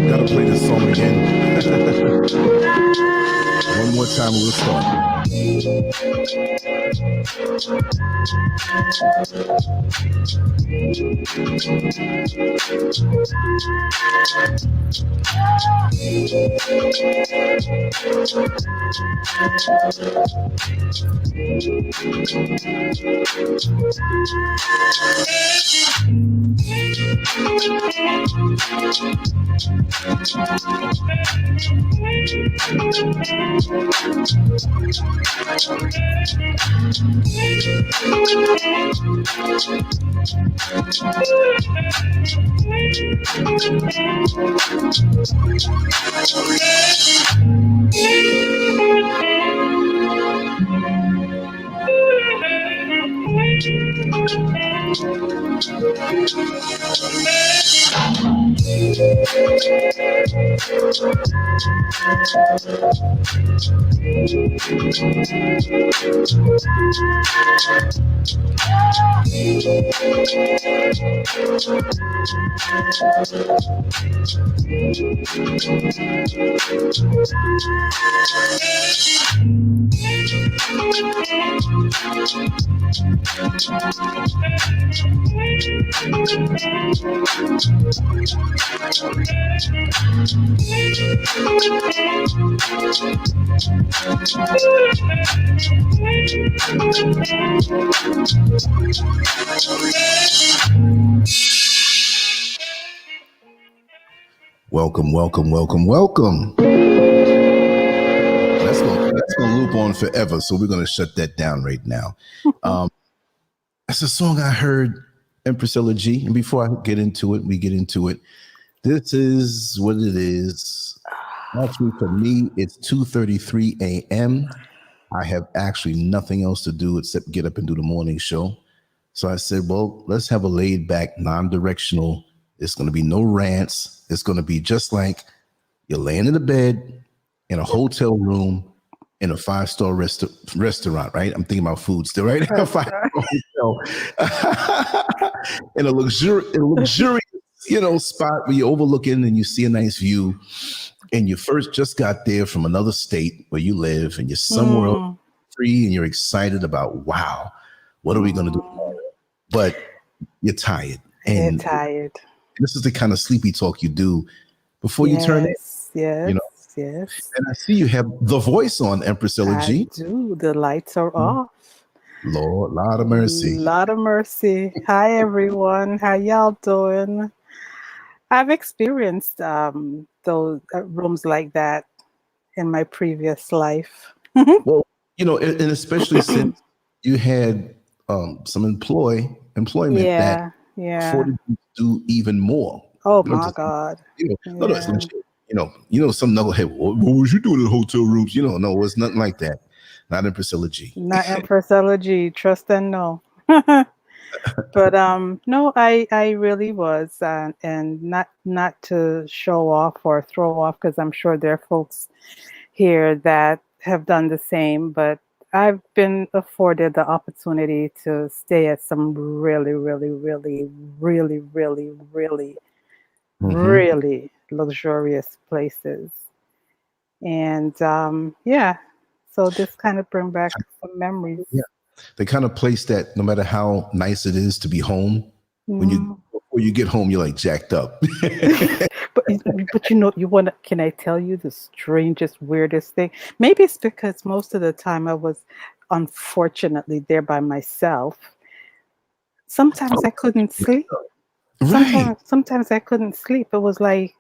Gotta play this song again. One more time, we'll start. Welcome, welcome, welcome, welcome. That's gonna loop on forever, so we're gonna shut that down right now. That's a song I heard, Empress G. And before I get into it, this is what it is. Actually, for me, it's 2:33 a.m. I have actually nothing else to do except get up and do the morning show. So I said, well, let's have a laid back, non-directional. It's going to be no rants. It's going to be just like you're laying in a bed in a hotel room in a five-star restaurant, right? I'm thinking about food still, right? A five-star hotel. In a luxurious, spot where you're overlooking and you see a nice view. And you first just got there from another state where you live, and you're somewhere else free, and you're excited about, wow, what are we going to do tomorrow? But you're tired. And you're tired. This is the kind of sleepy talk you do before you turn in. Yes. And I see you have the voice on, Empress G. I do. The lights are off. Lord, lot of mercy. Lot of mercy. Hi, everyone. How y'all doing? I've experienced those rooms like that in my previous life. Well, and especially since you had some employment that afforded you to do even more. Oh my God. No, that's legit. some knucklehead. What was you doing in the hotel rooms? No, it's nothing like that. Not in Priscilla G. Not in Priscilla G. Trust and know. But no, I really was, and not to show off or throw off, because I'm sure there are folks here that have done the same. But I've been afforded the opportunity to stay at some really, really, really, really, really, really, really luxurious places, and yeah. So this kind of bring back some memories. Yeah. The kind of place that no matter how nice it is to be home, before you get home, you're like jacked up. But can I tell you the strangest, weirdest thing? Maybe it's because most of the time I was unfortunately there by myself. Sometimes I couldn't sleep. Right. Sometimes I couldn't sleep. It was like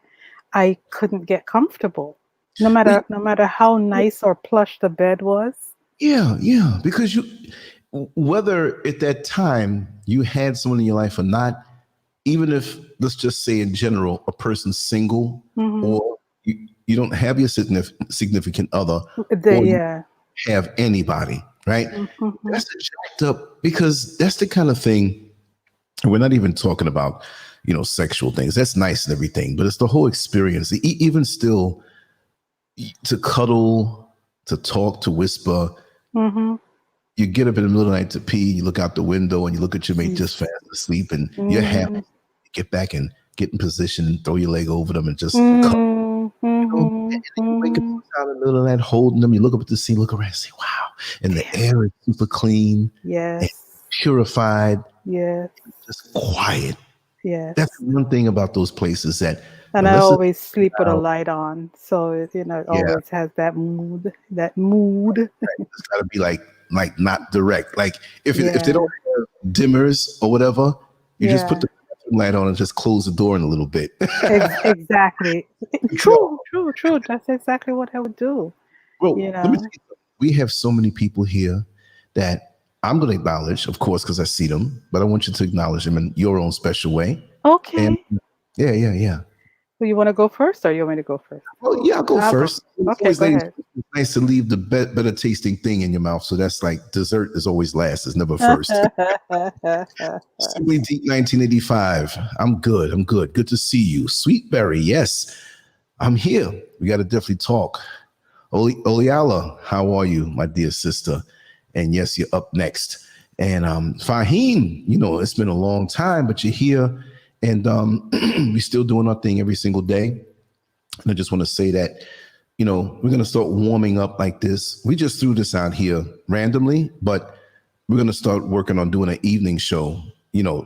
I couldn't get comfortable. No matter how nice or plush the bed was. Yeah. Because whether at that time you had someone in your life or not, even if, let's just say in general, a person's single or you don't have your significant other or you have anybody, right? That's the jacked up, because that's the kind of thing. We're not even talking about, sexual things. That's nice and everything, but it's the whole experience. Even still, to cuddle, to talk, to whisper. You get up in the middle of the night to pee, you look out the window and you look at your mate just fast asleep, and you're happy to get back and get in position and throw your leg over them and just cuddle. And you wake up out in the middle of the night holding them. You look up at the scene, look around and say, wow. And the air is super clean. Yes. Purified. Yes. Just quiet. Yes. That's one thing about those places that. And I always sleep with a light on. So, it always has that mood. Right. It's got to be like not direct. Like if they don't have dimmers or whatever, you just put the light on and just close the door in a little bit. Exactly. True. That's exactly what I would do. Well, let me tell you, we have so many people here that I'm going to acknowledge, of course, because I see them, but I want you to acknowledge them in your own special way. Okay. And yeah. So you want to go first, or you want me to go first? Well, yeah, I'll go first. Okay, go ahead. It's nice to leave the better tasting thing in your mouth. So that's like dessert is always last. It's never first. Simply Deep 1985. I'm good. Good to see you. Sweet Berry, yes. I'm here. We got to definitely talk. Oliala, how are you, my dear sister? And yes, you're up next. And Fahim, it's been a long time, but you're here. And we're still doing our thing every single day. And I just want to say that, we're going to start warming up like this. We just threw this out here randomly, but we're going to start working on doing an evening show,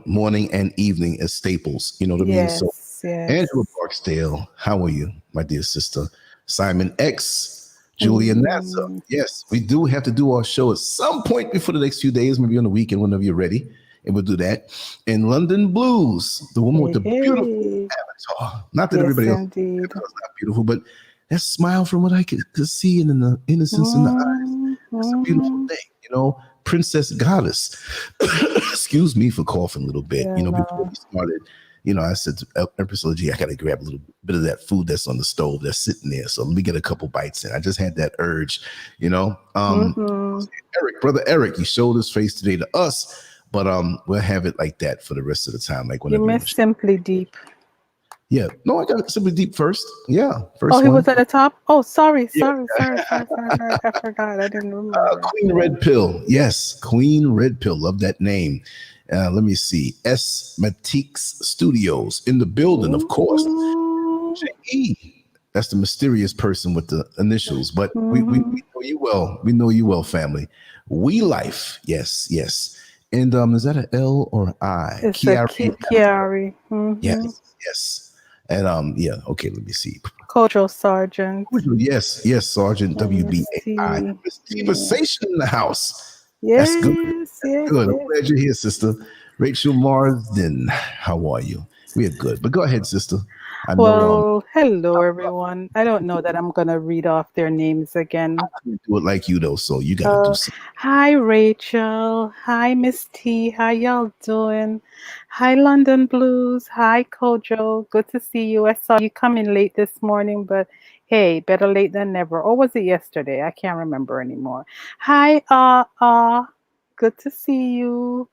morning and evening as staples. You know what I mean? So, Angela Barksdale, how are you, my dear sister? Simon X, Julia Nasser. Yes, we do have to do our show at some point before the next few days, maybe on the weekend, whenever you're ready. And we'll do that. In London Blues, the woman with the beautiful avatar. Not that everybody else is not beautiful, but that smile from what I could see in the innocence in the eyes. It's a beautiful thing, Princess Goddess. Excuse me for coughing a little bit. Before we started, I said to Empress G, I got to grab a little bit of that food that's on the stove that's sitting there. So let me get a couple bites in. I just had that urge, Brother Eric, he showed his face today to us. But we'll have it like that for the rest of the time. Like whenever you missed Simply Deep. Yeah. No, I got Simply Deep first. Yeah. First he was at the top? Oh, sorry. I forgot. I didn't remember. Queen Red Pill. Yes. Queen Red Pill. Love that name. Let me see. S. Matique's Studios in the building, of course. J.E. That's the mysterious person with the initials. But we know you well. We know you well, family. We Life. Yes. And is that an L or I? It's Kiari. Yes. And okay, let me see. Cultural Sergeant. Yes, Sergeant WBAI. Conversation in the house. Yes. That's good. Good. I'm glad you're here, sister. Rachel Marsden, how are you? We are good. But go ahead, sister. I know Well, hello everyone. I don't know that I'm gonna read off their names again. I can't do it like you though, so you got to do Uh, something. Hi Rachel. Hi Miss T. How y'all doing? Hi London Blues. Hi Kojo. Good to see you. I saw you coming late this morning, but hey, better late than never. Or was it yesterday? I can't remember anymore. Hi Good to see you.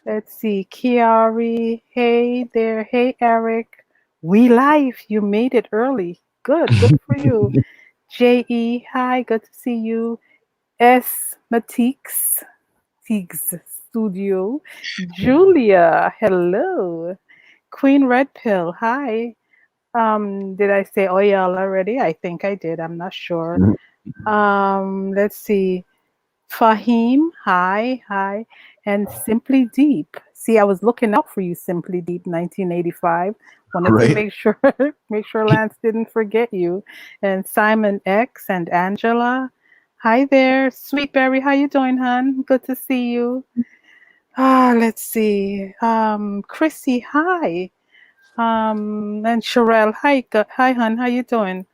Let's see, Kiari. Hey there. Hey Eric. We live. You made it early. Good for you. JE, hi, good to see you. S. Matix, Tiegs Studio. Julia, hello. Queen Red Pill, hi. Did I say Oyal already? I think I did. I'm not sure. Let's see. Fahim, hi. And Simply Deep. See, I was looking out for you, Simply Deep 1985. Wanted to Right? make sure make sure Lance didn't forget you. And Simon X and Angela. Hi there. Sweetberry, how you doing, hon? Good to see you. Let's see. Chrissy, hi. And Sherelle, hi, hon, how you doing?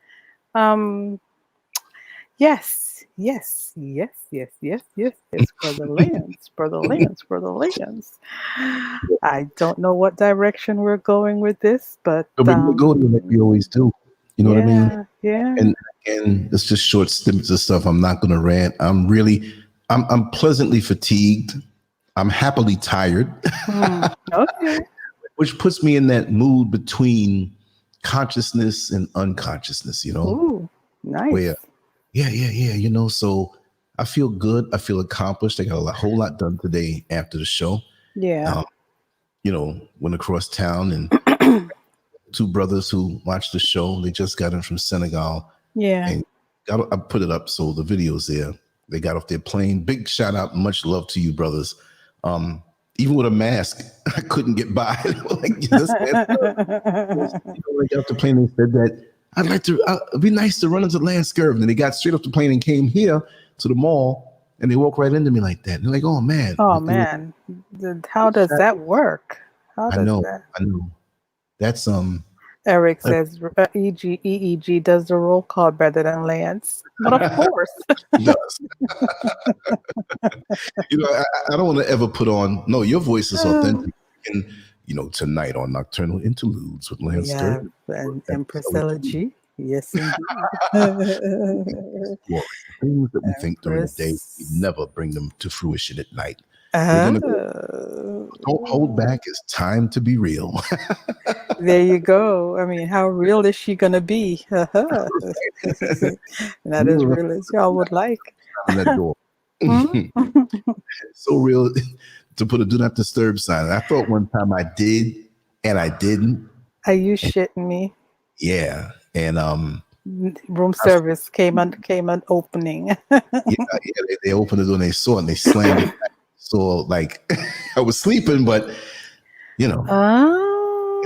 Um, yes, Brother Lance. I don't know what direction we're going with this, but So we're gonna go to like we always do. You know what I mean? yeah. And again, it's just short snippets of stuff. I'm not gonna rant. I'm pleasantly fatigued. I'm happily tired, Okay. which puts me in that mood between consciousness and unconsciousness, Ooh, where nice. yeah. So I feel good. I feel accomplished. I got whole lot done today after the show. Yeah. Um, went across town and two brothers who watched the show. They just got in from Senegal Yeah. and I put it up so the video's there. They got off their plane. Big shout out, much love to you, brothers. Even with a mask, I couldn't get by. Like this man, when they got off the plane, they said that it'd be nice to run into Lance Scurv. And then they got straight off the plane and came here to the mall, and they walked right into me like that. And they're like, "Oh man, Oh it was." man. How does that work? How I does know, that? I know. That's Eric says EG EEG does the roll call better than Lance. But of course. does. I don't want to ever put on. No, your voice is authentic. And tonight on Nocturnal Interludes with We Lance have Scurv. an That's Empress how we do. Elegy. Yes, indeed. Glory. Things that we think during the day, we Empress. never bring them to fruition at night. We're gonna don't hold Oh, back. It's time to be real. there you go. I mean, how real is she gonna be? Not as Real real as y'all would like. on that door. Hmm? So real to put a do not disturb sign. I thought one time I did, and I didn't. Are you shitting me? Yeah, and Room I, service came on opening. they opened the door and they saw it and they slammed it back. So like I was sleeping, but Oh,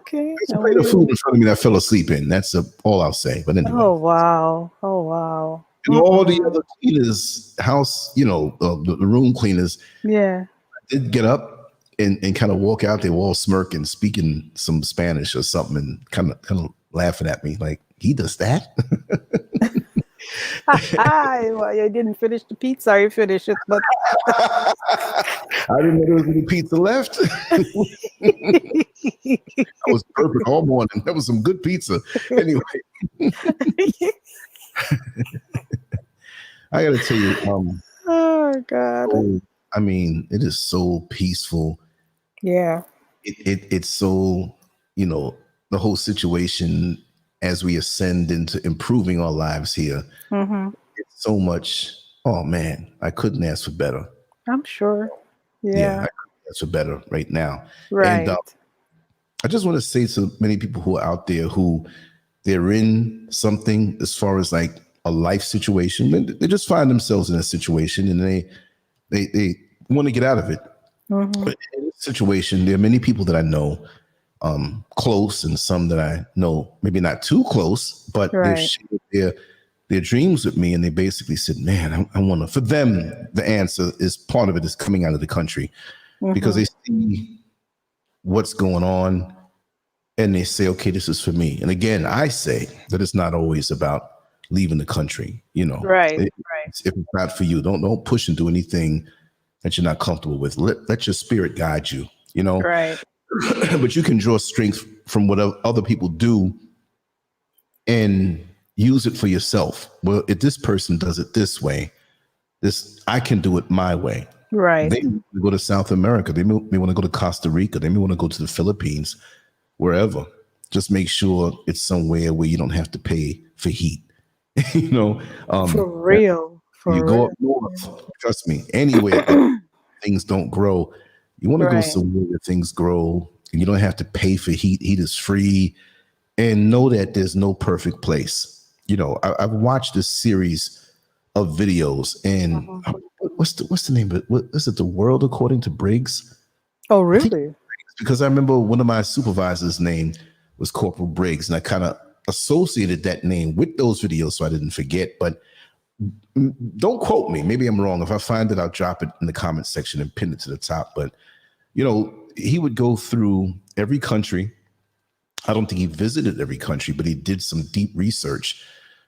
okay. there's a plate of food in front of me that I fell asleep in. That's all I'll say. But anyway. Oh wow. Oh wow. And all the Mm-mm. other cleaners, house, the room cleaners, Yeah. did get up and kind of walk out. They were all smirking, speaking some Spanish or something, and kind of laughing at me like, he does that. Well, you didn't finish the pizza. You finished it, but I didn't know there was any pizza left. I was burping all morning. That was some good pizza. Anyway, I got to tell you, oh God. I mean, it is so peaceful. Yeah. It's so, the whole situation as we ascend into improving our lives here. Mm-hmm. It's so much. Oh man, I couldn't ask for better. I'm sure. Yeah, I Yeah. couldn't ask for better right now. And Right. I just want to say to many people who are out there who they're in something as far as like a life situation, they just find themselves in a situation and they want to get out of it. Mm-hmm. But in this situation, there are many people that I know close and some that I know maybe not too close, but they've Right. shared their dreams with me, and they basically said, "Man, I want to." For them, the answer is part of it is coming out of the country because Mm-hmm. they see what's going on and they say, okay, this is for me. And again, I say that it's not always about leaving the country. You know, Right. if it's not for you, don't push and do anything that you're not comfortable with. Let your spirit guide you. You know, Right. but you can draw strength from what other people do and use it for yourself. Well, if this person does it this way, I can do it my way. Right. They may go to South America. They may want to go to Costa Rica. They may want to go to the Philippines, wherever. Just make sure it's somewhere where you don't have to pay for heat. You know, For real. you go up north. Trust me, anywhere things don't grow. You want to go somewhere where things grow, and you don't have to pay for heat. Heat is free, and know that there's no perfect place. You know, I've watched this series of videos, and what's the name of it? What is it? The World According to Briggs? Oh, really? Because I remember one of my supervisors' name was Corporal Briggs, and I kind of associated that name with those videos so I didn't forget. But don't quote me. Maybe I'm wrong. If I find it, I'll drop it in the comment section and pin it to the top. But, you know, he would go through every country. I don't think he visited every country, but he did some deep research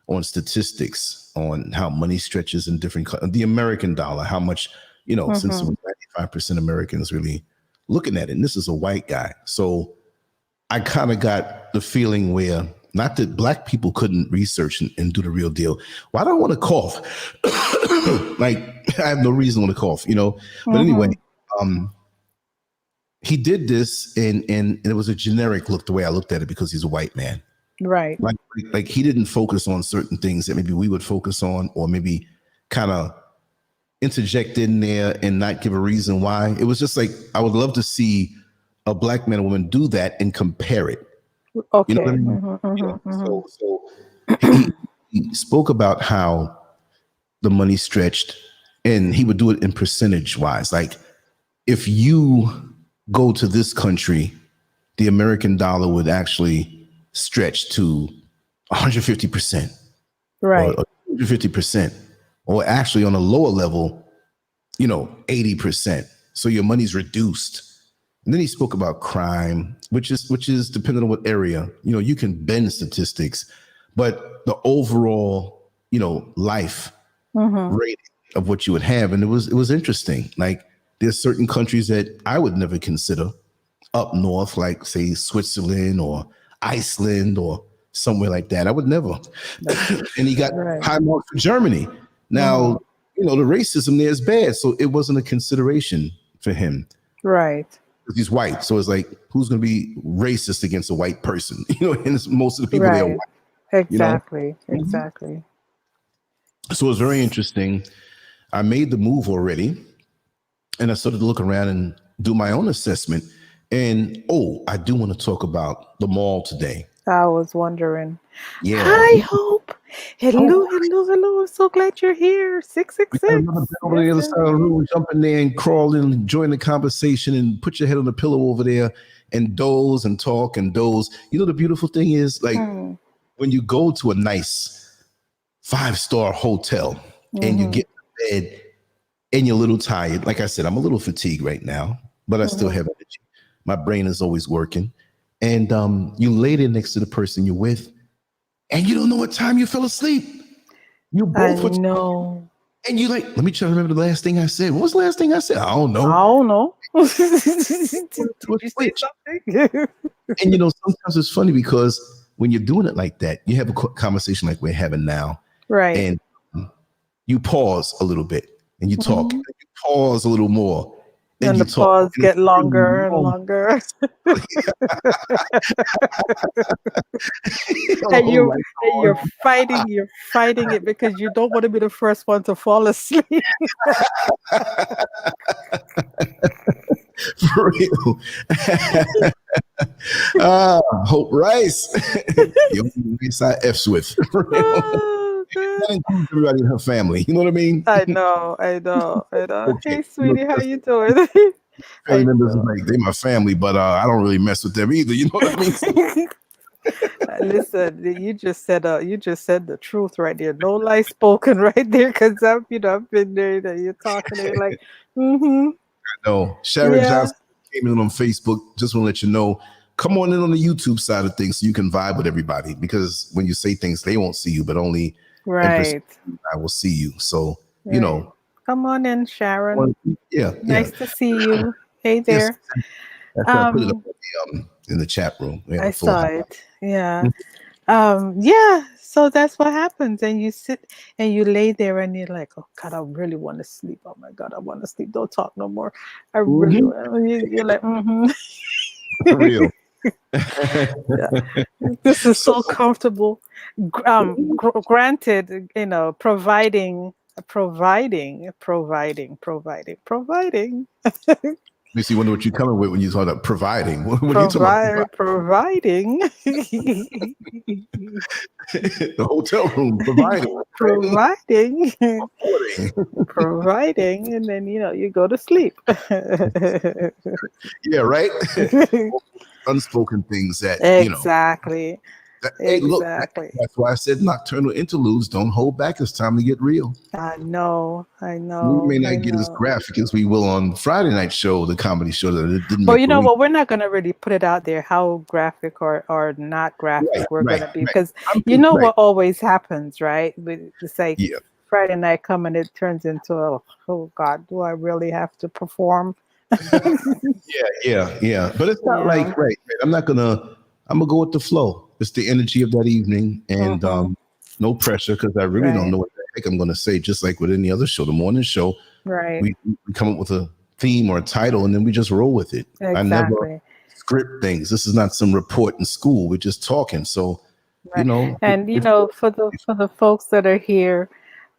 on statistics on how money stretches in different the American dollar, how much, you know, since 95% Americans really looking at it. And this is a white guy. So I kind of got the feeling where, not that black people couldn't research and do the real deal. Well, I don't want to cough. Like, I have no reason to want to cough, you know. But anyway, he did this, and it was a generic look the way I looked at it because he's a white man. Right. Like he didn't focus on certain things that maybe we would focus on, or maybe kind of interject in there and not give a reason why. It was just like, I would love to see a black man or woman do that and compare it. Okay. You know what I mean? So he spoke about how the money stretched, and he would do it in percentage wise. Like, if you go to this country, the American dollar would actually stretch to 150%, right, or 150%, or actually on a lower level, you know, 80%. So your money's reduced. And then he spoke about crime, which is depending on what area, you know, you can bend statistics, but the overall, you know, life rate of what you would have. And it was interesting. Like, there's certain countries that I would never consider up north, like say Switzerland or Iceland or somewhere like that. I would never. And he got high marks for Germany. Now, you know, the racism there is bad. So it wasn't a consideration for him. Right. He's white. So it's like, who's going to be racist against a white person? You know, and most of the people there are white. Exactly. You know? Exactly. So it was very interesting. I made the move already, and I started to look around and do my own assessment. And I do want to talk about the mall today. I was wondering. Yeah. Hi, Hope. Hello. I'm so glad you're here. 666. Over the other side of the room, jump in there and crawl in and join the conversation and put your head on the pillow over there and doze and talk and doze. You know, the beautiful thing is, like, when you go to a nice 5-star hotel and you get to bed and you're a little tired. Like I said, I'm a little fatigued right now, but I still have energy. My brain is always working. And you lay there next to the person you're with, and you don't know what time you fell asleep. You both know. And you like, let me try to remember the last thing I said. What was the last thing I said? I don't know. Did you say something? And you know, sometimes it's funny because when you're doing it like that, you have a conversation like we're having now. Right. And you pause a little bit and you talk. And you pause a little more. And the pause get longer and longer. And you're fighting it because you don't want to be the first one to fall asleep. For real. Hope Rice. The only race I F's with. For real. Everybody in her family. You know what I mean? I know. Okay. Hey, sweetie, how you doing? Family members are like, they my family, but I don't really mess with them either. You know what I mean? Listen, you just said the truth right there. No lie spoken right there, because I've been there. That you're talking, and you're like, I know. Sharon Johnson came in on Facebook. Just want to let you know, come on in on the YouTube side of things so you can vibe with everybody, because when you say things, they won't see you, but only Right. I will see you. So, Right. you know. Come on in, Sharon. Yeah. Nice to see you. Hey Yes. there. That's why I put it up in the chat room. We have I a full saw house. it. Yeah. Yeah. So that's what happens. And you sit and you lay there and you're like, oh God, I really want to sleep. Oh my God, I want to sleep. Don't talk no more. I really want. You're like, For real. yeah. This is so comfortable. Granted, you know, providing. Makes you wonder what you're coming with when you talk about providing. What are you talking about? Providing. The hotel room providing. Providing. Supporting. Providing, and then you go to sleep. Yeah, right. Unspoken things that Exactly. Hey, look, Exactly. that's why I said nocturnal interludes. Don't hold back. It's time to get real. I know. We may not get as graphic as we will on Friday night show, the comedy show that it didn't. Well, you know what? We're not going to really put it out there how graphic or not graphic we're going to be, because what always happens, right? It's like Friday night coming, it turns into oh God, do I really have to perform? Yeah. But it's not like I'm gonna go with the flow. It's the energy of that evening, and no pressure, because I really don't know what the heck I'm gonna say. Just like with any other show, the morning show, we come up with a theme or a title, and then we just roll with it. Exactly. I never script things. This is not some report in school. We're just talking. So, and for the folks that are here,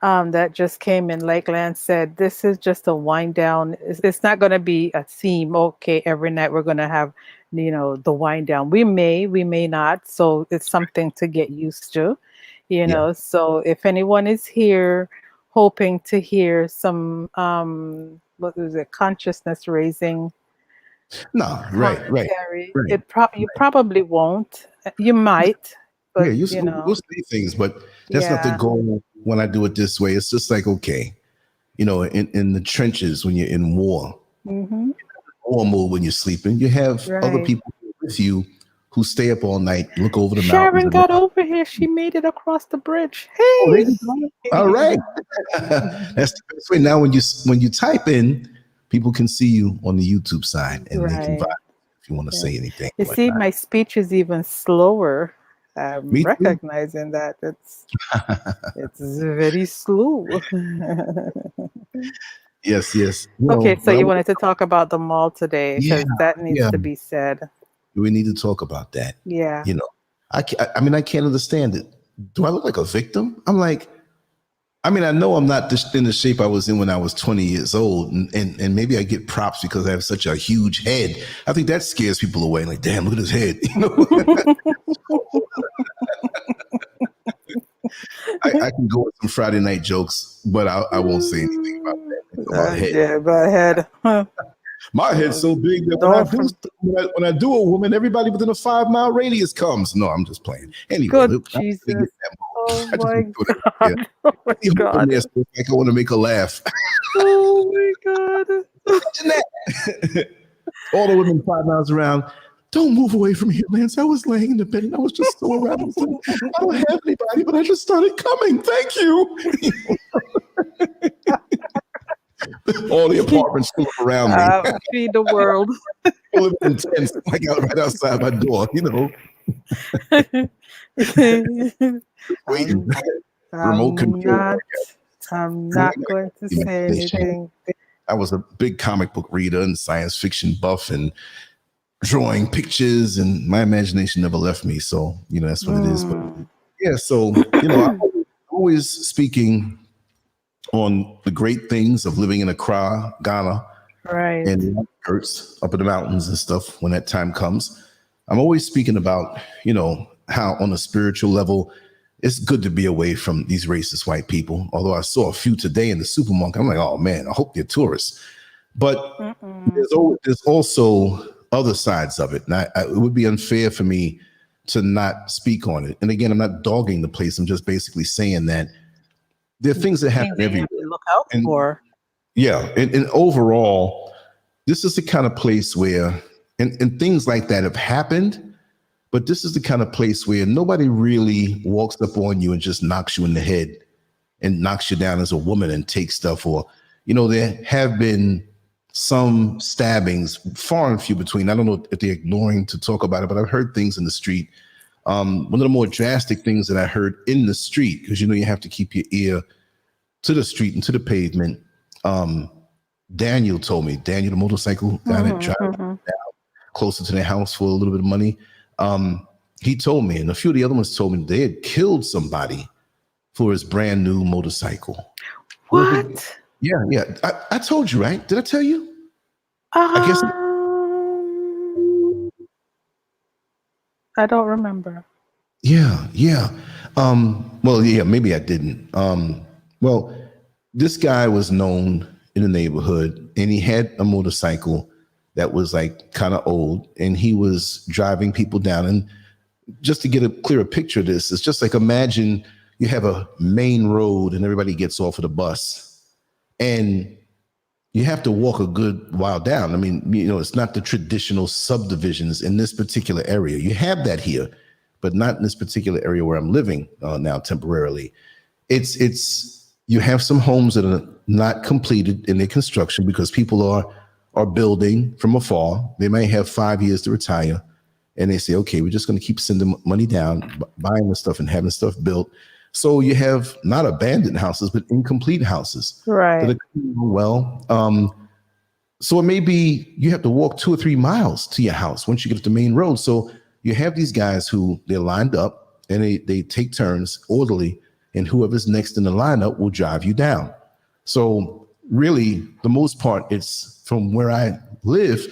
that just came in, like Lance said, this is just a wind down. It's not going to be a theme. Okay, every night we're going to have, the wind down. We may not. So it's something to get used to, So if anyone is here hoping to hear some, what was it, consciousness raising? No, right. You probably won't. You might. But, we'll say things, but that's not the goal when I do it this way. It's just like, okay, in the trenches when you're in war, war mode when you're sleeping, you have other people with you who stay up all night, look over the mountains. Sharon got over here. She made it across the bridge. Hey! All right. That's the best way. Now when you type in, people can see you on the YouTube side, and they can vibe if you want to say anything. You see, my speech is even slower. I'm recognizing that it's very slow. Yes. Okay, so you wanted to talk about the mall today, because that needs to be said. We need to talk about that. Yeah. I can't understand it. Do I look like a victim? I'm like, I know I'm not in the shape I was in when I was 20 years old, and maybe I get props because I have such a huge head. I think that scares people away. Like, damn, look at his head. I can go with some Friday night jokes, but I won't say anything about that. About head. Yeah, about head. Huh. My head's so big that when I do a woman, everybody within a 5-mile radius comes. No, I'm just playing. Anyway, good Jesus. Oh my God. Oh my God. Like I want to make her laugh. Oh my God. All the women 5 miles around. Don't move away from here, Lance. I was laying in the bed and I was just so around. I don't have anybody, but I just started coming. Thank you. All the apartments still around me. Feed the world. Living in tents, like right outside my door, Waiting. I'm not going to say anything. I was a big comic book reader and science fiction buff and drawing pictures, and my imagination never left me. So, that's what it is. But yeah, so, I'm always speaking on the great things of living in Accra, Ghana, and the outskirts, up in the mountains and stuff. When that time comes, I'm always speaking about, how on a spiritual level, it's good to be away from these racist white people. Although I saw a few today in the supermarket, I'm like, oh man, I hope they're tourists. But there's also other sides of it, and it would be unfair for me to not speak on it. And again, I'm not dogging the place. I'm just basically saying that there are things that happen everywhere. Look out for. Yeah, and overall, this is the kind of place where and things like that have happened. But this is the kind of place where nobody really walks up on you and just knocks you in the head and knocks you down as a woman and takes stuff. Or, there have been some stabbings, far and few between. I don't know if they're ignoring to talk about it, but I've heard things in the street. One of the more drastic things that I heard in the street, because you have to keep your ear to the street and to the pavement. Daniel told me, the motorcycle guy that drives down closer to their house for a little bit of money. He told me, and a few of the other ones told me they had killed somebody for his brand new motorcycle. What? Yeah. I told you, right? Did I tell you? I guess I don't remember. Yeah. Well, yeah, maybe I didn't. Well, this guy was known in the neighborhood, and he had a motorcycle that was like kind of old, and he was driving people down. And just to get a clearer picture of this, it's just like, imagine you have a main road and everybody gets off of the bus, and you have to walk a good while down. I mean, it's not the traditional subdivisions in this particular area. You have that here, but not in this particular area where I'm living now temporarily. You have some homes that are not completed in their construction because people are building from afar. They may have 5 years to retire, and they say, okay, we're just going to keep sending money down, buying the stuff and having stuff built. So you have not abandoned houses, but incomplete houses. Right. That are well. So it may be you have to walk 2 or 3 miles to your house once you get to the main road. So you have these guys who they're lined up, and they take turns orderly, and whoever's next in the lineup will drive you down. So really, the most part, it's from where I live,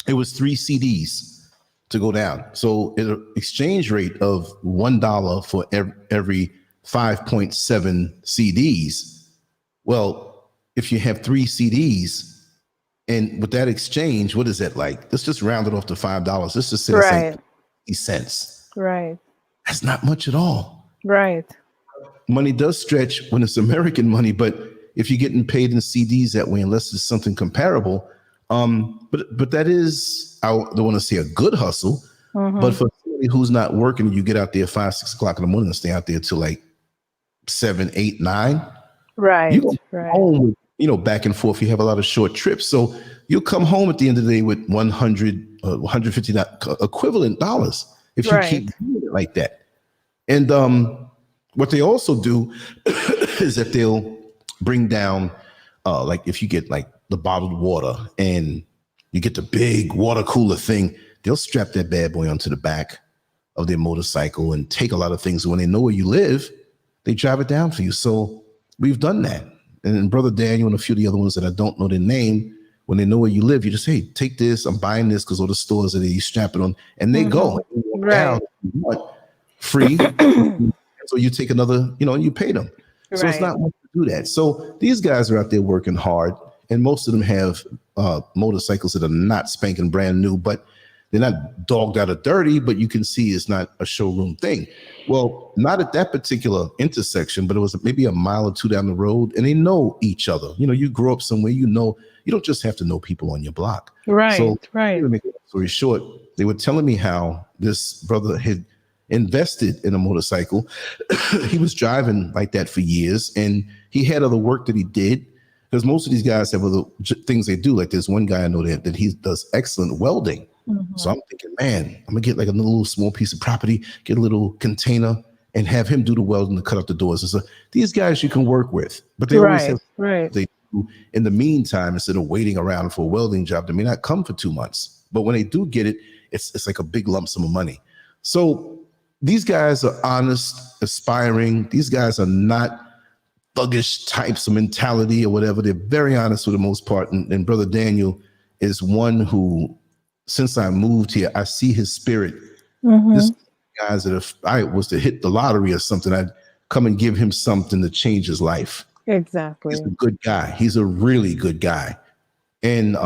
it was 3 CDs to go down. So an exchange rate of $1 for every 5.7 CDs. Well, if you have 3 CDs, and with that exchange, what is that like? Let's just round it off to $5. Let's just say it's like 50 cents. Right. That's not much at all. Right. Money does stretch when it's American money, but if you're getting paid in CDs that way, unless it's something comparable, but that is, I don't want to say a good hustle, but for somebody who's not working, you get out there 5, 6 o'clock in the morning and stay out there till like 7, 8, 9. Right. You go home with, back and forth. You have a lot of short trips, so you'll come home at the end of the day with 100, 150 equivalent dollars if you keep doing it like that. And what they also do is that they'll bring down, like if you get like the bottled water and you get the big water cooler thing, they'll strap that bad boy onto the back of their motorcycle and take a lot of things. When they know where you live, they drive it down for you. So we've done that. And Brother Daniel and a few of the other ones that I don't know their name, when they know where you live, you just, hey, take this. I'm buying this because all the stores are there. You strap it on, and they go down free. So you take another, and you pay them. So it's not much to do that. So these guys are out there working hard, and most of them have motorcycles that are not spanking brand new, but they're not dogged out of dirty, but you can see it's not a showroom thing. Well, not at that particular intersection, but it was maybe a mile or 2 down the road, and they know each other. You grow up somewhere, you don't just have to know people on your block. Right. So to make a story short, they were telling me how this brother had invested in a motorcycle. He was driving like that for years, and he had other work that he did, because most of these guys have other things they do. Like there's one guy I know that he does excellent welding. So I'm thinking, man, I'm gonna get like a little small piece of property, get a little container, and have him do the welding to cut out the doors. And so these guys you can work with, but they always have they do in the meantime, instead of waiting around for a welding job that may not come for 2 months. But when they do get it, it's like a big lump sum of money. So these guys are honest, aspiring. These guys are not thuggish types of mentality or whatever. They're very honest for the most part. And Brother Daniel is one who, since I moved here, I see his spirit. This guys that if I was to hit the lottery or something, I'd come and give him something to change his life. Exactly. He's a good guy. He's a really good guy. And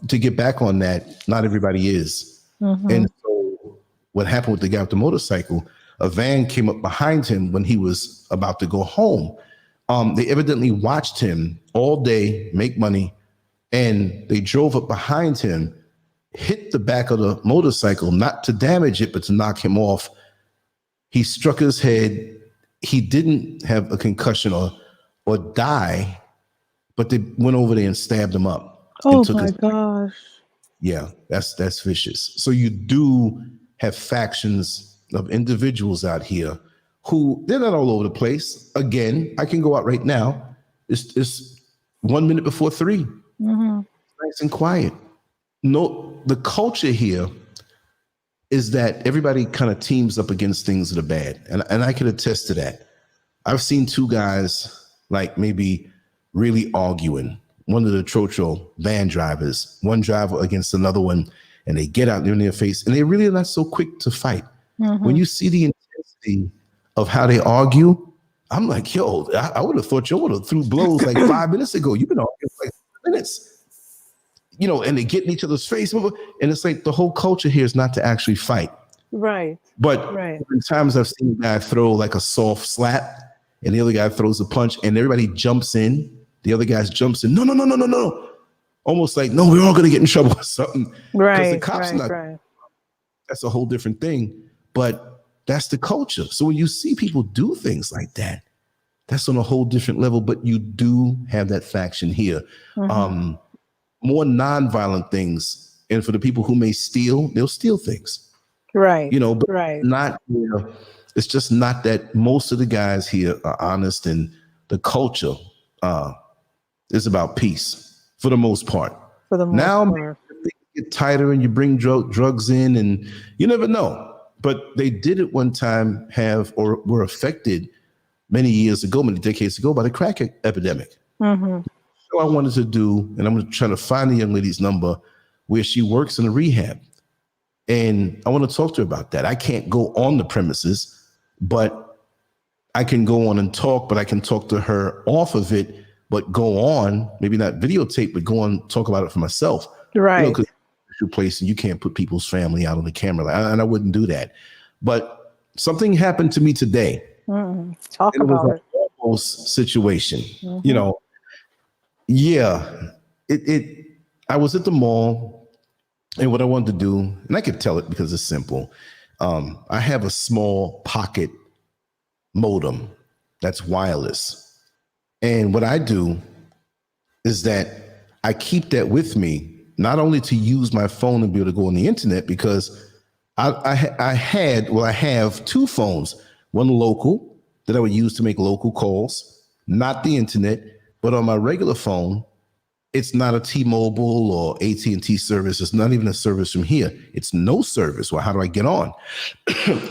to get back on that, not everybody is. And so what happened with the guy with the motorcycle, a van came up behind him when he was about to go home. They evidently watched him all day make money, and they drove up behind him, hit the back of the motorcycle, not to damage it, but to knock him off. He struck his head. He didn't have a concussion or die, but they went over there and stabbed him up. Oh my gosh. Yeah, that's vicious. So you do have factions of individuals out here who, they're not all over the place. Again, I can go out right now. It's 1 minute before 3. Mm-hmm. Nice and quiet. No, the culture here is that everybody kind of teams up against things that are bad. And I can attest to that. I've seen two guys like maybe really arguing. One of the Trocho van drivers, one driver against another one, and they get out there in their face, and they really are not so quick to fight. Mm-hmm. When you see the intensity of how they argue, I'm like, yo, I would have thought you would have threw blows like 5 minutes ago. You've been arguing for like 5 minutes. You know, and they get in each other's face. And it's like the whole culture here is not to actually fight. Right. But in times I've seen a guy throw like a soft slap, and the other guy throws a punch, and everybody jumps in. The other guy jumps in. No. Almost like, no, we're all going to get in trouble or something. Right. The cops That's a whole different thing. But that's the culture. So when you see people do things like that, that's on a whole different level. But you do have that faction here. Mm-hmm. More nonviolent things. And for the people who may steal, they'll steal things. Right. You know, but not, you know, it's just not that most of the guys here are honest, and the culture is about peace for the most part. Now things get tighter and you bring drugs in, and you never know. But they did at one time were affected many years ago, many decades ago, by the crack epidemic. Mm-hmm. So I wanted to do, and I'm going to try to find the young lady's number where she works in a rehab. And I want to talk to her about that. I can't go on the premises, but I can go on and talk, but I can talk to her off of it, but go on, maybe not videotape, but go on, talk about it for myself. Right. You know, 'cause it's your place and you can't put people's family out on the camera. And I wouldn't do that. But something happened to me today. Talk about it. Almost situation, you know. Yeah, I was at the mall, and what I wanted to do, and I could tell it because it's simple. I have a small pocket modem that's wireless. And what I do is that I keep that with me, not only to use my phone and be able to go on the internet, because I have 2 phones, one local that I would use to make local calls, not the internet, but on my regular phone, it's not a T-Mobile or AT&T service. It's not even a service from here. It's no service. Well, how do I get on?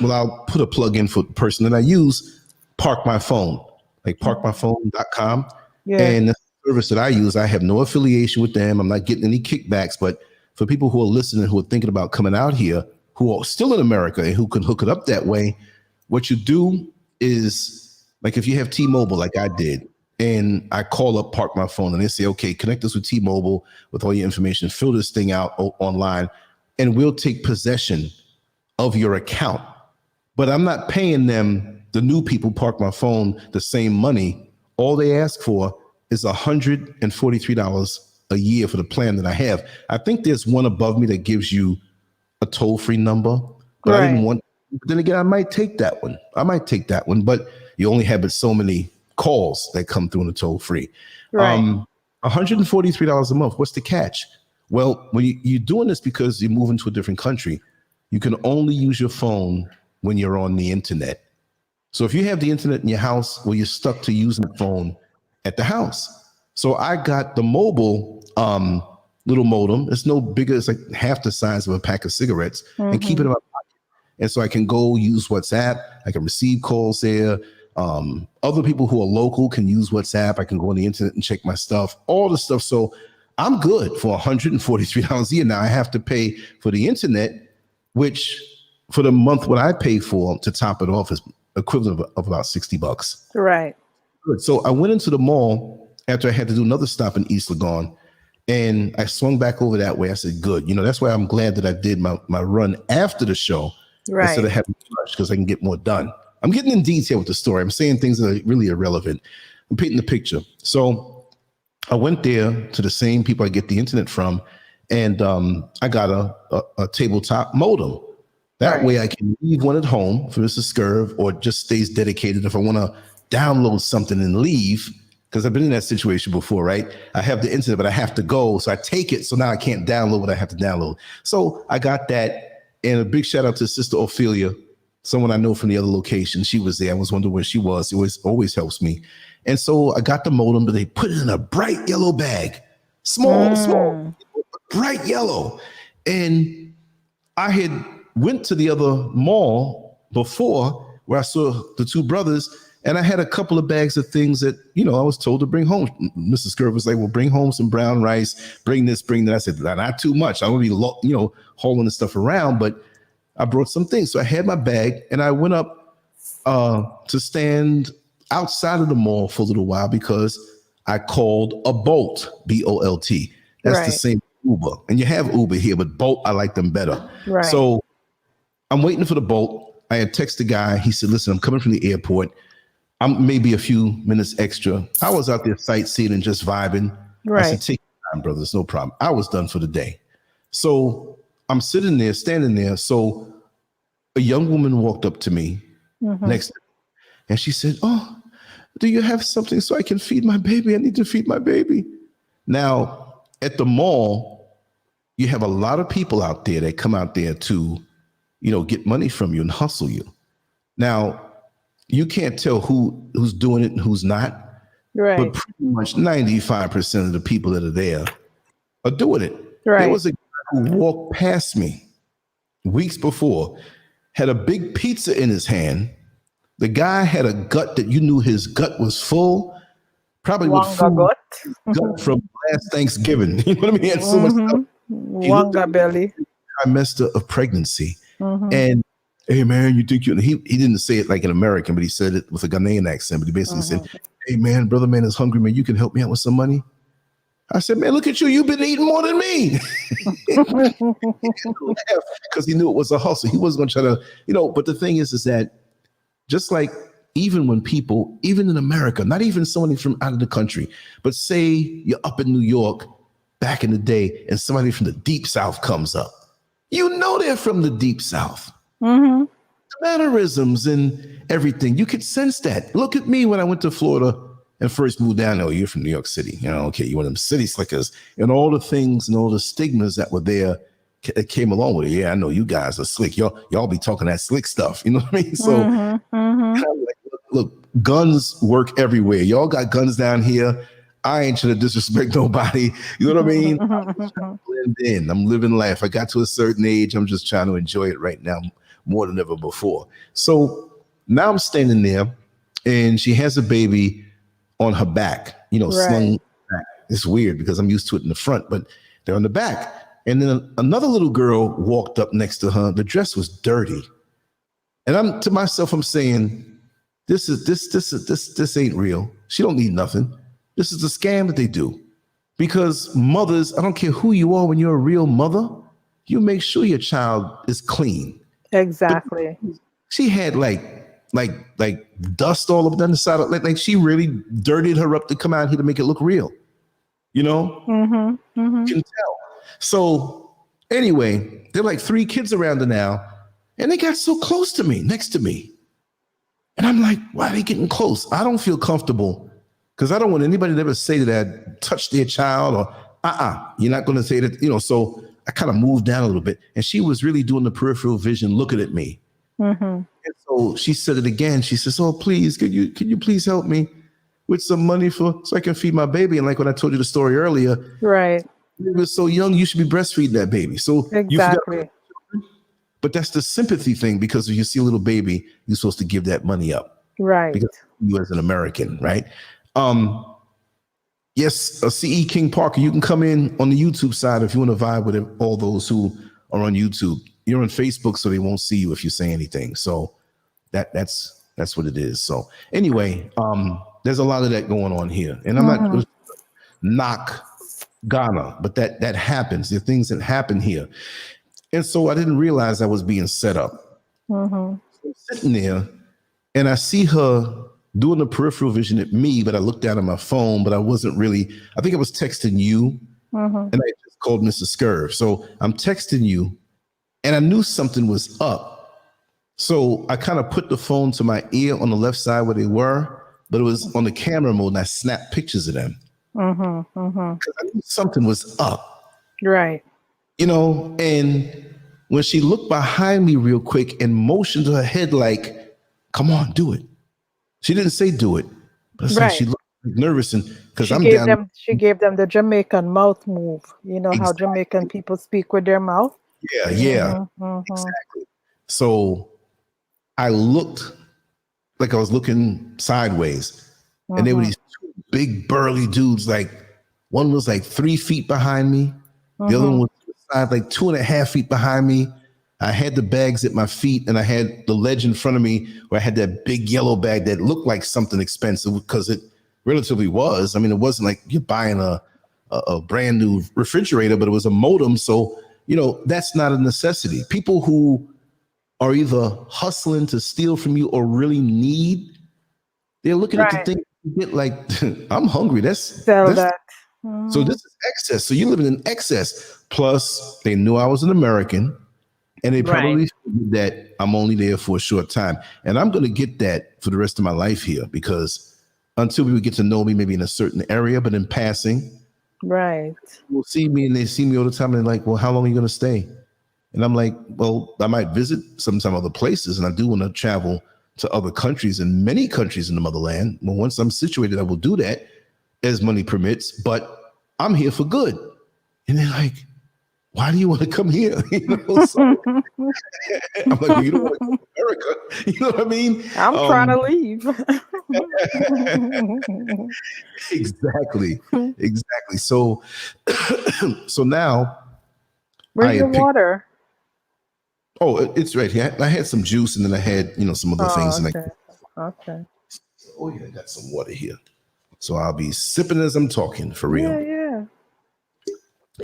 Well, I'll put a plug in for the person that I use, Park My Phone, like parkmyphone.com. Yeah. And the service that I use, I have no affiliation with them. I'm not getting any kickbacks. But for people who are listening, who are thinking about coming out here, who are still in America and who can hook it up that way, what you do is, like if you have T-Mobile like I did, and I call up Park My Phone, and they say, okay, connect us with T-Mobile with all your information, fill this thing out online, and we'll take possession of your account. But I'm not paying them, the new people, Park My Phone, the same money. All they ask for is $143 a year for the plan that I have. I think there's one above me that gives you a toll-free number, but I didn't want, but then again, I might take that one, but you only have so many calls that come through in the toll free. Right. $143 a month. What's the catch? Well, when you're doing this because you're moving to a different country, you can only use your phone when you're on the internet. So if you have the internet in your house, well, you're stuck to using the phone at the house. So I got the mobile little modem. It's no bigger. It's like half the size of a pack of cigarettes, and keep it in my pocket. And so I can go use WhatsApp. I can receive calls there. Other people who are local can use WhatsApp. I can go on the internet and check my stuff, all the stuff. So I'm good for $143 a year. Now I have to pay for the internet, which for the month what I pay for to top it off is equivalent of about $60. Right. Good. So I went into the mall after I had to do another stop in East Legon, and I swung back over that way. I said, good. You know, that's why I'm glad that I did my run after the show instead of having to rush, because I can get more done. I'm getting in detail with the story. I'm saying things that are really irrelevant. I'm painting the picture. So I went there to the same people I get the internet from, and I got a tabletop modem. That way I can leave one at home for Mr. Scurv, or it just stays dedicated if I want to download something and leave, because I've been in that situation before, right? I have the internet, but I have to go. So I take it. So now I can't download what I have to download. So I got that. And a big shout out to Sister Ophelia, someone I know from the other location. She was there. I was wondering where she was. It always helps me. And so I got the modem, but they put it in a bright yellow bag. Small, bright yellow. And I had went to the other mall before where I saw the two brothers, and I had a couple of bags of things that, I was told to bring home. Mrs. Scurv was like, well, bring home some brown rice, bring this, bring that. I said, not too much. I don't be, hauling this stuff around, but I brought some things. So I had my bag, and I went up to stand outside of the mall for a little while because I called a Bolt, B-O-L-T. That's the same Uber. And you have Uber here, but Bolt, I like them better. Right. So I'm waiting for the Bolt. I had texted the guy. He said, listen, I'm coming from the airport. I'm maybe a few minutes extra. I was out there sightseeing and just vibing. Right. I said, take your time, brother. It's no problem. I was done for the day. So I'm sitting there, standing there. So a young woman walked up to me next to me, and she said, oh, do you have something so I can feed my baby? I need to feed my baby. Now, at the mall, you have a lot of people out there that come out there to, get money from you and hustle you. Now, you can't tell who's doing it and who's not. Right. But pretty much 95% of the people that are there are doing it. Right. There was a guy who walked past me weeks before, had a big pizza in his hand. The guy had a gut that you knew his gut was full, probably with food gut from last Thanksgiving. You know what I mean? He had so much stuff. Wanga belly. Trimester of pregnancy. And hey man, you think he didn't say it like an American, but he said it with a Ghanaian accent. But he basically said, hey man, brother man is hungry, man. You can help me out with some money. I said, man, look at you. You've been eating more than me. Because he knew it was a hustle. He wasn't going to try to, but the thing is that just like even when people, even in America, not even somebody from out of the country, but say you're up in New York back in the day and somebody from the deep South comes up, they're from the deep South. The mannerisms and everything, you could sense that. Look at me when I went to Florida and first moved down. Oh, you're from New York City. Okay, you're one of them city slickers, and all the things and all the stigmas that were there that came along with it. Yeah, I know you guys are slick. Y'all be talking that slick stuff. You know what I mean? So, like, look, guns work everywhere. Y'all got guns down here. I ain't trying to disrespect nobody. You know what I mean? I'm just trying to blend in. I'm living life. I got to a certain age. I'm just trying to enjoy it right now more than ever before. So now I'm standing there, and she has a baby on her back, slung back. It's weird because I'm used to it in the front, but they're on the back. And then another little girl walked up next to her. The dress was dirty. And I'm to myself, I'm saying, this ain't real. She don't need nothing. This is a scam that they do. Because mothers, I don't care who you are, when you're a real mother, you make sure your child is clean. Exactly. But she had like dust all up down the side of, like she really dirtied her up to come out here to make it look real. You can tell. So anyway, there are like 3 kids around her now, and they got so close to me, next to me. And I'm like, why are they getting close? I don't feel comfortable because I don't want anybody to ever say that I touched their child or you're not going to say that, so I kind of moved down a little bit, and she was really doing the peripheral vision, looking at me. And so she said it again. She says, oh, please, can you please help me with some money so I can feed my baby? And like when I told you the story earlier, right? He was so young, you should be breastfeeding that baby. So exactly. But that's the sympathy thing, because if you see a little baby, you're supposed to give that money up. Right. Because you as an American, right? Yes, CE King Parker, you can come in on the YouTube side if you want to vibe with all those who are on YouTube. You're on Facebook, so they won't see you if you say anything. So that's what it is. So anyway, there's a lot of that going on here. And I'm not knock Ghana, but that happens. There are things that happen here. And so I didn't realize I was being set up. So I'm sitting there, and I see her doing the peripheral vision at me, but I looked down at my phone, but I wasn't really, I think I was texting you and I just called Mr. Scurv. So I'm texting you and I knew something was up. So I kind of put the phone to my ear on the left side where they were, but it was on the camera mode and I snapped pictures of them. 'Cause I knew something was up. Right. You know, and when she looked behind me real quick and motioned her head like, come on, do it. She didn't say do it, but it's like she looked nervous and because I'm down. She gave them the Jamaican mouth move. You know how Jamaican people speak with their mouth? Yeah, exactly. So I looked like I was looking sideways, and there were these two big burly dudes. Like one was like 3 feet behind me, the other one was like 2.5 feet behind me. I had the bags at my feet, and I had the ledge in front of me where I had that big yellow bag that looked like something expensive because it relatively was. I mean, it wasn't like you're buying a brand new refrigerator, but it was a modem. So, you know, that's not a necessity. People who are either hustling to steal from you or really need, they're looking at the thing get like, I'm hungry. Sell that. So this is excess. So you're living in excess. Plus, they knew I was an American. And they probably figured that I'm only there for a short time. And I'm going to get that for the rest of my life here because until we would get to know me maybe in a certain area, but in passing, we'll see me and they see me all the time. And they're like, well, how long are you going to stay? And I'm like, well, I might visit some other places. And I do want to travel to other countries and many countries in the motherland. Well, once I'm situated, I will do that as money permits, but I'm here for good. And they're like, why do you want to come here? You know, so, I'm like, well, you don't want to come to America. You know what I mean? I'm trying to leave. Exactly. So, so now, where's your water? Oh, it's right here. I had some juice, and then I had some other things. Okay. Oh yeah, I got some water here. So I'll be sipping as I'm talking for real. Yeah.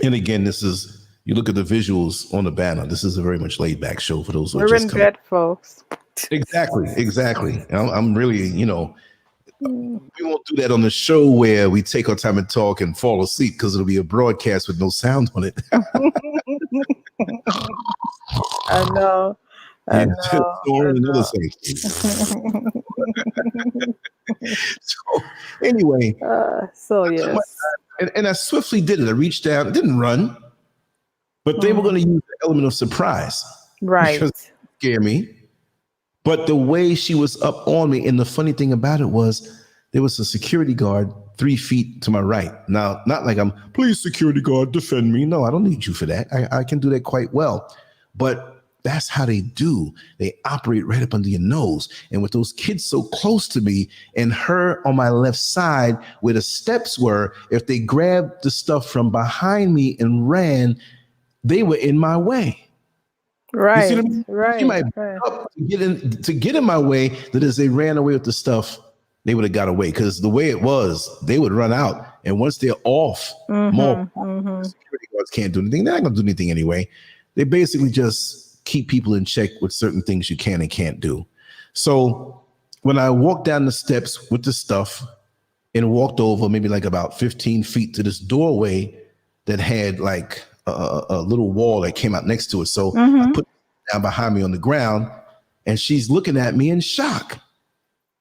And again, this is. You look at the visuals on the banner. This is a very much laid back show for those who are just coming. We're in bed, folks. Exactly. I'm really, we won't do that on the show where we take our time and talk and fall asleep because it'll be a broadcast with no sound on it. I know. Another thing. So anyway. Yes. And I swiftly did it. I reached out. I didn't run. But they were going to use the element of surprise. Right. Because it scared me. But the way she was up on me, and the funny thing about it was there was a security guard 3 feet to my right. Now, not like I'm, please, security guard, defend me. No, I don't need you for that. I can do that quite well. But that's how they do. They operate right up under your nose. And with those kids so close to me and her on my left side where the steps were, if they grabbed the stuff from behind me and ran, they were in my way. Right. You see what I mean? Right. She might up to get in my way, that as they ran away with the stuff, they would have got away. Because the way it was, they would run out. And once they're off, security guards can't do anything. They're not gonna do anything anyway. They basically just keep people in check with certain things you can and can't do. So when I walked down the steps with the stuff and walked over maybe like about 15 feet to this doorway that had like a little wall that came out next to it. So I put it down behind me on the ground and she's looking at me in shock.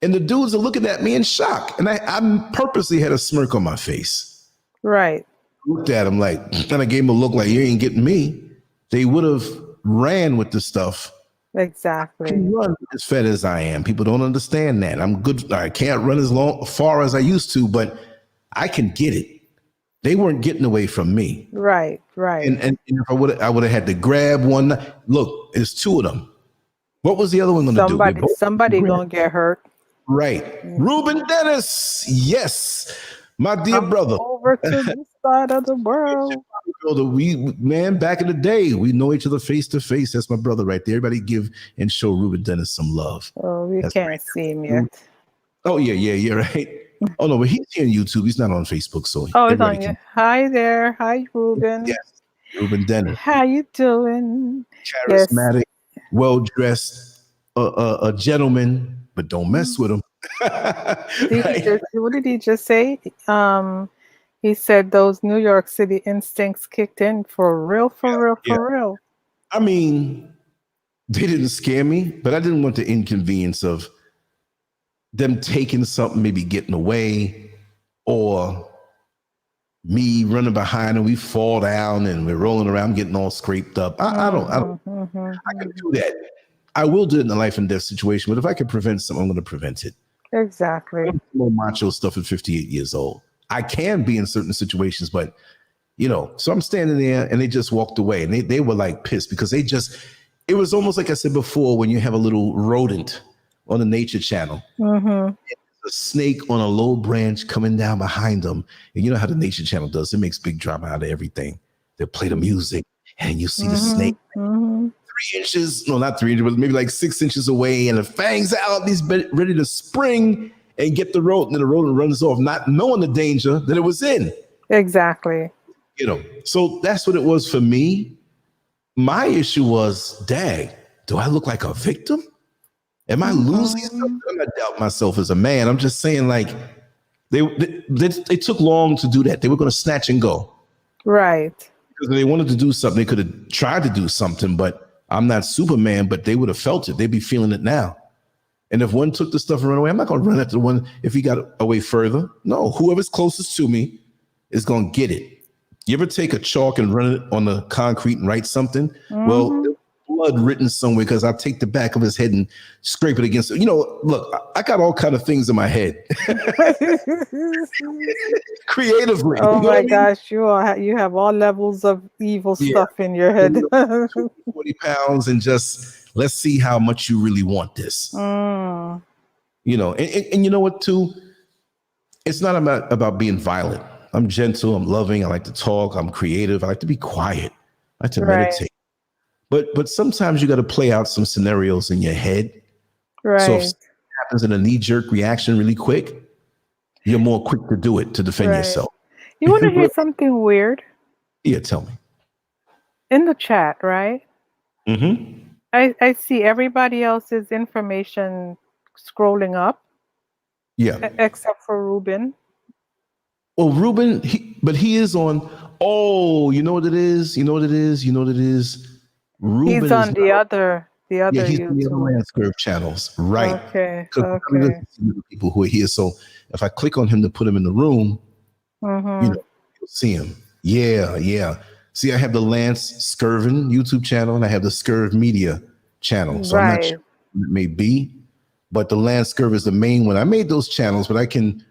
And the dudes are looking at me in shock. And I purposely had a smirk on my face. Right. Looked at him like, and I gave him a look like, you ain't getting me. They would have ran with the stuff. Exactly. I can run as fat as I am. People don't understand that. I'm good. I can't run as far as I used to, but I can get it. They weren't getting away from me. Right. And if I would have had to grab one. Look, it's two of them. What was the other one going to do? Somebody gonna get hurt. Right. Ruben Dennis. Yes. My dear brother. Over to this side of the world. Man, back in the day, we know each other face to face. That's my brother right there. Everybody give and show Ruben Dennis some love. Oh, we can't see him yet. Oh, yeah, right. Oh, no, but he's here on YouTube. He's not on Facebook. So it's on you. Hi there. Hi, Ruben. Yes. Ruben Dennis. How you doing? Charismatic, well-dressed, a gentleman, but don't mess with him. Right? What did he just say? He said those New York City instincts kicked in for real, for real, Yeah. for real. I mean, they didn't scare me, but I didn't want the inconvenience of them taking something, maybe getting away, or me running behind and we fall down and we're rolling around, getting all scraped up. I don't, I can do that. I will do it in a life and death situation, but if I can prevent something, I'm going to prevent it. Exactly. I'm more macho stuff at 58 years old. I can be in certain situations, but so I'm standing there and they just walked away and they were like pissed because it was almost like I said before, when you have a little rodent on the nature channel, a snake on a low branch coming down behind them. And you know how the nature channel does. It makes big drama out of everything. They'll play the music and you see the snake 3 inches, no, not 3 inches, but maybe like 6 inches away, and the fangs out. He's ready to spring and get the rodent, and the rodent runs off, not knowing the danger that it was in. Exactly. So that's what it was for me. My issue was, dang, do I look like a victim? Am I losing something? I'm not doubting myself as a man. I'm just saying, like, they took long to do that. They were going to snatch and go. Right. Because they wanted to do something. They could have tried to do something, but I'm not Superman, but they would have felt it. They'd be feeling it now. And if one took the stuff and ran away, I'm not going to run after the one if he got away further. No, whoever's closest to me is going to get it. You ever take a chalk and run it on the concrete and write something? Well, blood written somewhere because I'll take the back of his head and scrape it against it. Look, I got all kind of things in my head. Creatively. Oh my gosh, you have all levels of evil stuff in your head. 40 pounds and just let's see how much you really want this. And you know what too? It's not about being violent. I'm gentle, I'm loving, I like to talk, I'm creative, I like to be quiet, I like to meditate. But sometimes you got to play out some scenarios in your head. Right. So if something happens in a knee-jerk reaction really quick, you're more quick to do it to defend yourself. You want to hear something weird? Yeah, tell me. In the chat, right? I see everybody else's information scrolling up. Yeah. Except for Ruben. Well, Ruben, he is on. Oh, you know what it is? Ruben he's on the other he's YouTube. on the other LanceScurv channels, right? Okay. People who are here. So if I click on him to put him in the room, you'll see him. Yeah. See, I have the Lance Scurvin YouTube channel and I have the Scurv Media channel. So I'm not sure what it may be, but the Lance Scurv is the main one. I made those channels, but I can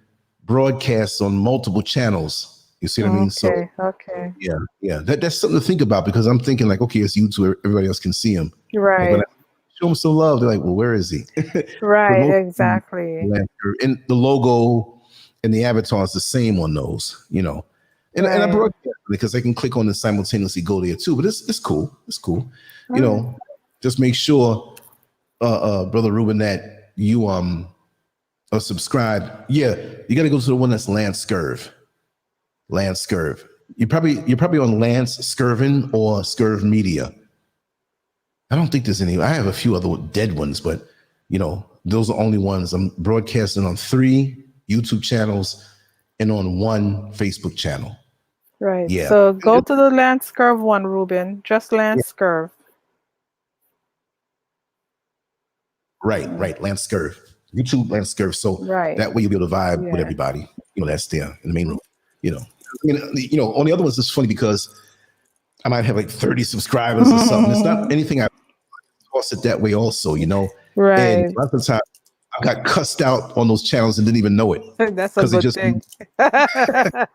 broadcast on multiple channels. You see what I mean? So yeah. That's something to think about because I'm thinking like, okay, it's YouTube. Everybody else can see him. Right. Like when I show him some love, they're like, well, where is he? Right. Exactly. And the logo and the avatar is the same on those, and I broadcast because I can click on and simultaneously go there too. But it's cool. It's cool. Just make sure, Brother Ruben, that you are subscribed. Yeah, you got to go to the one that's LanceScurv. LanceScurv. You're probably on Lance Scurvin or Scurv Media. I don't think there's any. I have a few other dead ones, but those are only ones. I'm broadcasting on 3 YouTube channels and on 1 Facebook channel. Right. Yeah. So go to the LanceScurv one, Ruben. Just LanceScurv. Right. LanceScurv. YouTube LanceScurv. So that way you'll be able to vibe with everybody. That's there in the main room. On the other ones, it's funny because I might have like 30 subscribers or something. It's not anything I toss it that way also, Right. And lots of times I got cussed out on those channels and didn't even know it. That's a good thing. There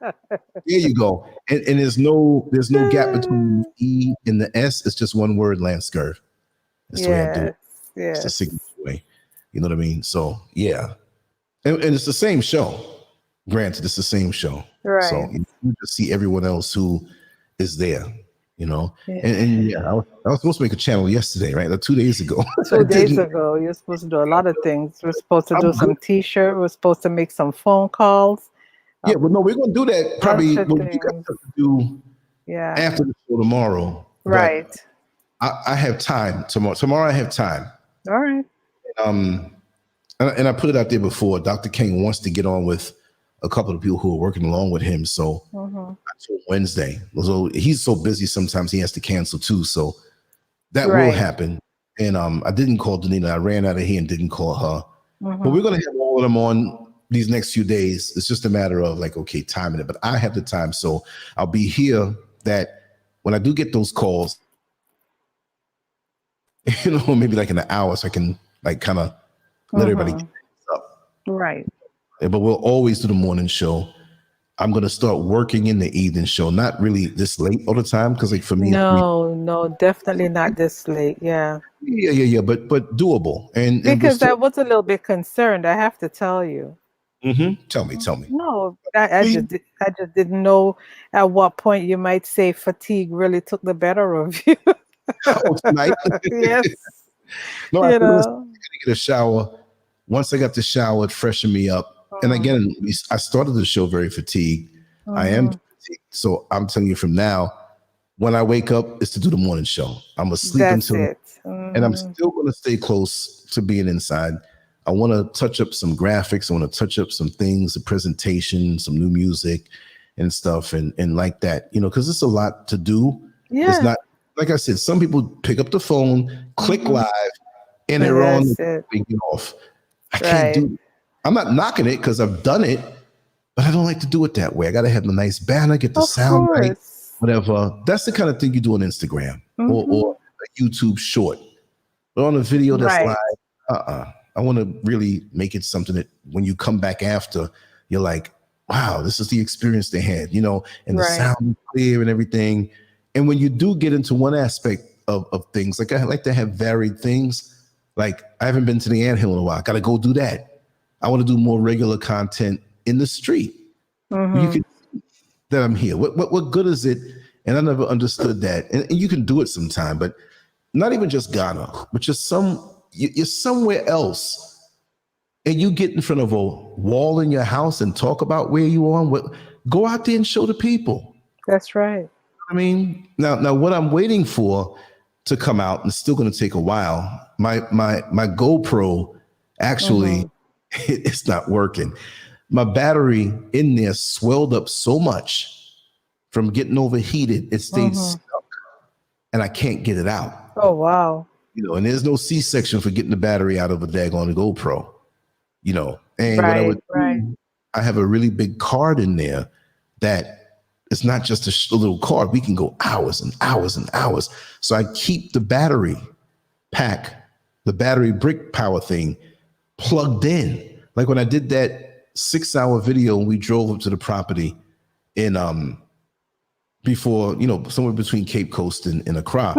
you go. And there's no gap between the E and the S. It's just one word, LanceScurv. That's the way I do it. It's the signature way. You know what I mean? So yeah. And it's the same show. Granted, it's the same show. Right. So you just see everyone else who is there. And I was supposed to make a channel yesterday, right? Like 2 days ago. 2 days ago, you're supposed to do a lot of things. We're supposed to do some T-shirt. We're supposed to make some phone calls. Yeah, but no, we're going to do that probably what you got to do after the show tomorrow. Right. I have time tomorrow. Tomorrow I have time. All right. and I put it out there before. Dr. King wants to get on with a couple of people who are working along with him. So Wednesday. So he's so busy sometimes he has to cancel too. So that will happen. And I didn't call Danita. I ran out of here and didn't call her. But we're gonna have all of them on these next few days. It's just a matter of like, okay, timing it. But I have the time, so I'll be here. That when I do get those calls, maybe like in an hour, so I can like kind of let everybody get up. Right. But we'll always do the morning show. I'm gonna start working in the evening show, not really this late all the time, because like for me, no, definitely not this late. Yeah, but doable. And because I was a little bit concerned. I have to tell you. Tell me. No, I just didn't know at what point you might say fatigue really took the better of you. Tonight. Yes. No, I gotta get a shower. Once I got the shower, it freshened me up. And again, I started the show very fatigued. I am fatigued. So I'm telling you from now, when I wake up, it's to do the morning show. I'm gonna sleep until it. And I'm still gonna stay close to being inside. I want to touch up some graphics. I want to touch up some things, a presentation, some new music and stuff, and like that, because it's a lot to do. Yeah. It's not, like I said, some people pick up the phone, click live, and they're on and get off. I can't do it. I'm not knocking it because I've done it, but I don't like to do it that way. I got to have a nice banner, get the sound right, whatever. That's the kind of thing you do on Instagram or a YouTube short. But on a video that's live, I want to really make it something that when you come back after, you're like, wow, this is the experience they had, and the sound is clear and everything. And when you do get into one aspect of things, like I like to have varied things. Like I haven't been to the anthill in a while. I got to go do that. I want to do more regular content in the street. You can see that I'm here. What good is it? And I never understood that. And you can do it sometime, but not even just Ghana, but just you're somewhere else, and you get in front of a wall in your house and talk about where you are. Go out there and show the people. That's right. I mean, now what I'm waiting for to come out, and it's still going to take a while. My GoPro actually. It's not working. My battery in there swelled up so much from getting overheated, it stayed stuck, and I can't get it out. Oh, wow. And there's no C-section for getting the battery out of a daggone GoPro, And what I would do, I have a really big card in there that it's not just a little card. We can go hours and hours and hours. So I keep the battery pack, the battery brick power thing, plugged in. Like when I did that 6-hour video and we drove up to the property in before, somewhere between Cape Coast and Accra.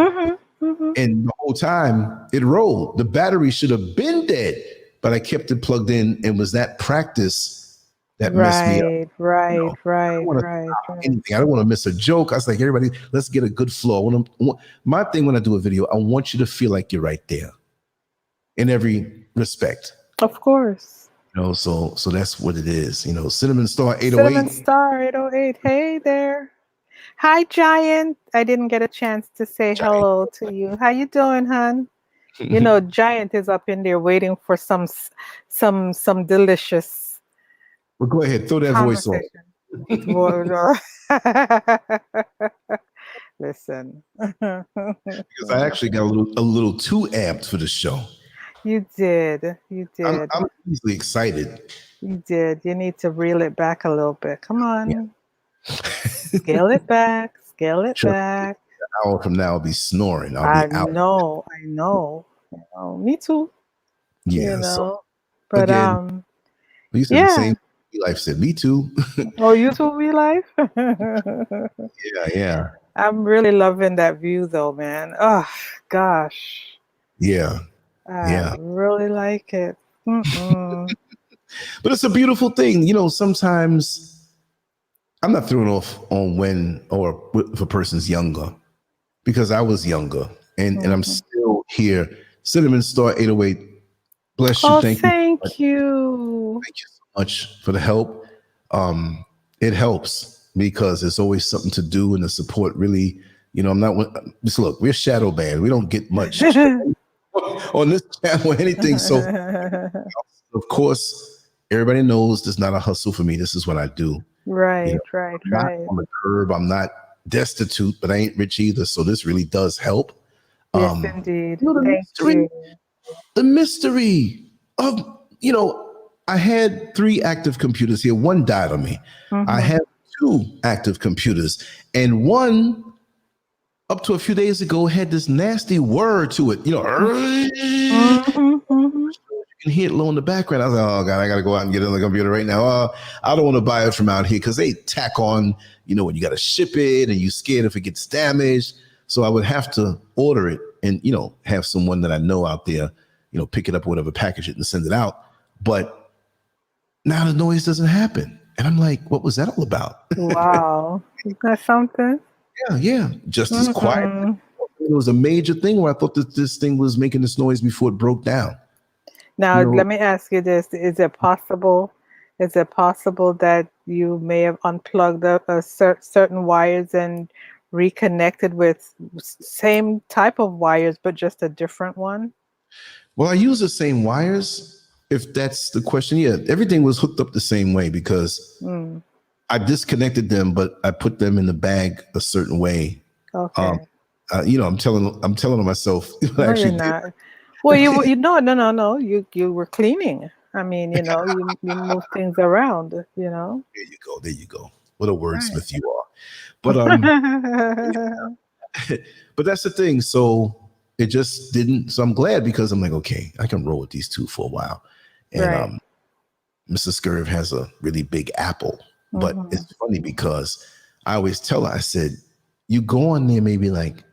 And the whole time it rolled. The battery should have been dead, but I kept it plugged in, and was that practice that messed me up. Right. Anything. I don't want to miss a joke. I was like, everybody, let's get a good flow. My thing when I do a video, I want you to feel like you're right there in every respect. Of course. So that's what it is. Cinnamon Star 808. Cinnamon Star 808. Hey there. Hi, Giant. I didn't get a chance to say hello to you. How you doing, hon? Giant is up in there waiting for some delicious. Well, go ahead. Throw that voice on. Listen. Because I actually got a little too amped for the show. You did. I'm easily excited. You did. You need to reel it back a little bit. Come on. Yeah. Scale it back. An hour from now, I'll be snoring. I know. Me too. Yeah. But again, you said the same. Life said, me too. Oh, you too, Real Life? Yeah. I'm really loving that view though, man. Oh, gosh. Yeah. I really like it. But it's a beautiful thing. Sometimes I'm not thrown off on when or if a person's younger, because I was younger and I'm still here. Cinnamon Star 808. Bless you. Thank you. Thank you so much for the help. It helps because there's always something to do, and the support really, I'm not, just look, we're shadow band. We don't get much on this channel or anything. So Of course, everybody knows this is not a hustle for me. This is what I do. Right, You know, right, I'm not right. on the curb. I'm not destitute, but I ain't rich either. So this really does help. Yes, indeed. The Thank mystery, you. the mystery of, I had 3 active computers here. One died on me. I Mm-hmm. have 2 active computers, and one up to a few days ago had this nasty word to it. You Mm-hmm. Mm-hmm. can hear it low in the background. I was like, oh God, I got to go out and get it on the computer right now. I don't want to buy it from out here because they tack on, when you got to ship it and you scared if it gets damaged. So I would have to order it and, have someone that I know out there, pick it up or whatever, package it and send it out. But now the noise doesn't happen. And I'm like, what was that all about? Wow. Isn't that something? Yeah. Just as quiet. Mm-mm. It was a major thing where I thought that this thing was making this noise before it broke down. Now, let me ask you this. Is it possible that you may have unplugged certain wires and reconnected with same type of wires, but just a different one? Well, I use the same wires, if that's the question. Yeah, everything was hooked up the same way because Mm. I disconnected them, but I put them in the bag a certain way. Okay. I'm telling myself. I No, you're actually did. not. Well, you no. You were cleaning. I mean, you move things around, There you go. What a Right. wordsmith you are. But but that's the thing. So it just didn't. So I'm glad because I'm like, okay, I can roll with these 2 for a while. And Right. Mrs. Scurv has a really big apple. But Mm-hmm. it's funny because I always tell her, I said, you go on there maybe like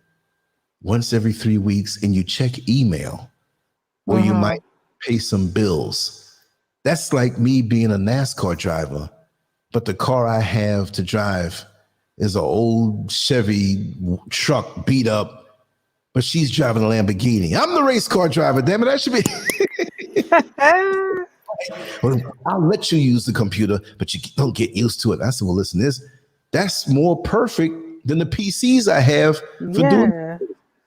once every 3 weeks and you check email or you Mm-hmm. might pay some bills. That's like me being a NASCAR driver, but the car I have to drive is an old Chevy truck beat up, but she's driving a Lamborghini. I'm the race car driver, damn it. That should be. Well, I'll let you use the computer, but you don't get used to it. I said, well, listen, that's more perfect than the PCs I have for doing. Yeah.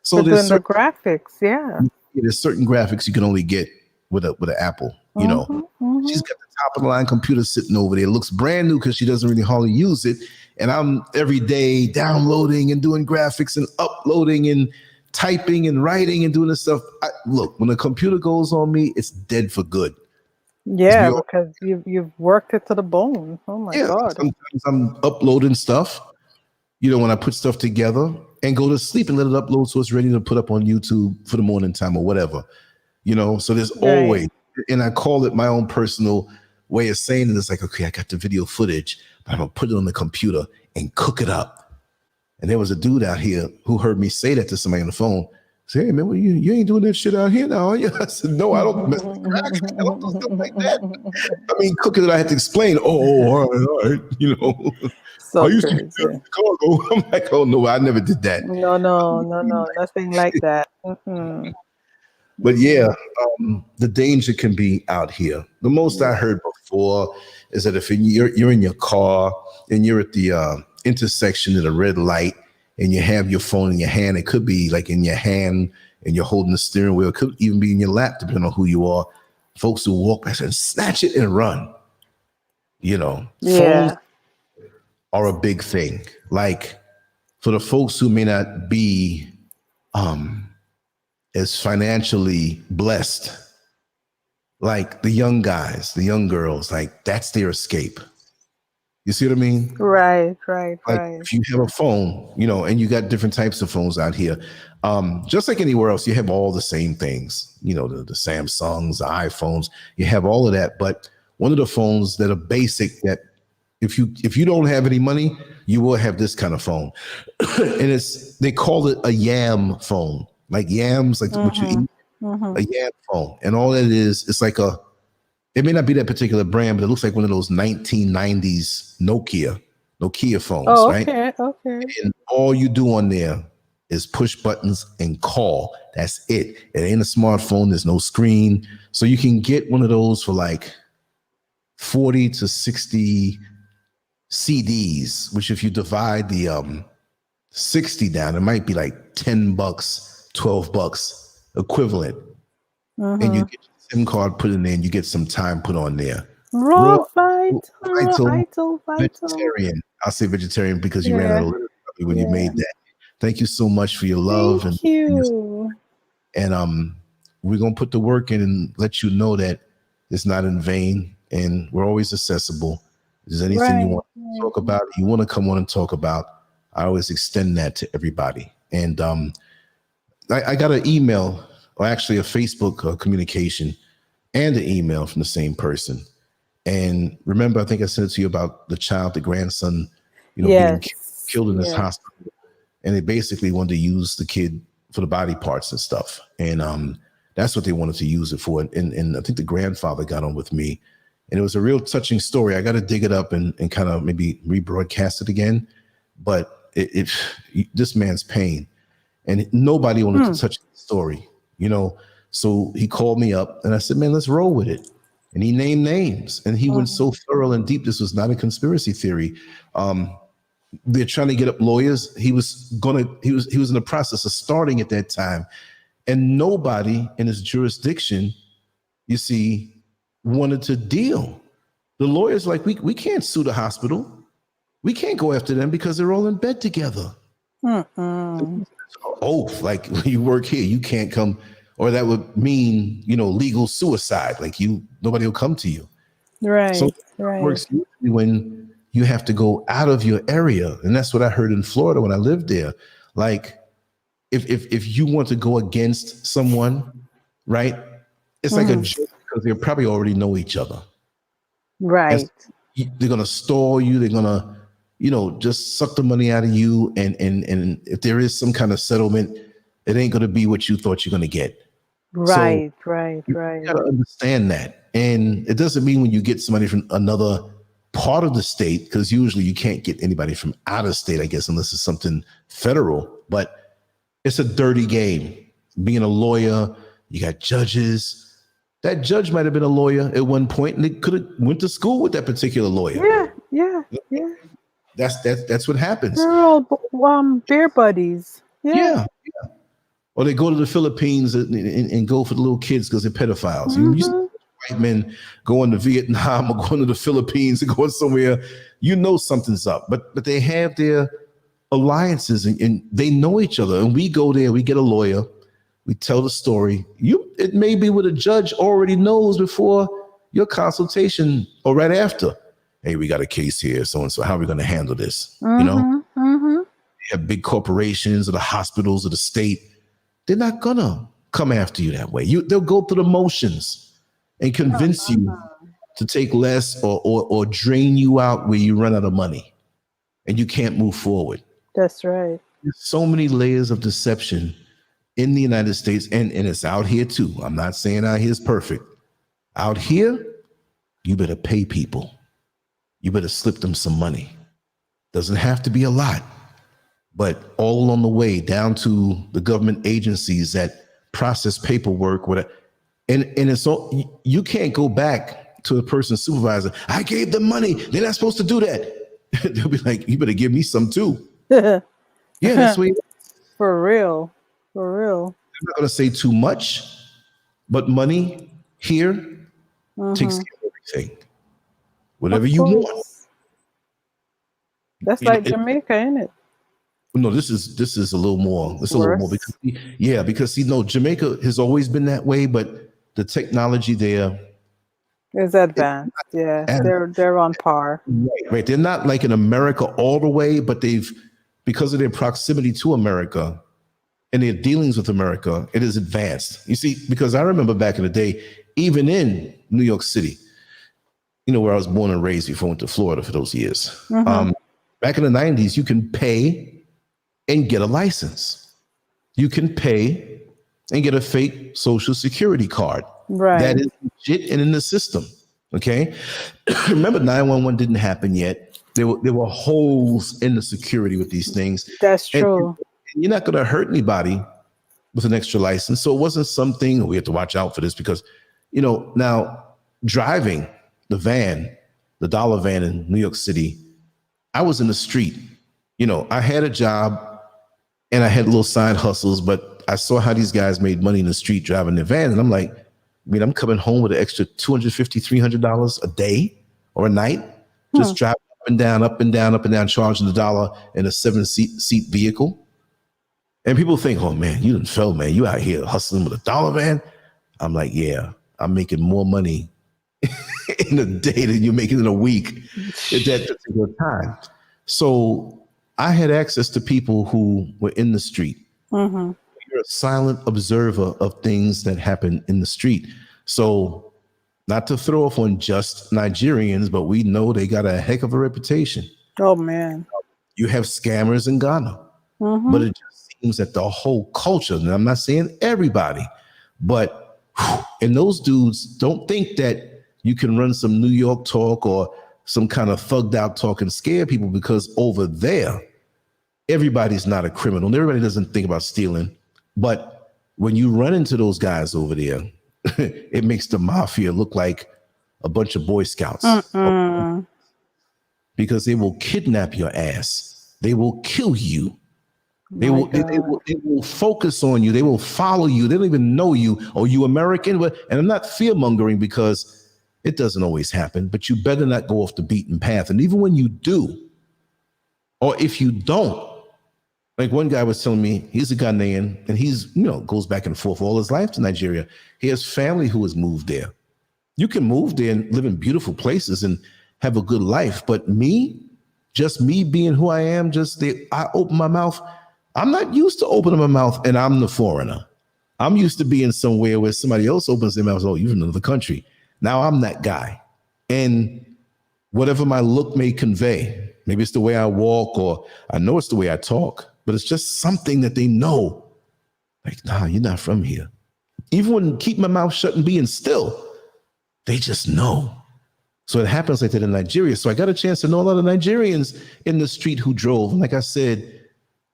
So For doing the graphics, yeah. there's certain graphics you can only get with an Apple. Mm-hmm. She's Mm-hmm. got the top of the line computer sitting over there. It looks brand new because she doesn't really hardly use it. And I'm every day downloading and doing graphics and uploading and typing and writing and doing this stuff. Look, when a computer goes on me, it's dead for good. Yeah, because you've worked it to the bone. Oh my Yeah, God. sometimes I'm uploading stuff, when I put stuff together and go to sleep and let it upload so it's ready to put up on YouTube for the morning time or whatever. So there's Right. always, and I call it my own personal way of saying it. It's like, okay, I got the video footage, but I'm gonna put it on the computer and cook it up. And there was a dude out here who heard me say that to somebody on the phone. Say, hey man, well, you ain't doing that shit out here now, are you? I said, no, I don't mess with graphics. I don't do stuff like that. I mean, cooking it, I had to explain. All right. I So used to be there crazy. in Chicago. I'm like, oh no, I never did that. No, no, no, no, nothing like that. Mm-mm. But yeah, Mm-mm. the danger can be out here. The most I Yeah. heard before is that if you're in your car and you're at the intersection at a red light and you have your phone in your hand, it could be like in your hand and you're holding the steering wheel. It could even be in your lap, depending on who you are. Folks who walk past and snatch it and run. Phones Yeah. are a big thing. Like for the folks who may not be as financially blessed, like the young guys, the young girls, like that's their escape. You see what I mean? Right, right, Like right. if you have a phone, and you got different types of phones out here. Just like anywhere else, you have all the same things, the Samsungs, the iPhones, you have all of that. But one of the phones that are basic that if you don't have any money, you will have this kind of phone. And they call it a yam phone, like yams, like what you Mm-hmm. eat, Mm-hmm. a yam phone. And all that is, it's like it may not be that particular brand, but it looks like one of those 1990s Nokia phones, Oh, right? okay, okay. And all you do on there is push buttons and call. That's it. It ain't a smartphone. There's no screen. So you can get one of those for like 40 to 60 CDs, which if you divide the 60 down, it might be like $10, $12 equivalent. And Mm-hmm. you get SIM card put in there, and you get some time put on there. Raw vital, vital. Vegetarian. I'll say vegetarian because you ran out Yeah, of liver when you yeah. made that. Thank you so much for your love Thank you. and we're gonna put the work in and let you know that it's not in vain, and we're always accessible. If there's anything you Right, want to talk about, you want to come on and talk about, I always extend that to everybody. And I got an email, or actually a Facebook communication, and an email from the same person. And remember, I think I said it to you about the child, the grandson, being yes, killed in this yes. hospital, and they basically wanted to use the kid for the body parts and stuff. And that's what they wanted to use it for. And I think the grandfather got on with me, and it was a real touching story. I got to dig it up and kind of maybe rebroadcast it again. But this man's pain, and nobody wanted to touch the story, So he called me up, and I said, "Man, let's roll with it." And he named names, and he went so thorough and deep. This was not a conspiracy theory. They're trying to get up lawyers. He was in the process of starting at that time, and nobody in his jurisdiction, you see, wanted to deal. The lawyers like, we can't sue the hospital. We can't go after them because they're all in bed together. Oath, like, you work here, you can't come, or that would mean, legal suicide. Like, nobody will come to you. Right, So right. it works usually when you have to go out of your area. And that's what I heard in Florida when I lived there. Like, if you want to go against someone, right? It's like a joke because they probably already know each other. Right. They're gonna stall you, they're gonna, just suck the money out of you. And if there is some kind of settlement, it ain't gonna be what you thought you're gonna get. Right, So right. you gotta understand that. And it doesn't mean when you get somebody from another part of the state, because usually you can't get anybody from out of state, I guess, unless it's something federal, but it's a dirty game. Being a lawyer, you got judges. That judge might have been a lawyer at one point, and they could have went to school with that particular lawyer. Yeah. That's what happens. They're all bear buddies. Yeah. Or they go to the Philippines and go for the little kids because they're pedophiles. You see white men going to Vietnam or going to the Philippines and going somewhere, something's up. But they have their alliances and they know each other. And we go there, we get a lawyer, we tell the story. It may be what a judge already knows before your consultation or right after. Hey, we got a case here, so and so. How are we going to handle this? You have big corporations or the hospitals or the state. They're not gonna come after you that way. They'll go through the motions and convince you to take less or drain you out where you run out of money and you can't move forward. That's right. There's so many layers of deception in the United States, and it's out here too. I'm not saying out here is perfect. Out here, you better pay people. You better slip them some money. Doesn't have to be a lot, but all along the way down to the government agencies that process paperwork, whatever. And it's all, you can't go back to the person's supervisor. I gave them money. They're not supposed to do that. They'll be like, you better give me some too. Yeah, that's what. For real. I'm not going to say too much, but money here takes care of everything. Whatever you want. That's like Jamaica, ain't it? No, this is a little more. It's a little more because Jamaica has always been that way, but the technology there is advanced. They're on par. Right. They're not like in America all the way, but because of their proximity to America and their dealings with America, it is advanced. You see, because I remember back in the day, even in New York City, where I was born and raised before I went to Florida for those years. Back in the 90s, you can pay and get a license. You can pay and get a fake social security card. Right. That is legit and in the system. Okay. Remember, 911 didn't happen yet. There were holes in the security with these things. That's true. And you're not going to hurt anybody with an extra license. So it wasn't something we have to watch out for this because, now driving the van, the dollar van in New York City, I was in the street. I had a job and I had little side hustles, but I saw how these guys made money in the street driving their van. And I'm like, mean, I'm coming home with an extra $250, $300 a day or a night, just driving up and down, up and down, up and down, charging $1 in a 7-seat vehicle. And people think, oh man, you done fell, man. You out here hustling with $1, man. I'm like, yeah, I'm making more money in a day than you're making in a week at that particular time. So I had access to people who were in the street. Mm-hmm. You're a silent observer of things that happen in the street. So not to throw off on just Nigerians, but we know they got a heck of a reputation. Oh, man. You have scammers in Ghana, but it just seems that the whole culture, and I'm not saying everybody, but and those dudes don't think that you can run some New York talk or some kind of thugged out talk and scare people, because over there, everybody's not a criminal. And everybody doesn't think about stealing. But when you run into those guys over there, it makes the mafia look like a bunch of Boy Scouts. Because they will kidnap your ass. They will kill you. They will focus on you. They will follow you. They don't even know you. Are you American? And I'm not fear mongering, because it doesn't always happen, but you better not go off the beaten path. And even when you do, or if you don't, like one guy was telling me, he's a Ghanaian and he's, goes back and forth all his life to Nigeria. He has family who has moved there. You can move there and live in beautiful places and have a good life. But just me being who I am, I open my mouth. I'm not used to opening my mouth and I'm the foreigner. I'm used to being somewhere where somebody else opens their mouth. Oh, you're in another country. Now I'm that guy. And whatever my look may convey, maybe it's the way I walk, or I know it's the way I talk, but it's just something that they know. Like, nah, you're not from here. Even when keep my mouth shut and being still, they just know. So it happens like that in Nigeria. So I got a chance to know a lot of Nigerians in the street who drove. And like I said,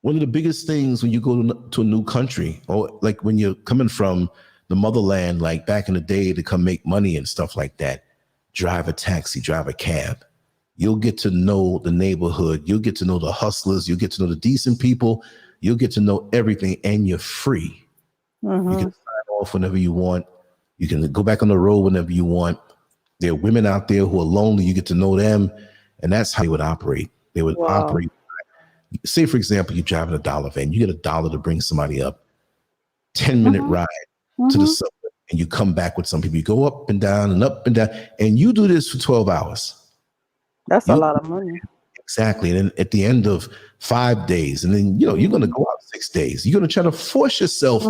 one of the biggest things when you go to a new country, or like when you're coming from the motherland, like back in the day, to come make money and stuff like that, drive a taxi, drive a cab. You'll get to know the neighborhood. You'll get to know the hustlers. You'll get to know the decent people. You'll get to know everything, and you're free. You can sign off whenever you want. You can go back on the road whenever you want. There are women out there who are lonely. You get to know them, and that's how they would operate. They would operate. Say, for example, you're driving a $1 van. You get $1 to bring somebody up. 10-minute ride to the subway, and you come back with some people. You go up and down and up and down, and you do this for 12 hours. That's a lot of money. Exactly. And then at the end of 5 days, and then, you're going to go out 6 days. You're going to try to force yourself.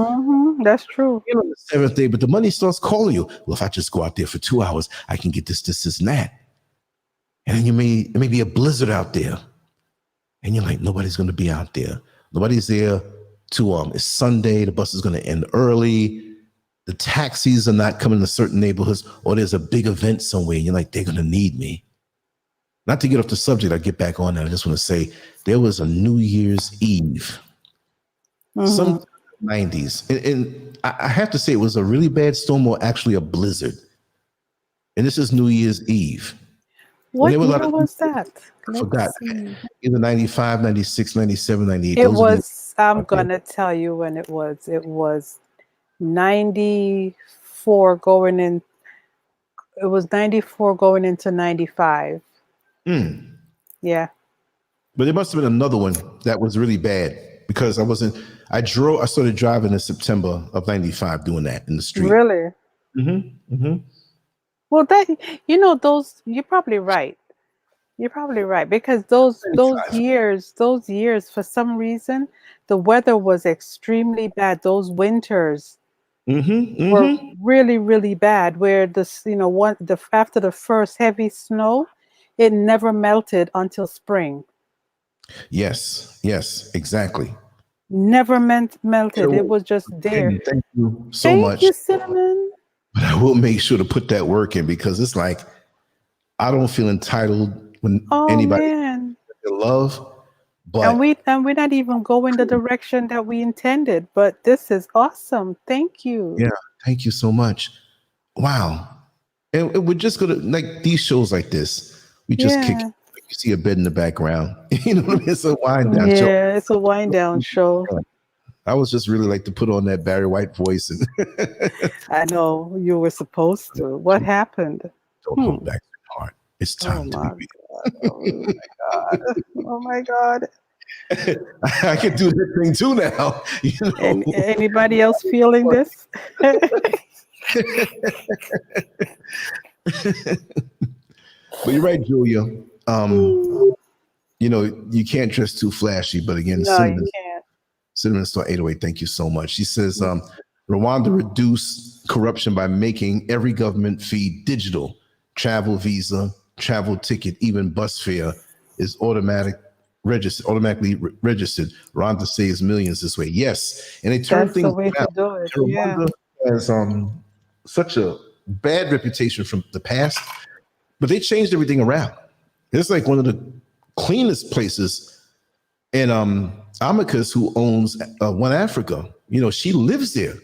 That's true. On the 7th day, but the money starts calling you. Well, if I just go out there for 2 hours, I can get this, and that. And then it may be a blizzard out there. And you're like, nobody's going to be out there. Nobody's there it's Sunday. The bus is going to end early. The taxis are not coming to certain neighborhoods, or there's a big event somewhere. And you're like, they're going to need me. Not to get off the subject, I'll get back on that. I just want to say there was a New Year's Eve, some 90s. And I have to say it was a really bad storm, or actually a blizzard. And this is New Year's Eve. What year was that? I forgot. Either 95, 96, 97, 98. It was, I'm going to tell you when it was. It was 94 going in. It was 94 going into 95. Yeah. But there must have been another one that was really bad, because I started driving in September of 95 doing that in the street. Really? Well, you're probably right. You're probably right, because those years, for some reason, the weather was extremely bad. Those winters were really, really bad, where after the first heavy snow, it never melted until spring. Yes, exactly. Never melted. It was just there. Thank you so much. Thank you, Cinnamon. But I will make sure to put that work in, because it's like, I don't feel entitled when anybody love. But and we're not even going the direction that we intended. But this is awesome. Thank you. Yeah, thank you so much. Wow. And we're just gonna, like, these shows like this, we just kick. You see a bed in the background. You know what I mean? It's a wind down show. Yeah, it's a wind down show. I was just really like to put on that Barry White voice and I know you were supposed to. What happened? don't hold back your heart. It's Oh time to my be. God. Oh my God. Oh my God. I can do that thing too now. And anybody else feeling this? But you're right, Julia. You can't dress too flashy, but again, No, you can't. Cinnamon Star 808, thank you so much. She says, Rwanda reduced corruption by making every government fee digital. Travel visa, travel ticket, even bus fare is automatically registered. Rwanda saves millions this way. Yes, and they turn That's the things way to around. do it. And Yeah. Rwanda has such a bad reputation from the past, but they changed everything around. It's like one of the cleanest places. And Amicus, who owns One Africa, she lives there.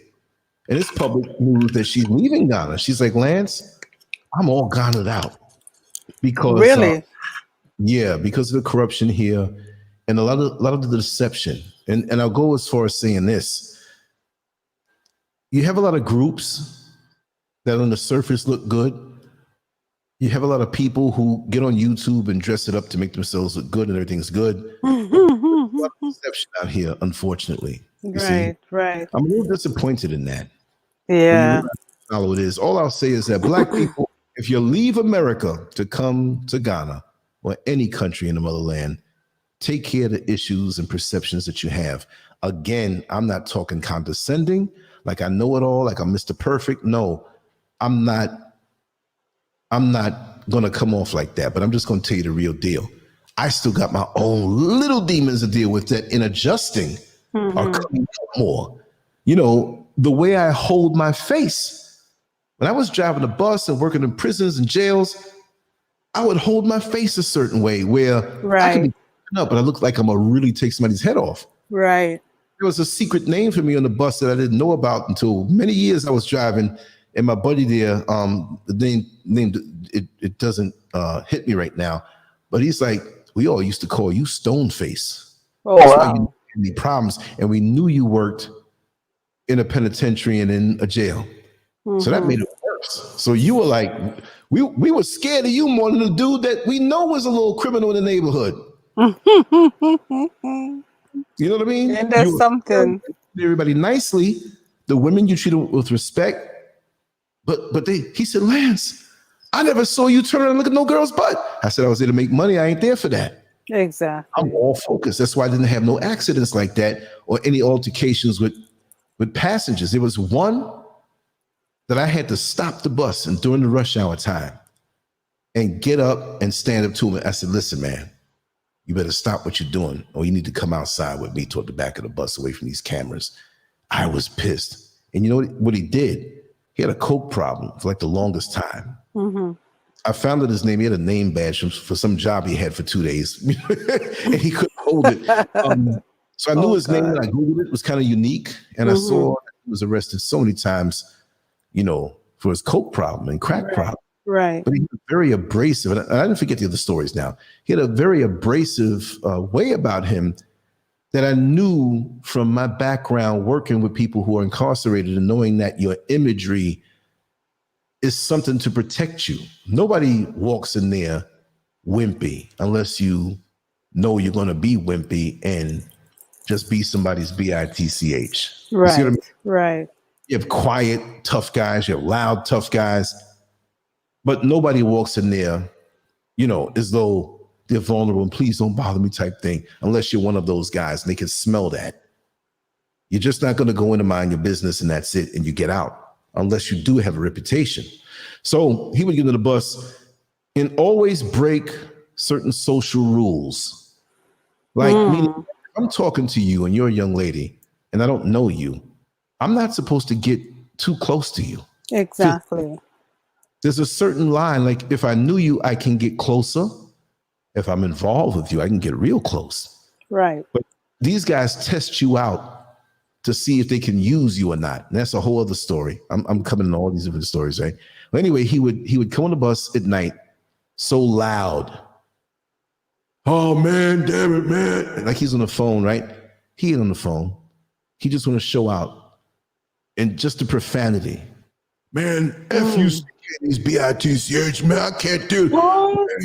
And it's public news that she's leaving Ghana. She's like, Lance, I'm all Ghana'd out. Because Really? because of the corruption here and a lot of the deception. And I'll go as far as saying this. You have a lot of groups that on the surface look good. You have a lot of people who get on YouTube and dress it up to make themselves look good and everything's good. Deception out here, unfortunately. You see? Right. I'm a little disappointed in that. When you Yeah. realize how shallow it is. All I'll say is that Black people, if you leave America to come to Ghana or any country in the motherland, take care of the issues and perceptions that you have. Again, I'm not talking condescending, like I know it all, like I'm Mr. Perfect. No, I'm not going to come off like that, but I'm just going to tell you the real deal. I still got my own little demons to deal with that in adjusting are coming out more. The way I hold my face. When I was driving a bus and working in prisons and jails, I would hold my face a certain way where I could be up, but I look like I'm going to really take somebody's head off. Right. There was a secret name for me on the bus that I didn't know about until many years I was driving. And my buddy there, the name it doesn't hit me right now, but he's like, we all used to call you Stone Face. Oh, That's wow. why you didn't have any problems, and we knew you worked in a penitentiary and in a jail, so that made it worse. So you were like, we were scared of you more than the dude that we know was a little criminal in the neighborhood. You know what I mean? And there's something. Everybody nicely, the women you treated with respect. But he said, Lance, I never saw you turn around and look at no girl's butt. I said, I was there to make money. I ain't there for that. Exactly. I'm all focused. That's why I didn't have no accidents like that or any altercations with passengers. There was one that I had to stop the bus and during the rush hour time and get up and stand up to him. I said, listen, man, you better stop what you're doing or you need to come outside with me toward the back of the bus away from these cameras. I was pissed. And you know what he did? He had a coke problem for like the longest time. I found out his name. He had a name badge for some job he had for 2 days, and he couldn't hold it. So I knew his name, and I Googled it. It was kind of unique, and I saw he was arrested so many times, for his coke problem and crack problem. Right. But he was very abrasive, and I didn't forget the other stories now. He had a very abrasive way about him that I knew from my background working with people who are incarcerated and knowing that your imagery is something to protect you. Nobody walks in there wimpy unless you know you're going to be wimpy and just be somebody's bitch. Right. You see what I mean? Right. You have quiet, tough guys. You have loud, tough guys. But nobody walks in there, as though they're vulnerable and please don't bother me type thing, unless you're one of those guys and they can smell that. You're just not going to go in and mind your business and that's it, and you get out, unless you do have a reputation. So he would get into the bus and always break certain social rules. Like, meaning, I'm talking to you and you're a young lady and I don't know you. I'm not supposed to get too close to you. Exactly. There's a certain line, like if I knew you, I can get closer. If I'm involved with you, I can get real close. Right. But these guys test you out to see if they can use you or not. And that's a whole other story. I'm coming in all these different stories, right? But anyway, he would come on the bus at night so loud. Oh man, damn it, man. Like he's on the phone, right? He ain't on the phone. he just want to show out. And just the profanity. Man, F you, these B-I-T-C-H, man, I can't do it.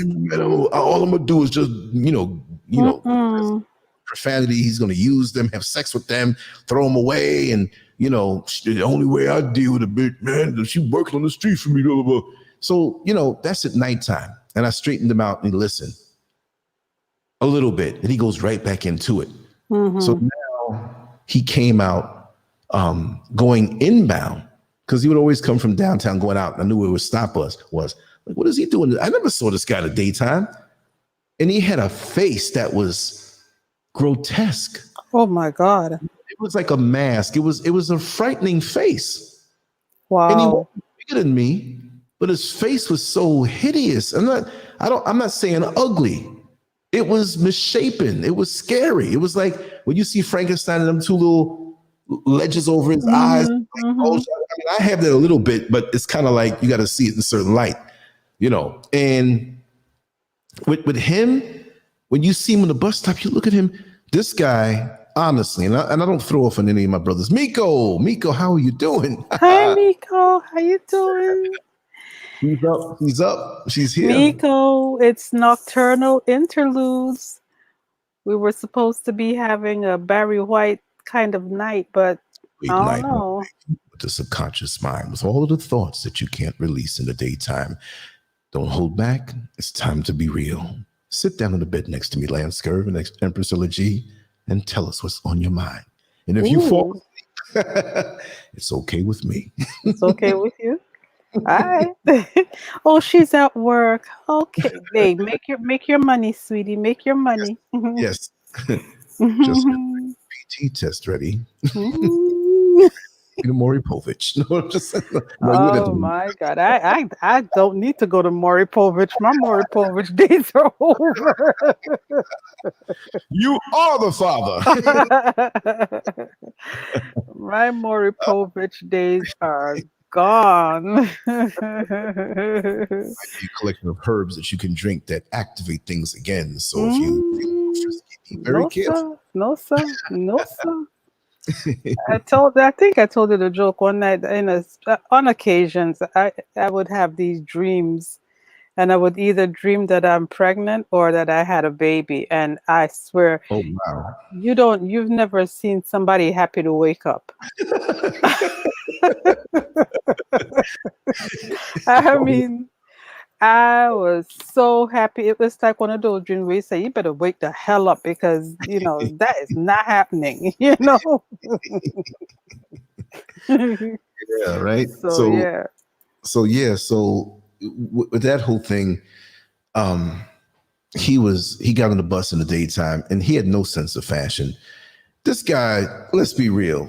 Man, all I'm going to do is just, profanity. He's going to use them, have sex with them, throw them away. And, the only way I deal with a bitch, man, she working on the street for me. Blah, blah, blah. So, that's at nighttime. And I straightened him out and listen a little bit. And he goes right back into it. So now he came out going inbound because he would always come from downtown going out. I knew where his stop was. Like, what is he doing? I never saw this guy in the daytime. And he had a face that was grotesque. Oh my God. It was like a mask. It was a frightening face. Wow. And he was bigger than me, but his face was so hideous. I'm not saying ugly. It was misshapen. It was scary. It was like when you see Frankenstein and them two little ledges over his eyes. I have that a little bit, but it's kind of like you got to see it in a certain light, And with him, when you see him on the bus stop, you look at him. This guy, honestly, and I don't throw off on any of my brothers. Miko, how are you doing? Hi, Miko. How you doing? He's up. She's here. Miko, it's Nocturnal Interludes. We were supposed to be having a Barry White kind of night, but I don't know. With the subconscious mind, with all of the thoughts that you can't release in the daytime. Don't hold back. It's time to be real. Sit down on the bed next to me, Lance Scurv and Empress G, and tell us what's on your mind. And if you fall asleep, it's okay with me. It's okay with you? All right. Oh, she's at work. Okay. Hey, make your money, sweetie. Make your money. Yes. Just PT test ready. Maury Povich. No, oh my God. I don't need to go to Maury Povich. My Maury Povich days are over. You are the father. My Maury Povich days are gone. A collection of herbs that you can drink that activate things again. So if you be very careful. No, sir. I think I told you the joke one night. On occasions, I would have these dreams, and I would either dream that I'm pregnant or that I had a baby. And I swear, oh wow, you've never seen somebody happy to wake up. I mean, I was so happy. It was like one of those dreams where you say, you better wake the hell up because, that is not happening, Yeah, right. So with that whole thing, he got on the bus in the daytime and he had no sense of fashion. This guy, let's be real,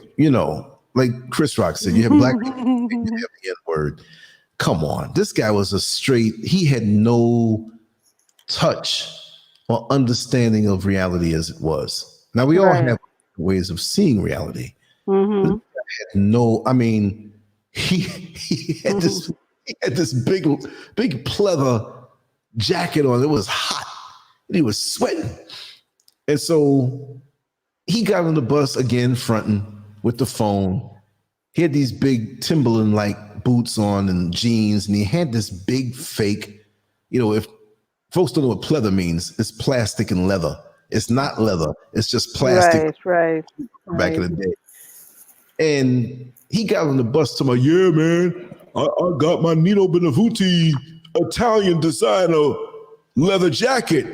like Chris Rock said, you have black people, you have the N-word. Come on. This guy was he had no touch or understanding of reality as it was. Now we all have ways of seeing reality. This guy had he had this big pleather jacket on. It was hot and he was sweating. And so he got on the bus again, fronting with the phone. He had these big Timberland-like boots on and jeans, and he had this big fake, if folks don't know what pleather means, it's plastic and leather. It's not leather. It's just plastic. Right. Back in the day. And he got on the bus to yeah, man, I got my Nino Benevuti Italian designer leather jacket.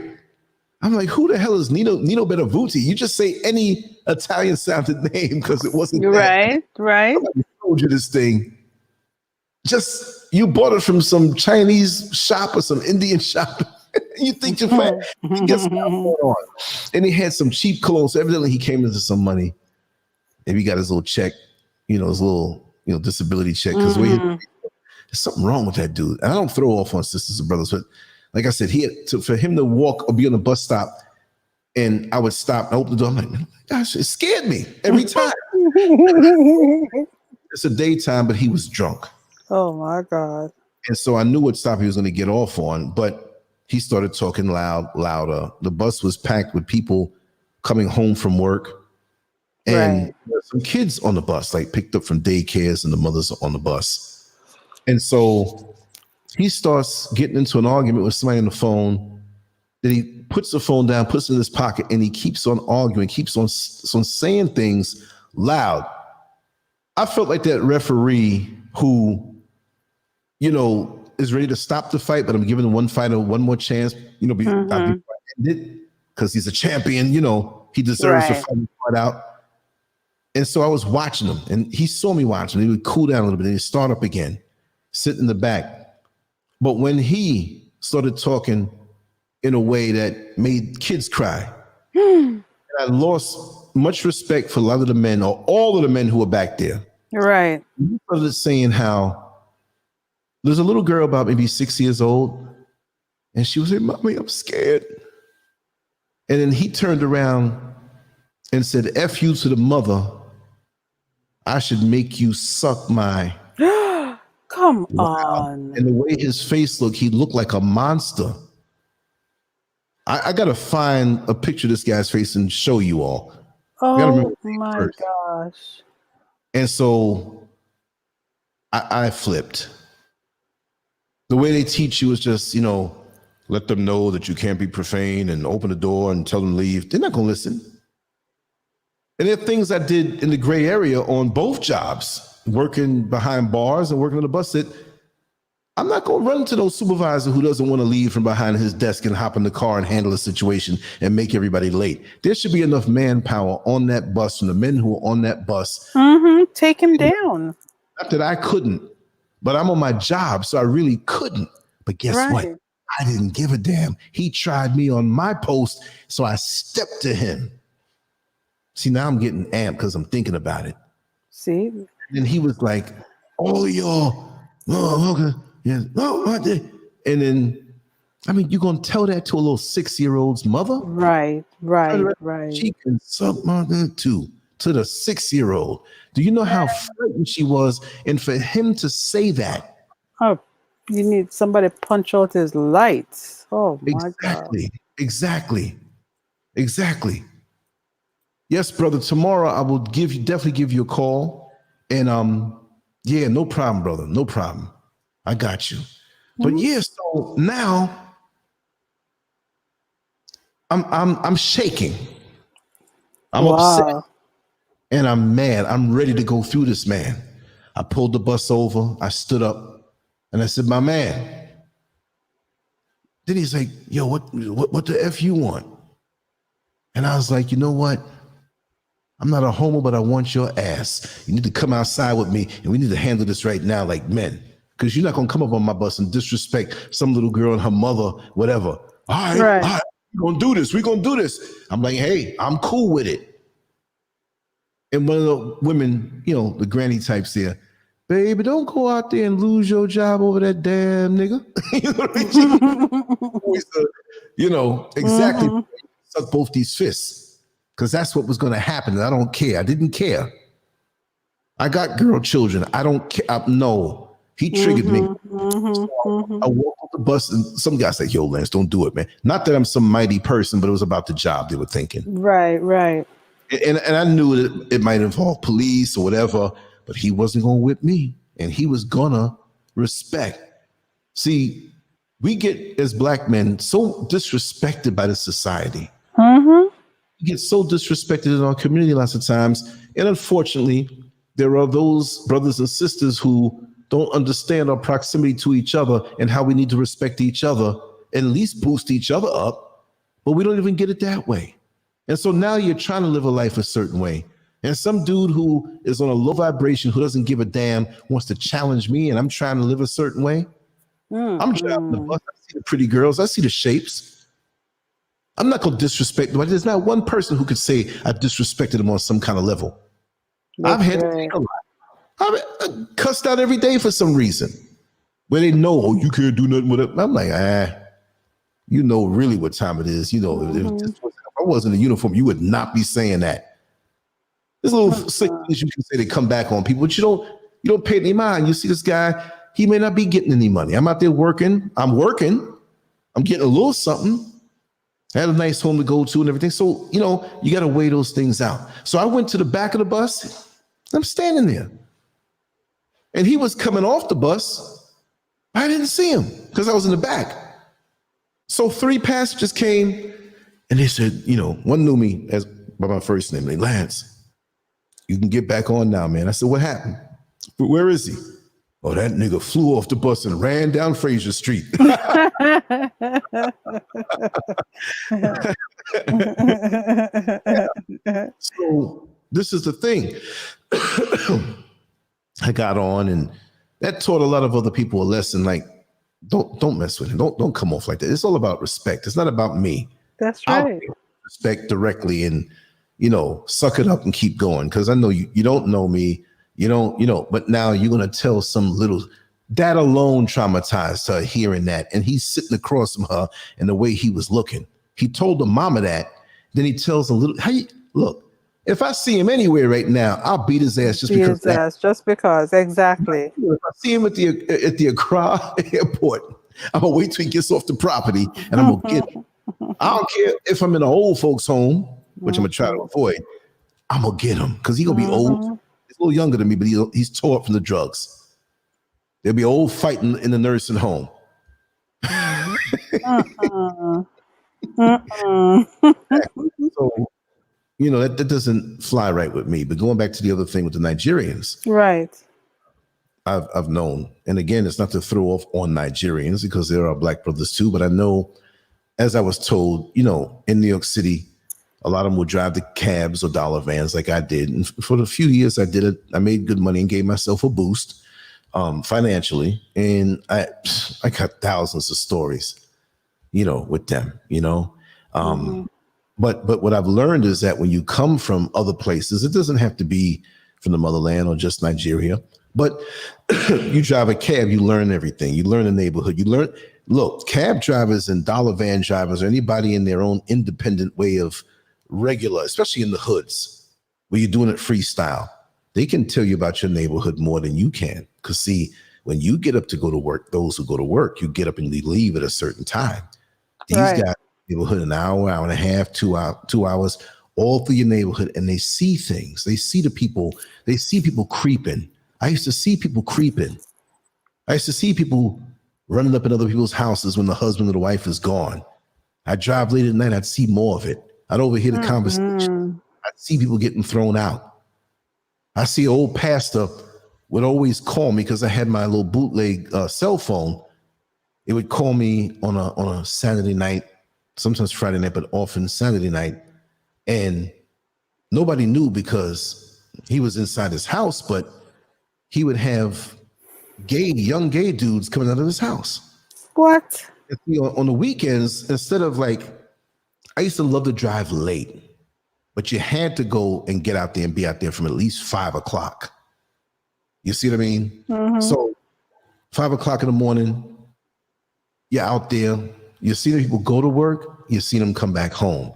I'm like, who the hell is Nino Benevuti? You just say any Italian sounded name because it wasn't right. I told you this thing. Just you bought it from some Chinese shop or some Indian shop. You think you're fat. He gets on. And he had some cheap clothes. So evidently he came into some money. Maybe he got his little check, his little disability check. Because there's something wrong with that dude. And I don't throw off on sisters and brothers, but like I said, for him to walk or be on the bus stop, and I would stop and open the door. I'm like, man, gosh, it scared me every time. It's a daytime, but he was drunk. Oh my God. And so I knew what stop he was going to get off on, but he started talking louder. The bus was packed with people coming home from work. And Right. there were some kids on the bus, like picked up from daycares, and the mothers are on the bus. And so he starts getting into an argument with somebody on the phone. Then he puts the phone down, puts it in his pocket, and he keeps on arguing, keeps on saying things loud. I felt like that referee who, is ready to stop the fight, but I'm giving one fighter one more chance, I'll be ended because he's a champion, he deserves to Right. fight out. And so I was watching him, and he saw me watching. He would cool down a little bit, and he'd start up again, sit in the back. But when he started talking in a way that made kids cry, and I lost much respect for a lot of the men, or all of the men who were back there. Right. He started saying how there's a little girl about maybe 6 years old, and she was saying, "Mommy, I'm scared." And then he turned around and said, "F you to the mother. I should make you suck my..." Come Wow. on. And the way his face looked, he looked like a monster. I got to find a picture of this guy's face and show you all. Oh my gosh. And so I flipped. The way they teach you is just, let them know that you can't be profane and open the door and tell them to leave. They're not going to listen. And there are things I did in the gray area on both jobs, working behind bars and working on the bus, that I'm not going to run to those supervisor who doesn't want to leave from behind his desk and hop in the car and handle a situation and make everybody late. There should be enough manpower on that bus from the men who are on that bus. Take him down. Not that I couldn't, but I'm on my job, so I really couldn't. But guess what? I didn't give a damn. He tried me on my post, so I stepped to him. See, now I'm getting amped because I'm thinking about it. See? And he was like, "All of y'all, okay, yeah, and then, you're gonna tell that to a little 6-year-old's mother?" Right. She can suck my dick too, to the 6-year-old. Do you know how frightened she was? And for him to say that, oh, you need somebody to punch out his lights. Oh my God. Exactly. Yes, brother. Tomorrow I will definitely give you a call. And yeah, no problem, brother. No problem. I got you. But yeah, so now I'm shaking. I'm upset. And I'm mad. I'm ready to go through this, man. I pulled the bus over. I stood up and I said, "My man." Then he's like, "Yo, what the F you want?" And I was like, "You know what? I'm not a homo, but I want your ass. You need to come outside with me, and we need to handle this right now like men. Because you're not going to come up on my bus and disrespect some little girl and her mother, whatever. All right, we're going to do this. We're going to do this." I'm like, "Hey, I'm cool with it." And one of the women, the granny types there, "Baby, don't go out there and lose your job over that damn nigga." You know what I mean? Exactly. Suck both these fists. Because that's what was going to happen. And I don't care. I didn't care. I got girl children. I don't care. No, he triggered me. So I walked off the bus, and some guy said, "Yo, Lance, don't do it, man." Not that I'm some mighty person, but it was about the job they were thinking. Right. And I knew that it might involve police or whatever, but he wasn't going to whip me, and he was gonna respect. See, we get as black men so disrespected by the society. We get so disrespected in our community lots of times, and unfortunately, there are those brothers and sisters who don't understand our proximity to each other and how we need to respect each other and at least boost each other up, but we don't even get it that way. And so now you're trying to live a life a certain way. And some dude who is on a low vibration, who doesn't give a damn, wants to challenge me, and I'm trying to live a certain way. I'm driving the bus. I see the pretty girls. I see the shapes. I'm not going to disrespect them. There's not one person who could say I disrespected them on some kind of level. I've had to take a lot. I'm cussed out every day for some reason. Where they know, "Oh, you can't do nothing with it." I'm like, you know really what time it is. If I wasn't in a uniform, you would not be saying that. There's little sick things you can say that come back on people, but you don't pay any mind. You see this guy, he may not be getting any money. I'm out there working. I'm getting a little something. I had a nice home to go to and everything. So, you know, you got to weigh those things out. So I went to the back of the bus. I'm standing there. And he was coming off the bus. I didn't see him because I was in the back. So 3 passengers came and they said, you know, one knew me as by my first name. They, Lance, you can get back on now, man. I said, what happened? Where is he? Oh, that nigga flew off the bus and ran down Fraser Street. So this is the thing. I got on, and that taught a lot of other people a lesson. Like, don't mess with him. Don't come off like that. It's all about respect. It's not about me. That's right. I'll respect directly and, you know, suck it up and keep going. Because I know you don't know me. You don't, you know, but now you're going to tell some little, that alone traumatized her hearing that. And he's sitting across from her and the way he was looking. He told the mama that. Then he tells a little, look, if I see him anywhere right now, I'll beat his ass just because. Exactly. If I see him at the Accra airport, I'm going to wait till he gets off the property and I'm going to get him. I don't care if I'm in an old folks home, which I'm going to try to avoid. I'm going to get him because he's going to be old. He's a little younger than me, but he's tore up from the drugs. There'll be old fighting in the nursing home. So, you know, that doesn't fly right with me. But going back to the other thing with the Nigerians. Right. I've known, and again, it's not to throw off on Nigerians because there are black brothers too, but I know, as I was told, you know, in New York City, a lot of them would drive the cabs or dollar vans like I did. And for the few years I did it, I made good money and gave myself a boost financially. And I got thousands of stories, you know, with them, you know. But what I've learned is that when you come from other places, it doesn't have to be from the motherland or just Nigeria, but you drive a cab, you learn everything. You learn the neighborhood. Look, cab drivers and dollar van drivers or anybody in their own independent way of regular, especially in the hoods where you're doing it freestyle, they can tell you about your neighborhood more than you can. Because see, when you get up to go to work, those who go to work, you get up and leave at a certain time. These guys neighborhood an hour and a half, 2 hours, all through your neighborhood, and they see things. They see people creeping. I used to see people creeping. I used to see people running up in other people's houses when the husband or the wife is gone. I'd drive late at night, I'd see more of it. I'd overhear the conversation. I'd see people getting thrown out. I see an old pastor would always call me because I had my little bootleg cell phone. It would call me on a Saturday night, sometimes Friday night, but often Saturday night. And nobody knew because he was inside his house, but he would have young gay dudes coming out of his house. What? On the weekends, instead of like, I used to love to drive late, but you had to go and get out there and be out there from at least 5 o'clock. You see what I mean? So 5 o'clock in the morning, you're out there, you see the people go to work, you see them come back home.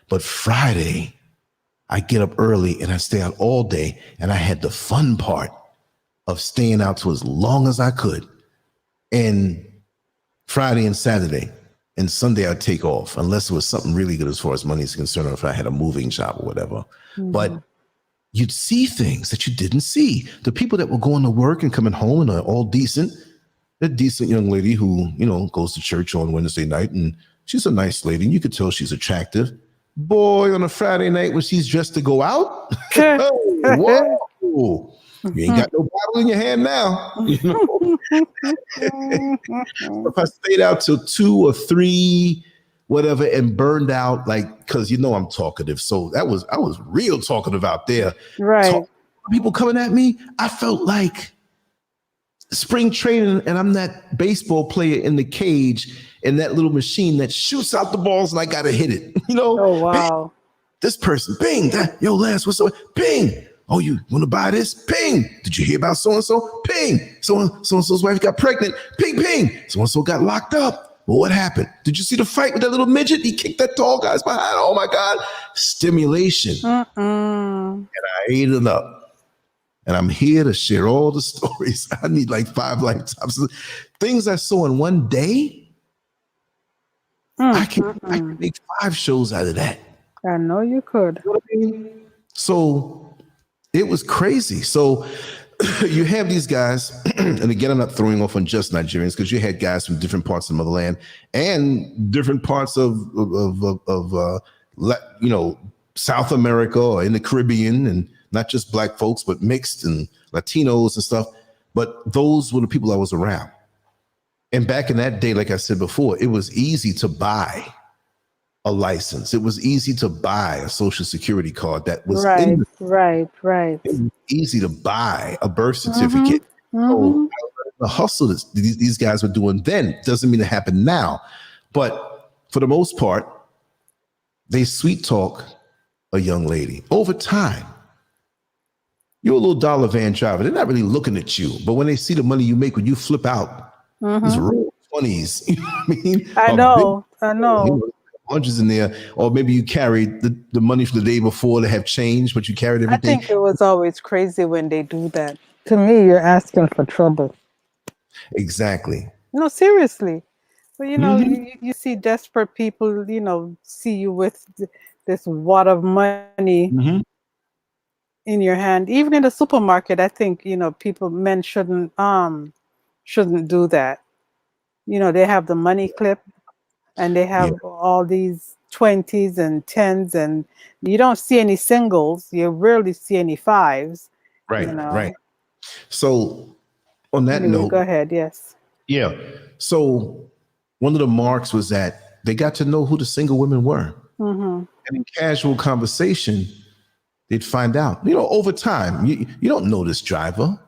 But Friday, I get up early and I stay out all day, and I had the fun part of staying out to as long as I could. And Friday and Saturday and Sunday I'd take off unless it was something really good as far as money is concerned, or if I had a moving job or whatever. But you'd see things that you didn't see. The people that were going to work and coming home and are all decent, a decent young lady who, you know, goes to church on Wednesday night, and she's a nice lady and you could tell she's attractive. Boy, on a Friday night when she's dressed to go out, oh, whoa. You ain't got no bottle in your hand now. You know? If I stayed out till 2 or 3, whatever, and burned out, like, because you know I'm talkative. So I was real talkative out there. Right. People coming at me, I felt like spring training, and I'm that baseball player in the cage in that little machine that shoots out the balls and I gotta hit it. You know? Oh wow. Bing, this person, bing, that, yo, Lance, what's up? Bing. Oh, you want to buy this? Ping. Did you hear about so-and-so? Ping. So-and-so's wife got pregnant. Ping, ping. So-and-so got locked up. Well, what happened? Did you see the fight with that little midget? He kicked that tall guy's behind. Oh, my God. Stimulation. And I ate it up. And I'm here to share all the stories. I need like 5 lifetimes. Things I saw in one day. I can make 5 shows out of that. I know you could. You know what I mean? So it was crazy. So you have these guys, and again, I'm not throwing off on just Nigerians because you had guys from different parts of the motherland and different parts of South America or in the Caribbean, and not just black folks, but mixed and Latinos and stuff. But those were the people I was around. And back in that day, like I said before, it was easy to buy a license. It was easy to buy a social security card that was right. It was easy to buy a birth certificate. So the hustle that these guys were doing then doesn't mean it happened now. But for the most part, they sweet talk a young lady. Over time, you're a little dollar van driver. They're not really looking at you. But when they see the money you make when you flip out, these real 20s, you know what I mean? I know. Hundreds in there, or maybe you carried the money from the day before to have change, but you carried everything. I think it was always crazy when they do that. To me, you're asking for trouble. Exactly. No, seriously. Well, you see desperate people, see you with this wad of money in your hand. Even in the supermarket, I think, men shouldn't do that. They have the money clip. And they have all these 20s and 10s, and you don't see any singles. You rarely see any 5s. Right, right. So on that note, go ahead. Yes. Yeah. So one of the marks was that they got to know who the single women were. And in casual conversation, they'd find out, over time, you don't know this driver,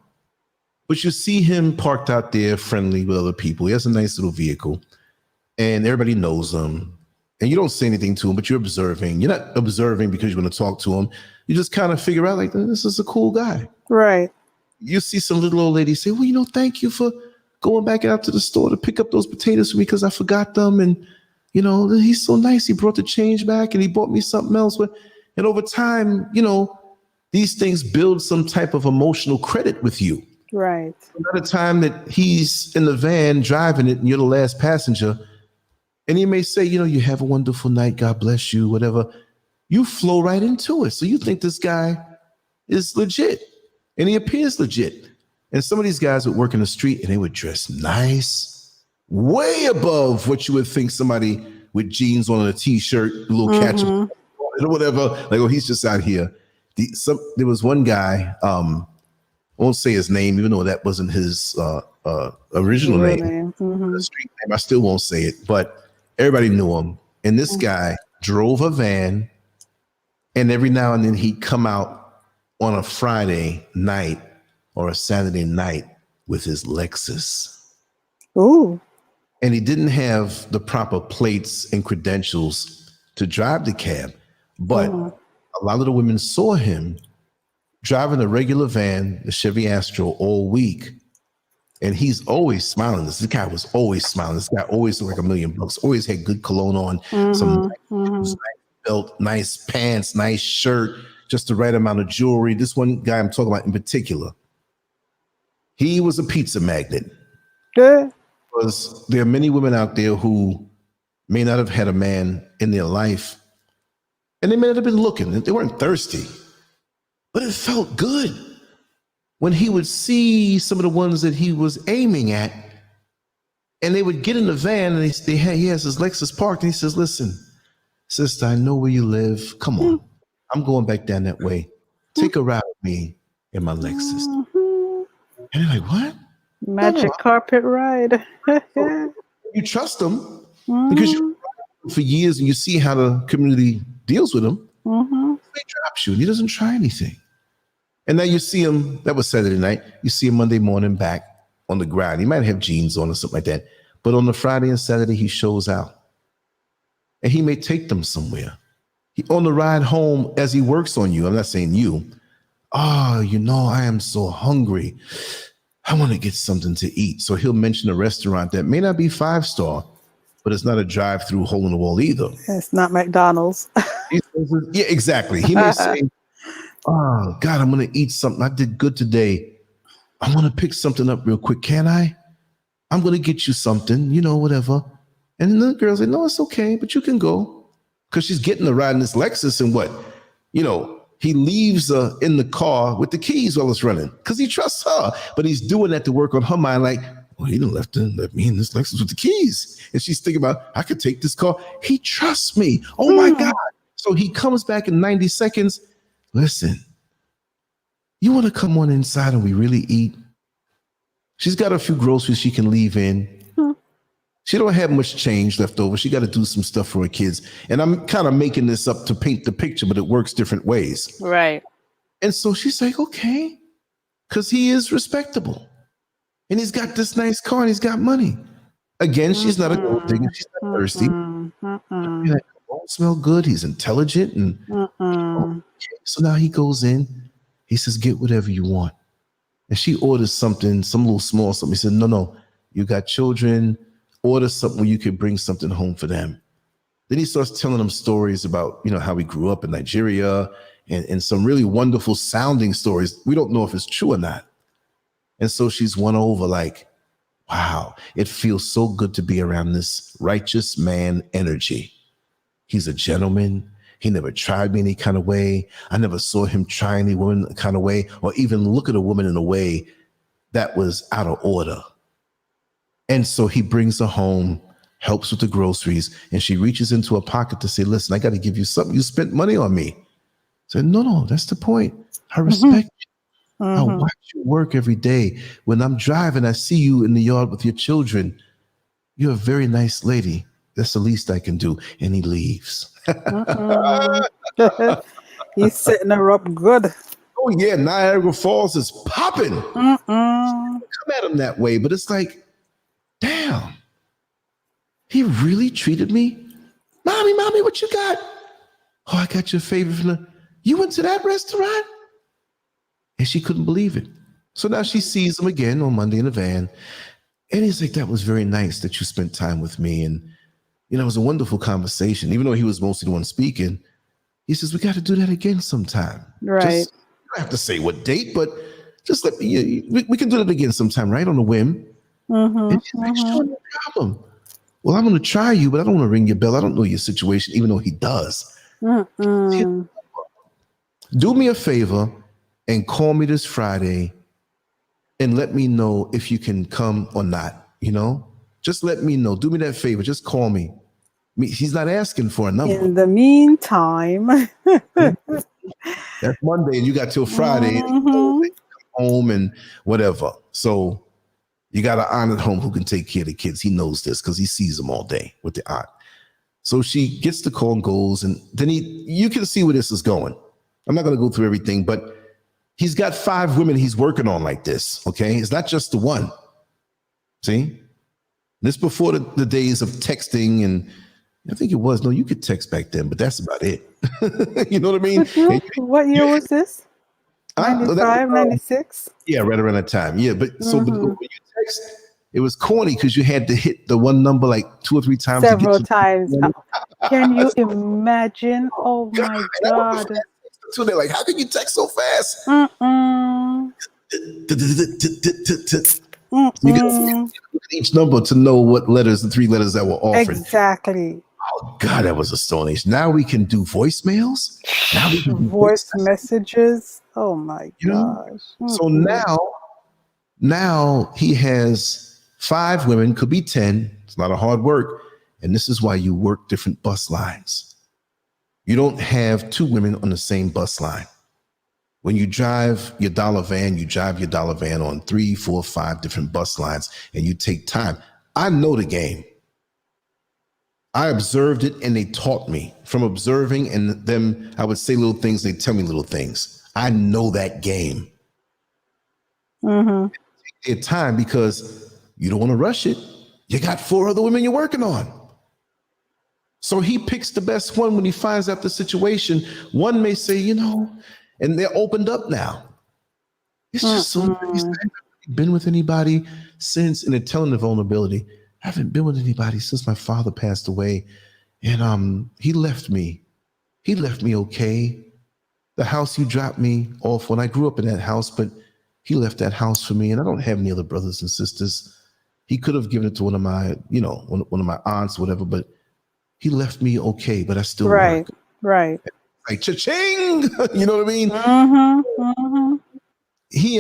but you see him parked out there friendly with other people. He has a nice little vehicle. And everybody knows him, and you don't say anything to him, but you're observing. You're not observing because you want to talk to him. You just kind of figure out, like, this is a cool guy. Right. You see some little old lady say, well, thank you for going back out to the store to pick up those potatoes for me because I forgot them. And, he's so nice. He brought the change back and he bought me something else. And over time, these things build some type of emotional credit with you. Right. By the time that he's in the van driving it and you're the last passenger, and he may say, you have a wonderful night. God bless you, whatever. You flow right into it. So you think this guy is legit, and he appears legit. And some of these guys would work in the street and they would dress nice, way above what you would think somebody with jeans on and a t-shirt, a little catch or whatever. Like, oh, he's just out here. There was one guy, I won't say his name, even though that wasn't his original name. The street name, I still won't say it, but everybody knew him. And this guy drove a van, and every now and then he'd come out on a Friday night or a Saturday night with his Lexus. Ooh. And he didn't have the proper plates and credentials to drive the cab. But a lot of the women saw him driving a regular van, the Chevy Astro, all week. And he's always smiling. This guy was always smiling. This guy always looked like $1 million. Always had good cologne on, some nice belt, nice pants, nice shirt, just the right amount of jewelry. This one guy I'm talking about in particular, he was a pizza magnet. Good. Because there are many women out there who may not have had a man in their life, and they may not have been looking. They weren't thirsty, but it felt good when he would see some of the ones that he was aiming at, and they would get in the van, and he has his Lexus parked, and he says, listen, sister, I know where you live. Come on. I'm going back down that way. Take a ride with me in my Lexus. And they're like, what? Magic carpet ride. You trust them because you've been for years and you see how the community deals with him. He drops you and he doesn't try anything. And now you see him, that was Saturday night, you see him Monday morning back on the ground. He might have jeans on or something like that. But on the Friday and Saturday, he shows out. And he may take them somewhere. On the ride home, as he works on you, I'm not saying you, I am so hungry. I want to get something to eat. So he'll mention a restaurant that may not be 5-star, but it's not a drive-through hole in the wall either. It's not McDonald's. Yeah, exactly. He may say, oh, God, I'm going to eat something. I did good today. I want to pick something up real quick. Can I? I'm going to get you something, whatever. And then the girl's like, no, it's okay, but you can go. Because she's getting to ride in this Lexus and what? He leaves her in the car with the keys while it's running because he trusts her. But he's doing that to work on her mind like, well, he done left me in this Lexus with the keys. And she's thinking about, I could take this car. He trusts me. Oh, my God. So he comes back in 90 seconds. Listen, you want to come on inside and we really eat? She's got a few groceries she can leave in. She don't have much change left over. She got to do some stuff for her kids. And I'm kind of making this up to paint the picture, but it works different ways. Right. And so she's like, okay, because he is respectable. And he's got this nice car and he's got money. Again, she's not a gold digger. She's not thirsty. He won't smell good. He's intelligent. And okay. So now he goes in. He says, get whatever you want. And she orders something, some little small something. He said, no, you got children. Order something where you could bring something home for them. Then he starts telling them stories about, how he grew up in Nigeria and some really wonderful sounding stories. We don't know if it's true or not. And so she's won over like, wow, it feels so good to be around this righteous man energy. He's a gentleman. He never tried me any kind of way. I never saw him try any woman kind of way or even look at a woman in a way that was out of order. And so he brings her home, helps with the groceries, and she reaches into her pocket to say, listen, I got to give you something. You spent money on me. I said, no, that's the point. I respect you. I watch you work every day. When I'm driving, I see you in the yard with your children. You're a very nice lady. That's the least I can do. And he leaves. He's setting her up good. Oh, yeah. Niagara Falls is popping. Come at him that way. But it's like, damn, he really treated me. Mommy, what you got? Oh, I got your favorite from you went to that restaurant? And she couldn't believe it. So now she sees him again on Monday in the van. And he's like, that was very nice that you spent time with me. And, it was a wonderful conversation. Even though he was mostly the one speaking, he says, we got to do that again sometime. Right. You don't have to say what date, but just let me, we can do that again sometime, right? On a whim. And she's like, sure, no problem. Well, I'm going to try you, but I don't want to ring your bell. I don't know your situation, even though he does. Do me a favor and call me this Friday and let me know if you can come or not, Just let me know. Do me that favor. Just call me. He's not asking for a number. In the meantime. That's Monday and you got till Friday and you come home and whatever. So you got an aunt at home who can take care of the kids. He knows this because he sees them all day with the aunt. So she gets the call and goes, and then you can see where this is going. I'm not going to go through everything, but he's got 5 women he's working on like this, okay? It's not just the one. See? This before the days of texting, and I think it was. No, you could text back then, but that's about it. You know what I mean? What year was this? 95, 96? Yeah, right around that time. Yeah, but so but when you text, it was corny because you had to hit the one number like 2 or 3 times. Several times. Can you imagine? Oh my God. So they're like, how can you text so fast? You can look at each number to know what letters, the 3 letters that were offered. Exactly. Oh God, that was a stone age. Now we can do voicemails. Now we can do voice messages. Oh my gosh. So now he has 5 women, could be 10. It's a lot of hard work. And this is why you work different bus lines. You don't have 2 women on the same bus line. When you drive your dollar van, you drive your dollar van on 3, 4, 5 different bus lines, and you take time. I know the game. I observed it, and they taught me. From observing and them, I would say little things, they tell me little things. I know that game. Take their time because you don't want to rush it. You got 4 other women you're working on. So he picks the best one when he finds out the situation. One may say, and they're opened up now. It's just so nice. I haven't been with anybody since, and they're telling the vulnerability. I haven't been with anybody since my father passed away. And he left me. He left me okay. The house you dropped me off when I grew up in that house, but he left that house for me. And I don't have any other brothers and sisters. He could have given it to one of my, one of my aunts, whatever, but he left me okay, but I still Right. work. Right. Like cha-ching, you know what I mean? He,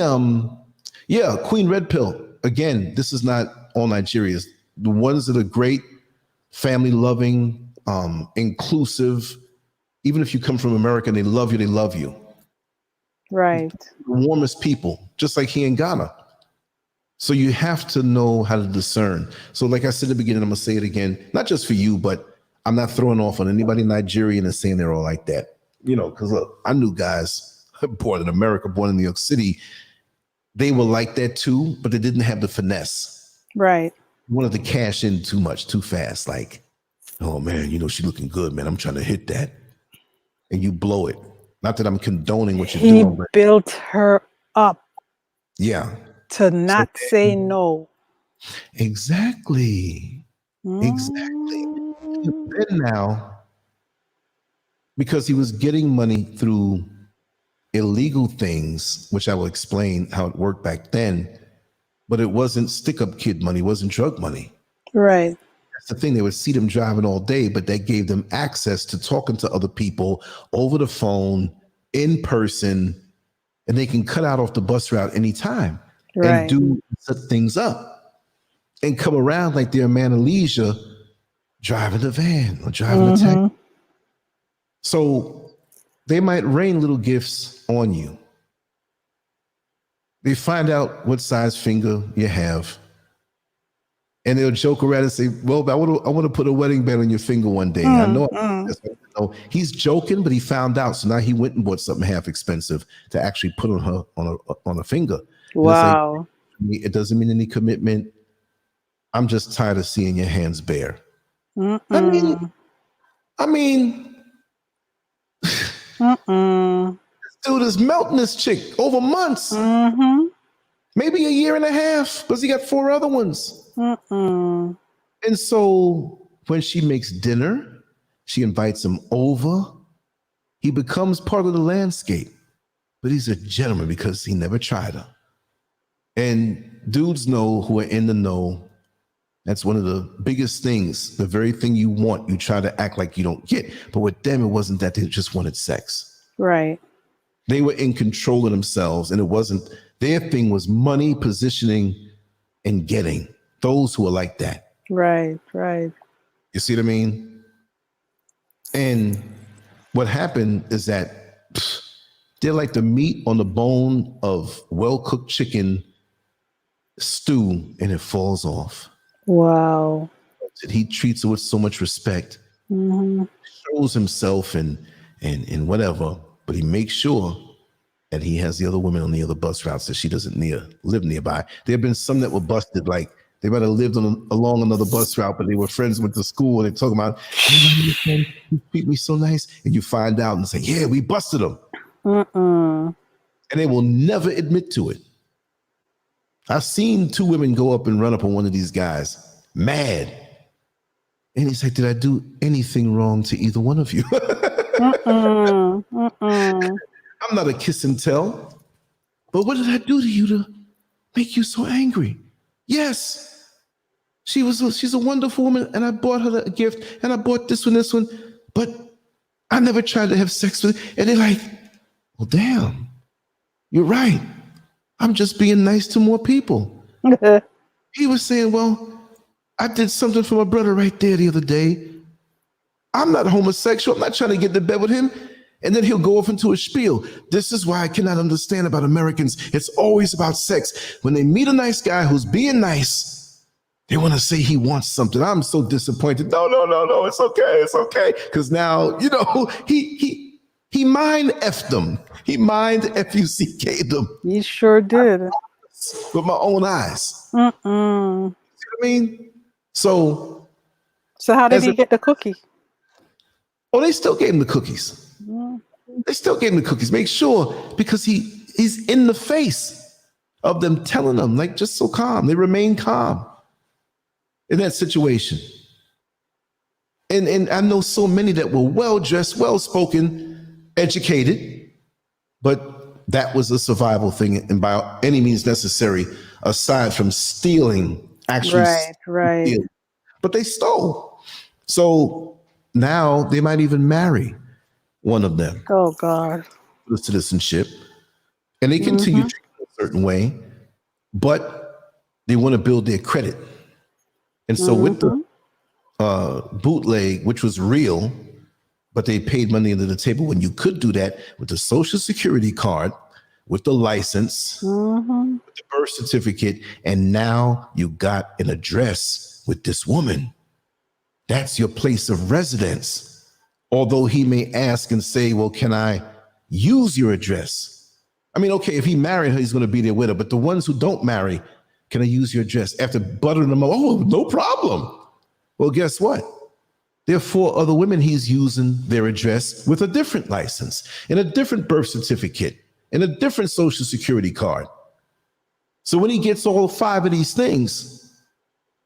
Queen Red Pill. Again, this is not all Nigerians. The ones that are great, family loving, inclusive. Even if you come from America and they love you, they love you. Right. The warmest people, just like he in Ghana. So you have to know how to discern. So like I said at the beginning, I'm going to say it again, not just for you, but I'm not throwing off on anybody Nigerian and saying they're all like that. Because look, I knew guys born in America, born in New York City, they were like that too, but they didn't have the finesse. Right. Wanted to cash in too much, too fast. Like, oh man, she looking good, man. I'm trying to hit that. And you blow it. Not that I'm condoning what you're doing, but built her up. Yeah. To not say no. Exactly. Exactly. Then now, because he was getting money through illegal things, which I will explain how it worked back then, but it wasn't stick-up kid money, it wasn't drug money. Right. That's the thing. They would see them driving all day, but that gave them access to talking to other people over the phone, in person, and they can cut out off the bus route anytime. Right. And set things up and come around like they're a man of leisure, driving the van or driving the taxi. So they might rain little gifts on you. They find out what size finger you have, and they'll joke around and say, well, I want to put a wedding band on your finger one day. I know he's joking, but he found out. So now he went and bought something half expensive to actually put on a finger. Wow. It doesn't mean any commitment. I'm just tired of seeing your hands bare. I mean, this dude is melting this chick over months, maybe a year and a half, because he got 4 other ones. And so when she makes dinner, she invites him over. He becomes part of the landscape, but he's a gentleman because he never tried her. And dudes know who are in the know. That's one of the biggest things. The very thing you want, you try to act like you don't get. But with them, it wasn't that. They just wanted sex. Right. They were in control of themselves, and it wasn't. Their thing was money, positioning, and getting. Those who are like that. Right, right. You see what I mean? And what happened is that they're like the meat on the bone of well-cooked chicken stew, and it falls off. Wow. He treats her with so much respect, shows himself and whatever, but he makes sure that he has the other women on the other bus routes that she doesn't live nearby. There have been some that were busted, like they might have lived along another bus route, but they were friends, went to school, and they talk about, hey, you treat me so nice, and you find out and say, yeah, we busted them. And they will never admit to it. I've seen 2 women go up and run up on one of these guys, mad. And he's like, did I do anything wrong to either one of you? I'm not a kiss and tell, but what did I do to you to make you so angry? Yes, she's a wonderful woman, and I bought her a gift, and I bought this one, but I never tried to have sex with her. And they're like, well, damn, you're right. I'm just being nice to more people. He was saying, well, I did something for my brother right there the other day. I'm not homosexual. I'm not trying to get to bed with him. And then he'll go off into a spiel. This is why I cannot understand about Americans. It's always about sex. When they meet a nice guy who's being nice, they want to say he wants something. I'm so disappointed. No, it's okay. Because now, he mind effed them. He mind F-U-C-K'd them. He sure did. With my own eyes. See what I mean? So how did he get the cookie? Oh, they still gave him the cookies. They still gave him the cookies. Make sure, because he's in the face of them telling them, like, just so calm. They remain calm in that situation. And I know so many that were well-dressed, well-spoken, educated, but that was a survival thing, and by any means necessary, aside from stealing actually Right. steal, but they stole. So now they might even marry one of them Oh God. for the citizenship, and they continue Mm-hmm. treating it a certain way, but they want to build their credit. And so with the Mm-hmm. bootleg, which was real, but they paid money under the table when you could do that with the social security card, with the license, Mm-hmm. with the birth certificate, and now you got an address with this woman. That's your place of residence. Although he may ask and say, well, can I use your address? I mean, okay, if he married her, he's going to be there with her. But the ones who don't marry, can I use your address? After buttering them up, oh, no problem. Well, guess what? There are 4 other women he's using their address with a different license and a different birth certificate and a different social security card. So when he gets all 5 of these things,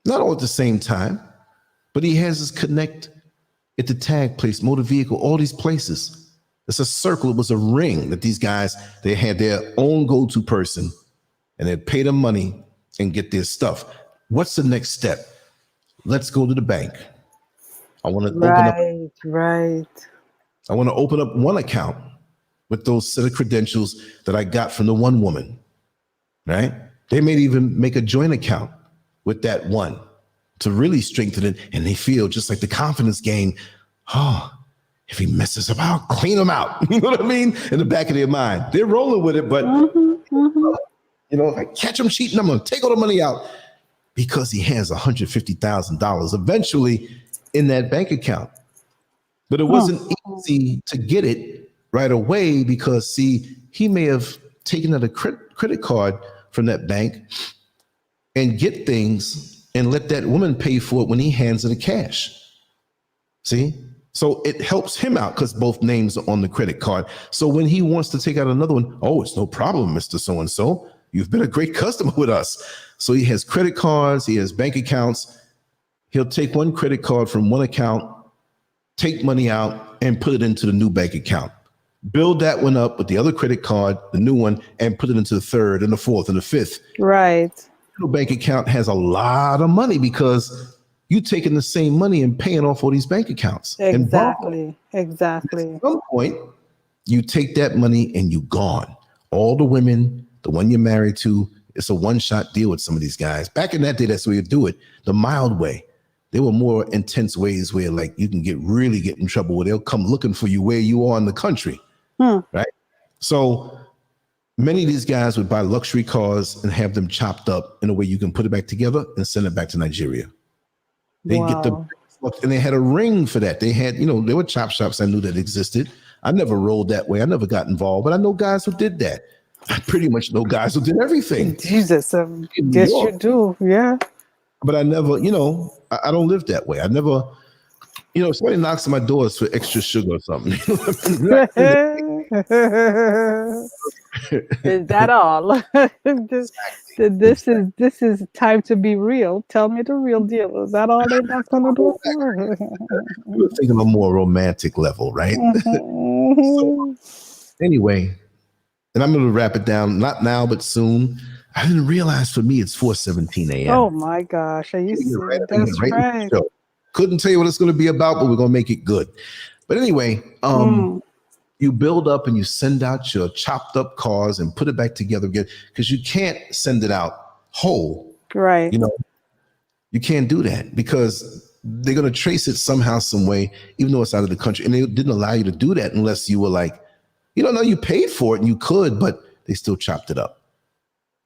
not all at the same time, but he has his connect at the tag place, motor vehicle, all these places. It's a circle. It was a ring that these guys, they had their own go-to person and they'd pay them money and get their stuff. What's the next step? Let's go to the bank. I want to open up. Right. I want to open up one account with those set of credentials that I got from the one woman, right? They may even make a joint account with that one to really strengthen it. And they feel just like the confidence game. Oh, if he messes up, I'll clean him out. You know what I mean? In the back of their mind, they're rolling with it, but you know, if I catch him cheating, I'm going to take all the money out because he has $150,000 eventually in that bank account. But it wasn't easy to get it right away because, see, he may have taken out a credit card from that bank and get things and let that woman pay for it when he hands her the cash. See? So it helps him out because both names are on the credit card. So when he wants to take out another one, oh, it's no problem, Mr. So-and-so. You've been a great customer with us. So he has credit cards, he has bank accounts. He'll take one credit card from one account, take money out, and put it into the new bank account. Build that one up with the other credit card, the new one, and put it into the third and the fourth and the fifth. Right. Your bank account has a lot of money because you're taking the same money and paying off all these bank accounts. And Exactly. at some point, you take that money and you gone. All the women, the one you're married to, it's a one-shot deal with some of these guys. Back in that day, that's the way you do it. The mild way. There were more intense ways where like you can really get in trouble where they'll come looking for you where you are in the country. Right? So many of these guys would buy luxury cars and have them chopped up in a way you can put it back together and send it back to Nigeria. They get the, and they had a ring for that. They had, you know, there were chop shops I knew that existed. I never rolled that way. I never got involved, but I know guys who did that. I pretty much know guys who did everything. Jesus, yes, you do. Yeah. But I never, you know, I don't live that way. I never, you know, if somebody knocks on my doors for extra sugar or something. Is that all? This is time to be real. Tell me the real deal. Is that all they knocked on the door for? We were thinking on a more romantic level, right? So, anyway, and I'm going to wrap it down. Not now, but soon. I didn't realize for me it's 4:17 a.m. Oh my gosh! Are you serious? That's right. Couldn't tell you what it's going to be about, but we're going to make it good. But anyway, you build up and you send out your chopped up cars and put it back together again because you can't send it out whole. Right. You know, you can't do that because they're going to trace it somehow, some way, even though it's out of the country. And they didn't allow you to do that unless you were like, you don't know, you paid for it and you could, but they still chopped it up.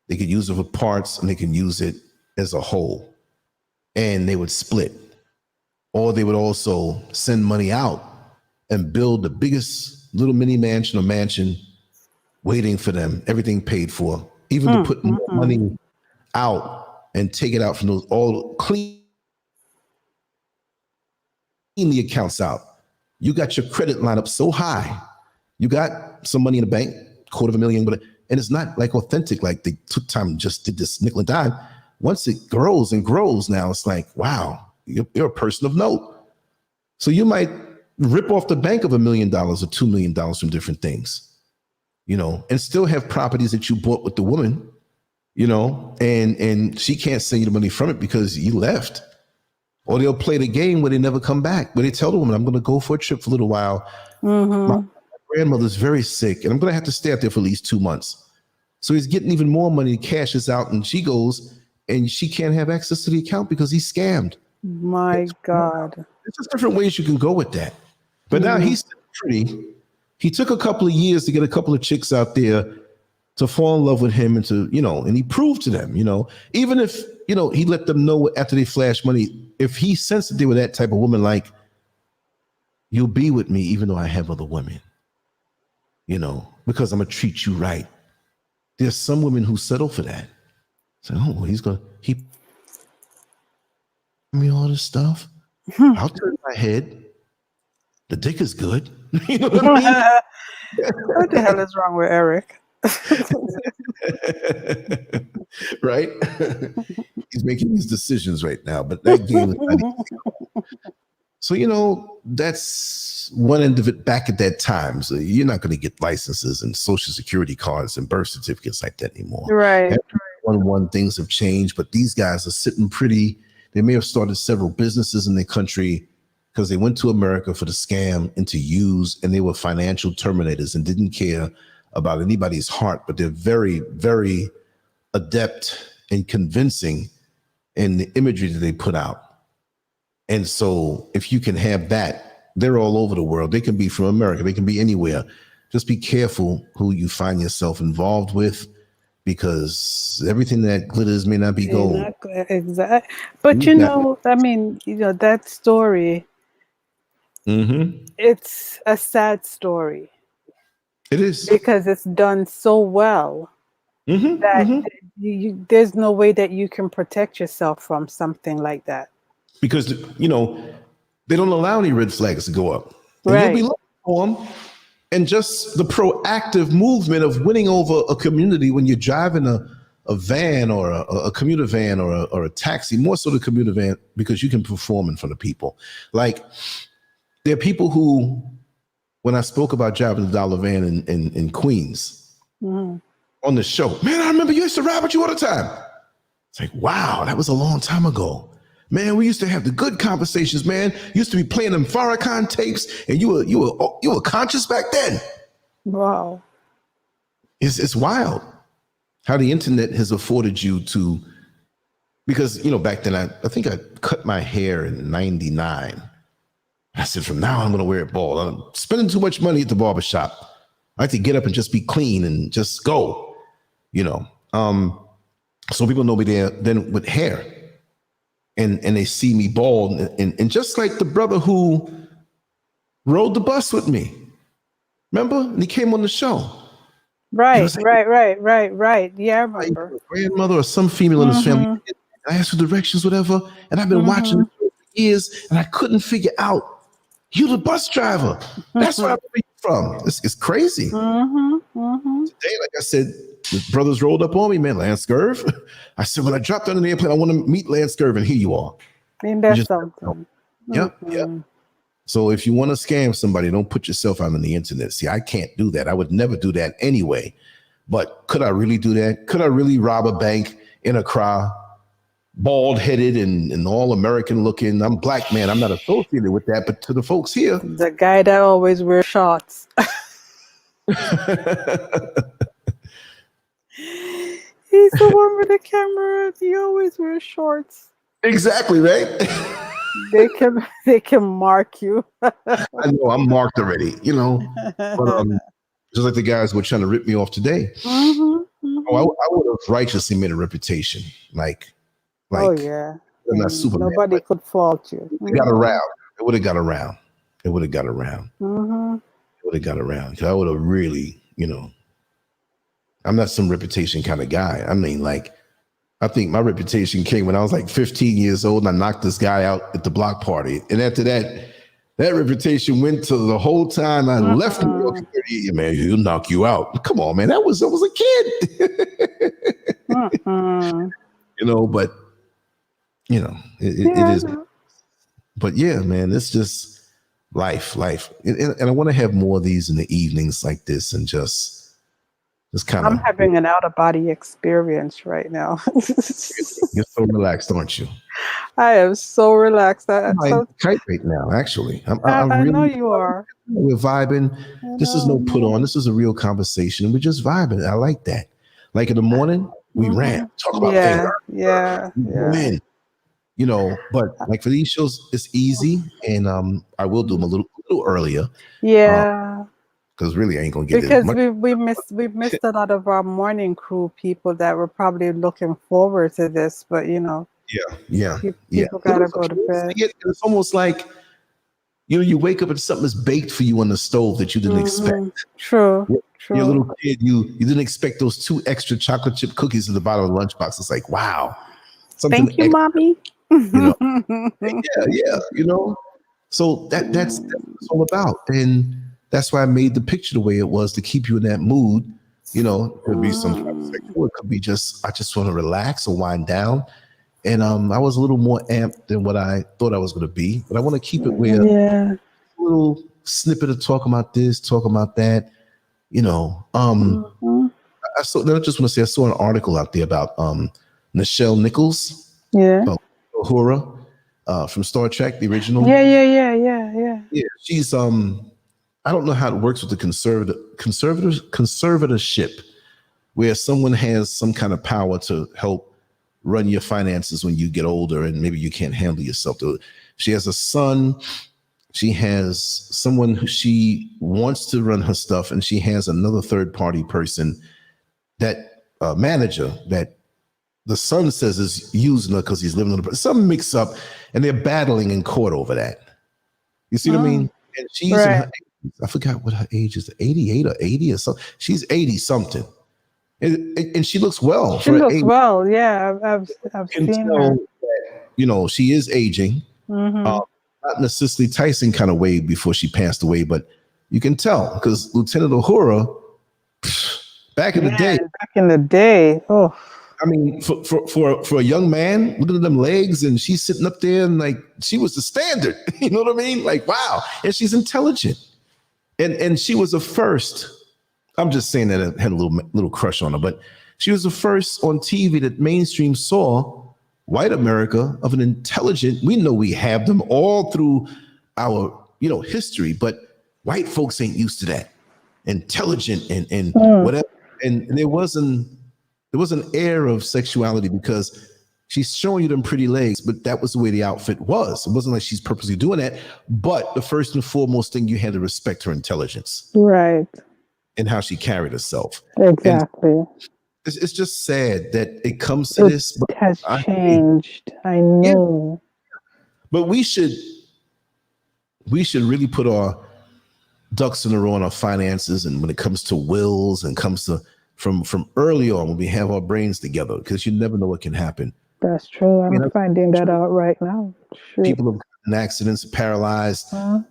They could use it for parts and they can use it as a whole. And they would split. Or they would also send money out and build the biggest little mini mansion or mansion waiting for them, everything paid for, even to put more money out and take it out from those, all clean the accounts out. You got your credit line up so high. You got some money in the bank, $250,000, but and it's not like authentic, like they took time and just did this nickel and dime. Once it grows and grows now, it's like, wow, you're a person of note. So you might rip off the bank of $1 million or $2 million from different things, you know, and still have properties that you bought with the woman, and she can't send you the money from it because you left. Or they'll play the game where they never come back, where they tell the woman, I'm going to go for a trip for a little while. My grandmother's very sick, and I'm going to have to stay out there for at least 2 months. So he's getting even more money, cashes out, and she goes, and she can't have access to the account because he's scammed. My God. There's just different ways you can go with that. But now he's pretty. He took a couple of years to get a couple of chicks out there to fall in love with him and to, and he proved to them, even if, he let them know after they flash money, if he sensed that they were that type of woman, like, you'll be with me even though I have other women, because I'm going to treat you right. There's some women who settle for that. So, he's going to keep me all this stuff. I'll turn my head. The dick is good. You know what I mean? What the hell is wrong with Eric? Right? He's making his decisions right now, but that game is not easy. So, that's one end of it back at that time. So you're not going to get licenses and social security cards and birth certificates like that anymore. Right. One things have changed, but these guys are sitting pretty. They may have started several businesses in their country because they went to America for the scam and to use, and they were financial terminators and didn't care about anybody's heart, but they're very, very adept and convincing in the imagery that they put out. And so if you can have that, they're all over the world. They can be from America. They can be anywhere. Just be careful who you find yourself involved with, because everything that glitters may not be gold. Exactly. But that story, it's a sad story. It is. Because it's done so well that there's no way that you can protect yourself from something like that. Because, they don't allow any red flags to go up. And right. You'll be looking for them. And just the proactive movement of winning over a community when you're driving a van or a commuter van or a taxi, more so the commuter van, because you can perform in front of people. Like, there are people who, when I spoke about driving the dollar van in Queens on the show, man, I remember you used to ride with you all the time. It's like, wow, that was a long time ago. Man, we used to have the good conversations, man. You used to be playing them Farrakhan tapes, and you were conscious back then. Wow. It's wild how the internet has afforded you to, because, back then I think I cut my hair in 99. I said, from now on, I'm going to wear it bald. I'm spending too much money at the barbershop. I like to get up and just be clean and just go, So people know me there then with hair. And they see me bald. And just like the brother who rode the bus with me. Remember? And he came on the show. Right. Yeah, I remember. Grandmother or some female in his family. I asked for directions, whatever. And I've been watching for years, and I couldn't figure out. You the bus driver. That's where I'm from. It's crazy. Today, like I said, the brothers rolled up on me, man. Lance Scurv. I said, when I dropped down in the airplane, I want to meet Lance Scurv, and here you are. And that's something. Yep. So if you want to scam somebody, don't put yourself out on the internet. See, I can't do that. I would never do that anyway. But could I really do that? Could I really rob a bank in Accra, bald-headed and all American looking? I'm black, man. I'm not associated with that. But to the folks here, the guy that always wears shorts. He's the one with the camera. He always wears shorts. Exactly, right? They can mark you. I know I'm marked already, But just like the guys who were trying to rip me off today. I would have righteously made a reputation. Like oh yeah. I'm not Superman. Nobody could fault you. It got around. It would have got around. It would have got around. It would have got around. Because I would have really, I'm not some reputation kind of guy. I mean, like, I think my reputation came when I was like 15 years old and I knocked this guy out at the block party. And after that reputation went to the whole time I left New York City. Man, he'll knock you out. Come on, man. I was a kid. But it is. But yeah, man, it's just life. And I want to have more of these in the evenings like this and just Just kind I'm of, having an out of body experience right now. you're so relaxed, aren't you? I am so relaxed. I'm like tight right now, actually. I'm I know really, you are. we're vibing. I This is no know. put on. This is a real conversation. We're just vibing. I like that. Like in the morning, we ran, talk about things. Yeah, yeah, We go yeah. in, but like for these shows, it's easy. And I will do them a little earlier. Yeah. Because really I ain't gonna get as Because much. we missed a lot of our morning crew people that were probably looking forward to this, but Yeah. people But gotta go to bed. it's almost like you wake up and something is baked for you on the stove that you didn't expect. True, You're a true. little kid, you didn't expect those 2 extra chocolate chip cookies at the bottom of the lunchbox. It's like, wow, something Thank you, extra, mommy. you know. Yeah. So that's what it's all about. And that's why I made the picture the way it was to keep you in that mood. It could be some sexual, it could be just I just want to relax or wind down. And I was a little more amped than what I thought I was going to be, but I want to keep it where Yeah. a little snippet of talk about this, talk about that. I just want to say I saw an article out there about Nichelle Nichols, Yeah. Uhura, from Star Trek, the original. Yeah. Yeah, she's I don't know how it works with the conservatorship, where someone has some kind of power to help run your finances when you get older and maybe you can't handle yourself. She has a son. She has someone who she wants to run her stuff, and she has another third party person, that manager that the son says is using her because he's living on some mix up, and they're battling in court over that. You see what I mean? And she's in her 80s. I forgot what her age is, 88 or 80 or something. She's 80 something. And she looks well. She looks well. Yeah, I've seen her. She is aging. Not in a Cicely Tyson kind of way before she passed away, but you can tell because Lieutenant Uhura, back in the day. Back in the day. Oh. I mean, for a young man, look at them legs, and she's sitting up there and like she was the standard. You know what I mean? Like, wow. And she's intelligent. And she was the first. I'm just saying that I had a little crush on her, but she was the first on TV that mainstream saw white America of an intelligent. We know we have them all through our history, but white folks ain't used to that. Intelligent and whatever. And there was an air of sexuality because she's showing you them pretty legs, but that was the way the outfit was. It wasn't like she's purposely doing that. But the first and foremost thing, you had to respect her intelligence. Right. And how she carried herself. Exactly. It's just sad that it comes to this. But it has changed. I know. Yeah. But we should really put our ducks in a row on our finances, and when it comes to wills and comes to from early on when we have our brains together, because you never know what can happen. That's true. I'm finding that out right now. Sure. People have gotten accidents, paralyzed, or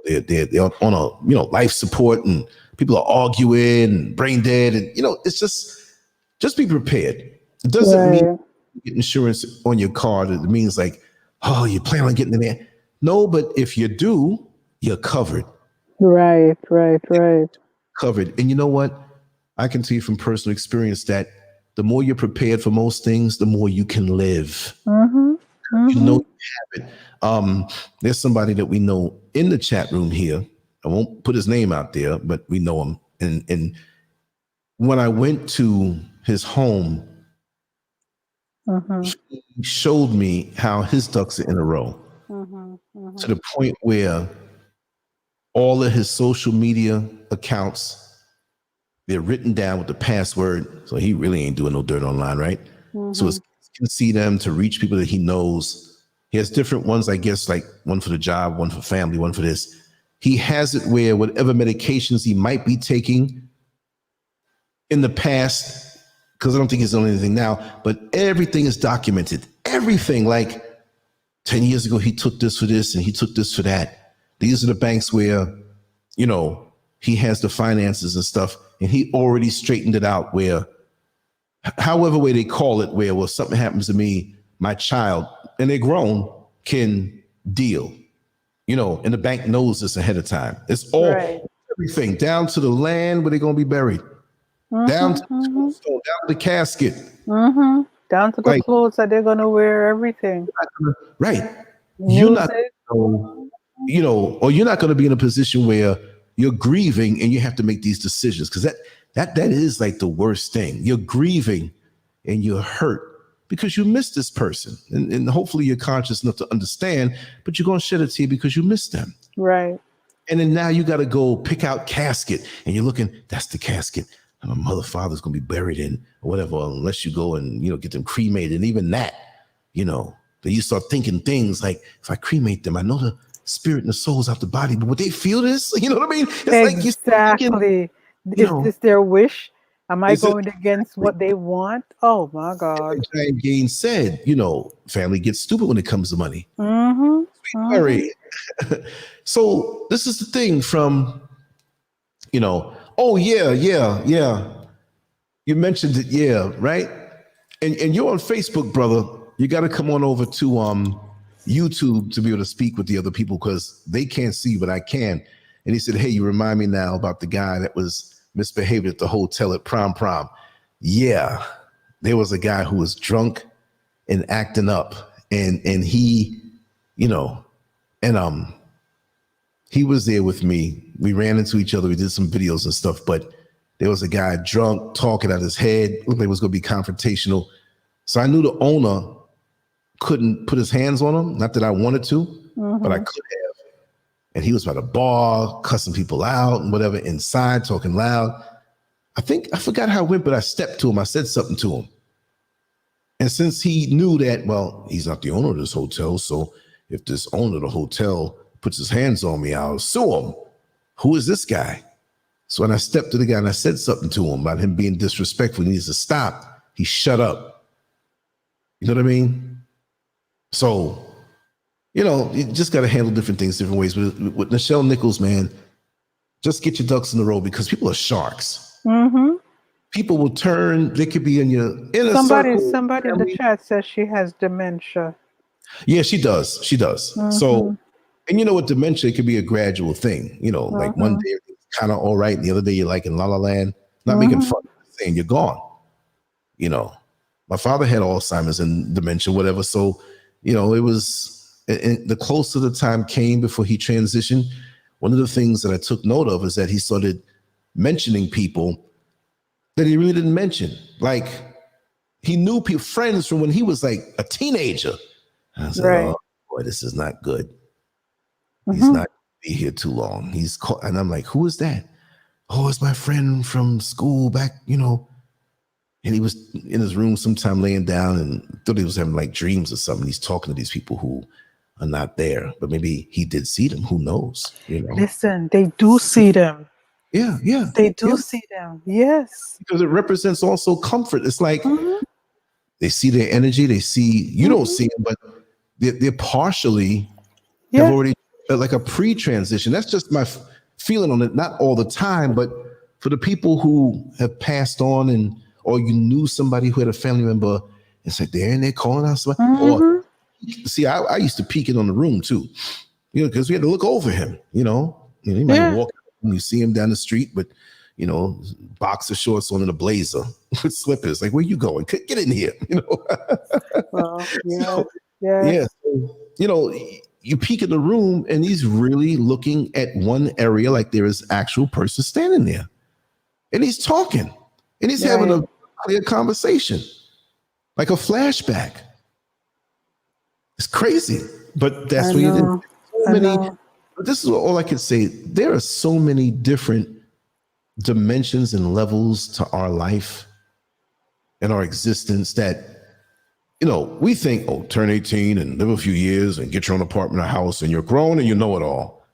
they're on a life support, and people are arguing and brain dead, and it's just be prepared. It doesn't mean you get insurance on your car. It means like, oh, you plan on getting in there. No, but if you do, you're covered. Right. Covered. And you know what? I can tell you from personal experience that the more you're prepared for most things, the more you can live. You have it. There's somebody that we know in the chat room here. I won't put his name out there, but we know him. And when I went to his home, he showed me how his ducks are in a row to the point where all of his social media accounts, they're written down with the password. So he really ain't doing no dirt online, right? So he can see them to reach people that he knows. He has different ones, I guess, like one for the job, one for family, one for this. He has it where whatever medications he might be taking in the past, because I don't think he's doing anything now, but everything is documented. Everything, like 10 years ago, he took this for this and he took this for that. These are the banks where, he has the finances and stuff, and he already straightened it out where, however way they call it, where, well, something happens to me, my child, and they're grown, can deal, and the bank knows this ahead of time. It's all, everything, down to the land where they're going to be buried. down to the Mm-hmm. tombstone, down to the casket. Mm-hmm. Down to the Like, clothes that they're gonna wear, everything. right. You're not Music. or you're not going to be in a position where you're grieving and you have to make these decisions, because that is like the worst thing. You're grieving and you're hurt because you miss this person, and hopefully you're conscious enough to understand, but you're going to shed a tear because you miss them. Right. And then now you got to go pick out casket, and you're looking, that's the casket my mother, father's going to be buried in, or whatever, unless you go and, get them cremated. And even that, then you start thinking things like, if I cremate them, I know the spirit and the soul's out the body, but would they feel this? You know what I mean? It's like you start thinking, Is this their wish? Am I is it going against what they want? Oh my God. like Giant Gaines said, family gets stupid when it comes to money. Mm-hmm. Very. So this is the thing from, oh yeah. You mentioned it, yeah, right? And you're on Facebook, brother. You got to come on over to YouTube to be able to speak with the other people, because they can't see, but I can. And he said, hey, you remind me now about the guy that was misbehaving at the hotel at prom. Yeah, there was a guy who was drunk and acting up, and he, he was there with me. We ran into each other. We did some videos and stuff, but there was a guy drunk, talking out his head. Looked like it was going to be confrontational. So I knew the owner couldn't put his hands on him. Not that I wanted to, but I could have. And he was by the bar, cussing people out and whatever, inside, talking loud. I forgot how it went, but I stepped to him. I said something to him. And since he knew that, well, he's not the owner of this hotel, so if this owner of the hotel puts his hands on me, I'll sue him. Who is this guy? So when I stepped to the guy and I said something to him about him being disrespectful, he needs to stop, he shut up. You know what I mean? So, you just got to handle different things different ways. But with Nichelle Nichols, man, just get your ducks in a row, because people are sharks. Mm-hmm. People will turn. They could be in your inner circle. Somebody in the chat says she has dementia. Yeah, she does. She does. So, and with dementia, it could be a gradual thing. Like one day it's kind of all right, and the other day you're like in La La Land. Not making fun, saying you're gone. My father had Alzheimer's and dementia, whatever. So, it was, and the closer the time came before he transitioned, one of the things that I took note of is that he started mentioning people that he really didn't mention. Like, he knew friends from when he was like a teenager. And I said, oh boy, this is not good. He's not going to be here too long. And I'm like, who is that? Oh, it's my friend from school back, And he was in his room sometime laying down and thought he was having like dreams or something. He's talking to these people who are not there, but maybe he did see them. Who knows? Listen, they do see them. Yeah. They do see them. Yes. Because it represents also comfort. It's like they see their energy. They see, you don't see them, but they're partially have already like a pre-transition. That's just my feeling on it. Not all the time, but for the people who have passed on or you knew somebody who had a family member, it's like they're in there calling out somebody. Or see, I used to peek in on the room too, because we had to look over him. He might walk and you see him down the street, but boxer shorts on and a blazer with slippers. Like, where you going? Get in here. Well, So, you peek in the room and he's really looking at one area like there is actual person standing there, and he's talking and he's having a clear conversation, like a flashback. It's crazy, but that's what you did. So many. But this is all I can say. There are so many different dimensions and levels to our life and our existence that, we think, oh, turn 18 and live a few years and get your own apartment or house and you're grown and you know it all.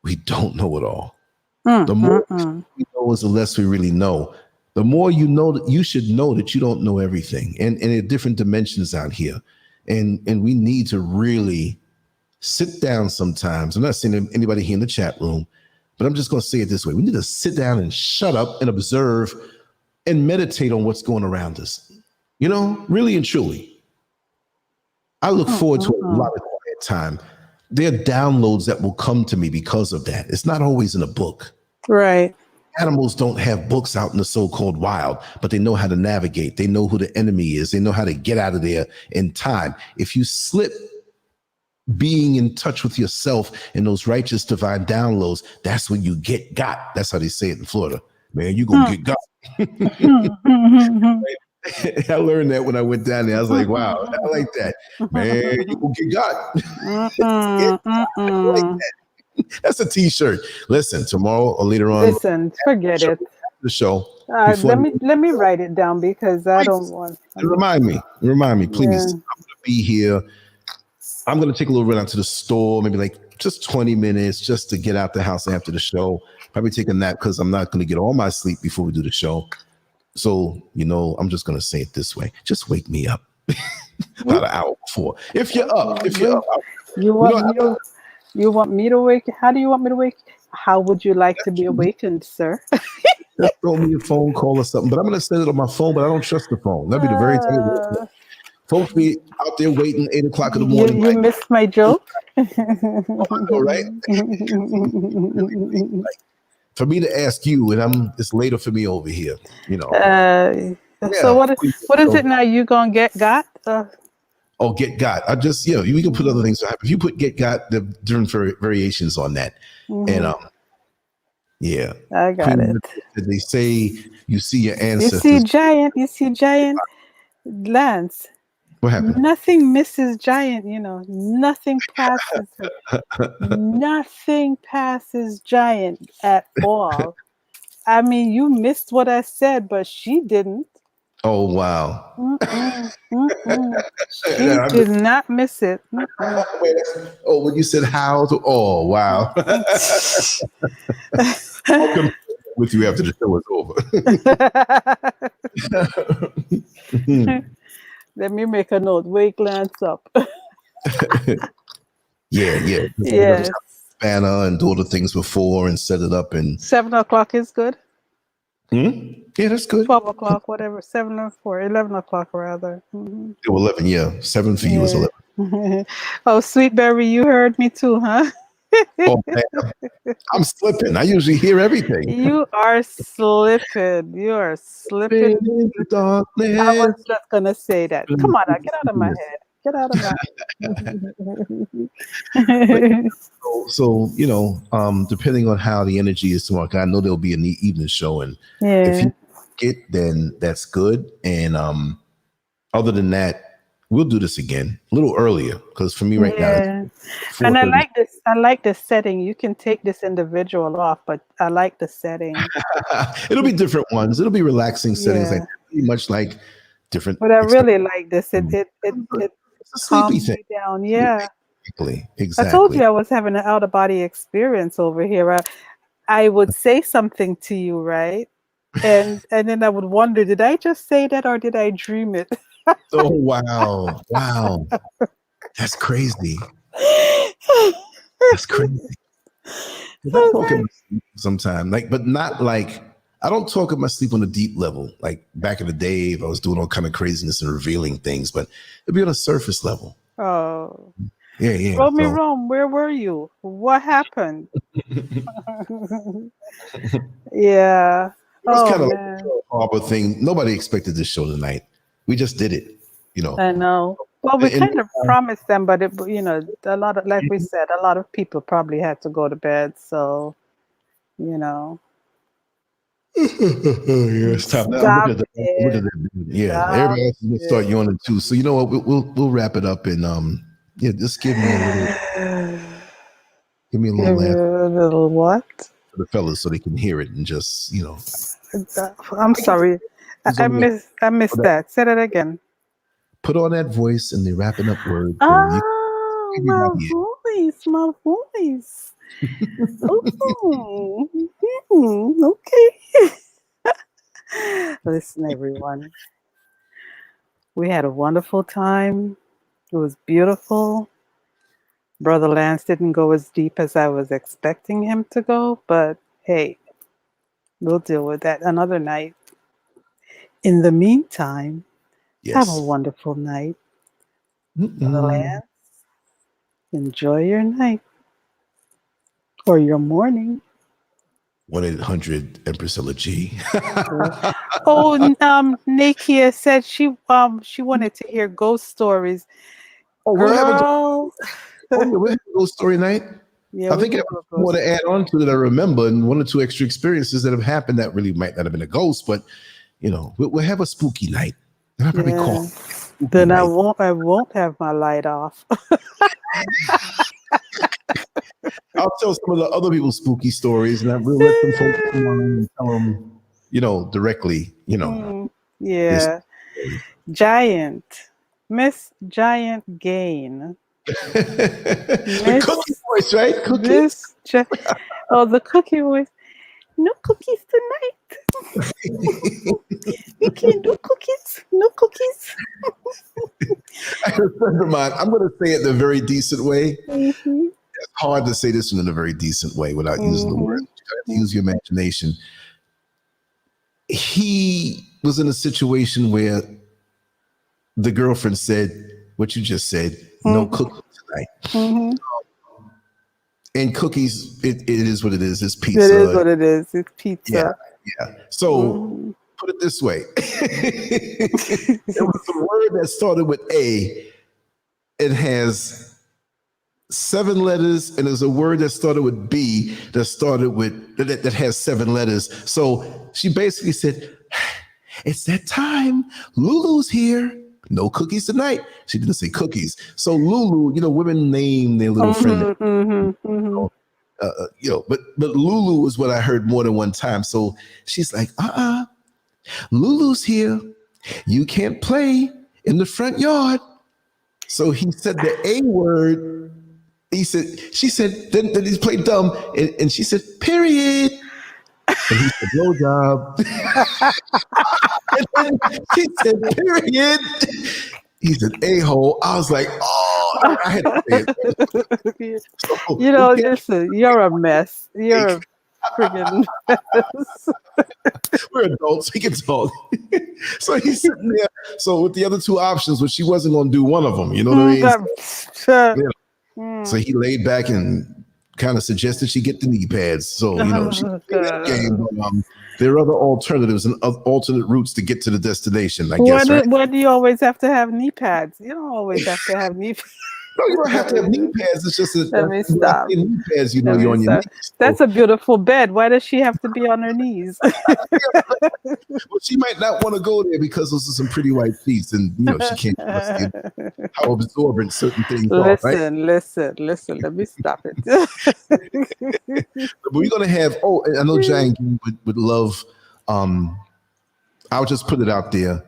We don't know it all. The more we know is the less we really know. The more you know, that you should know that you don't know everything. And there are different dimensions out here. And we need to really sit down sometimes. I'm not saying anybody here in the chat room, but I'm just going to say it this way. We need to sit down and shut up and observe and meditate on what's going around us. Really and truly. I look forward to a lot of quiet time. There are downloads that will come to me because of that. It's not always in a book. Right. animals don't have books out in the so-called wild, but they know how to navigate. They know who the enemy is. They know how to get out of there in time. If you slip being in touch with yourself and those righteous divine downloads, that's when you get got. That's how they say it in Florida. Man, you gonna get got. I learned that when I went down there. I was like, wow, I like that. Man, you gonna get got. I like that. That's a t-shirt. Listen, tomorrow or later on. Listen, forget it. The show. Let me write it down because I don't want. Remind me, please. Yeah. I'm gonna be here. I'm gonna take a little run out to the store, maybe like just 20 minutes, just to get out the house after the show. Probably take a nap because I'm not gonna get all my sleep before we do the show. So, I'm just gonna say it this way: just wake me up about an hour before. If you're up, you want me to wake? How do you want me to wake? How would you like to be awakened, sir? Just throw me a phone call or something. But I'm gonna set it on my phone, but I don't trust the phone. That'd be the very time. Folks be out there waiting 8 o'clock in the morning. You missed my joke. Right? For me to ask you, and it's later for me over here. So what is it now? You gonna get got? Get got. I just we can put other things. If you put get got, the different variations on that, and I got it. They say you see your ancestors. You see giant, Lance. What happened? Nothing misses giant. Nothing passes her. Nothing passes giant at all. I mean, you missed what I said, but she didn't. Oh, wow. She did not miss it. When you said how? Oh, wow. I'll come with you after the show is over. Let me make a note. Wake Lance up. Yeah. Yes. Banner and do all the things before and set it up. And 7 o'clock is good. Yeah, that's good. 12 o'clock, whatever. 7 or 11 o'clock rather. 11, yeah. 7 for you is 11. Oh, Sweetberry, you heard me too, huh? Oh, man. I'm slipping. I usually hear everything. You are slipping. You are slipping. I was just gonna say that. Come on, now, get out of my head. Get out of my head. So depending on how the energy is tomorrow, I know there'll be an evening show, and if you get, then that's good. And other than that, we'll do this again a little earlier because for me right now, and I like this. I like the setting. You can take this individual off, but I like the setting. It'll be different ones. It'll be relaxing settings, like pretty much like different. But I really like this. It sleepy thing down. Yeah, exactly. I told you I was having an out of body experience over here. I would say something to you, right? And then I would wonder, did I just say that or did I dream it? Oh, wow. That's crazy. That's crazy. I talk in my sleep sometimes, but not like, I don't talk in my sleep on a deep level. Like back in the day, if I was doing all kind of craziness and revealing things, but it'd be on a surface level. Oh. Yeah. Throw me wrong. Where were you? What happened? Yeah. It was kind of like a Harbor thing. Nobody expected this show tonight. We just did it, I know. Well, we kind of promised them, but a lot of, like we said, a lot of people probably had to go to bed. So, it's time. Look at that. Yeah, everybody else is gonna start yawning too. So you know what? We'll wrap it up and just give me a little what? For the fellas so they can hear it and just I'm sorry, I missed that. Say that again. Put on that voice and the wrapping up word. My voice. Okay. Listen, everyone. We had a wonderful time. It was beautiful. Brother Lance didn't go as deep as I was expecting him to go, but hey, we'll deal with that another night. In the meantime, have a wonderful night. Brother Lance, enjoy your night or your morning. 1-800-Empressilla-G. Oh, Nakia said she wanted to hear ghost stories. Oh, Girl. we'll have a ghost story night. Yeah, I we think I can have do a more ghost. to add on to that I remember, and 1 or 2 extra experiences that have happened that really might not have been a ghost, but we'll have a spooky night. And I'll probably call Yeah. it spooky Then I night. won't have my light off. I'll tell some of the other people's spooky stories, and we'll let some folks come on and tell them, directly, this Yeah. story. Giant. Miss Giant Gain. The cookie Miss voice, right? Cookie. Miss Oh, the cookie voice. No cookies tonight. We can't do cookies. No cookies. I have a friend of mine. I'm going to say it in a very decent way. Mm-hmm. It's hard to say this one in a very decent way without using the words. You have to use your imagination. He was in a situation where the girlfriend said what you just said, no cookies tonight. Mm-hmm. And cookies, it is what it is. It's pizza. It is what it is. It's pizza. Yeah. So put it this way. It was a word that started with A. It has 7 letters, and there's a word that started with B that has 7 letters. So she basically said, "It's that time. Lulu's here. No cookies tonight." She didn't say cookies. So Lulu, women name their little friend. But Lulu is what I heard more than one time. So she's like, Lulu's here. You can't play in the front yard. So he said the A word. She said, then he played dumb, and she said, period. And he said, no job. And then she said, period. He said, a-hole. I was like, oh, I had to say it. So, listen, you're a mess. You're a friggin' mess. We're adults. We can talk. So he's sitting there. So with the other 2 options, but she wasn't going to do one of them. You know what I mean? So he laid back and kind of suggested she get the knee pads. So, she played that game. But, there are other alternatives and alternate routes to get to the destination, I guess, right? Why do you always have to have knee pads? You don't always have to have knee pads. No, you don't have to have knee pads. It's just that Let me stop. knee pads, you're on your knees. That's a beautiful bed. Why does she have to be on her knees? Well, she might not want to go there because those are some pretty white feet, and she can't trust how absorbent certain things are. Right? Listen. Let me stop it. But we're gonna have. Oh, I know Giant would love. I'll just put it out there.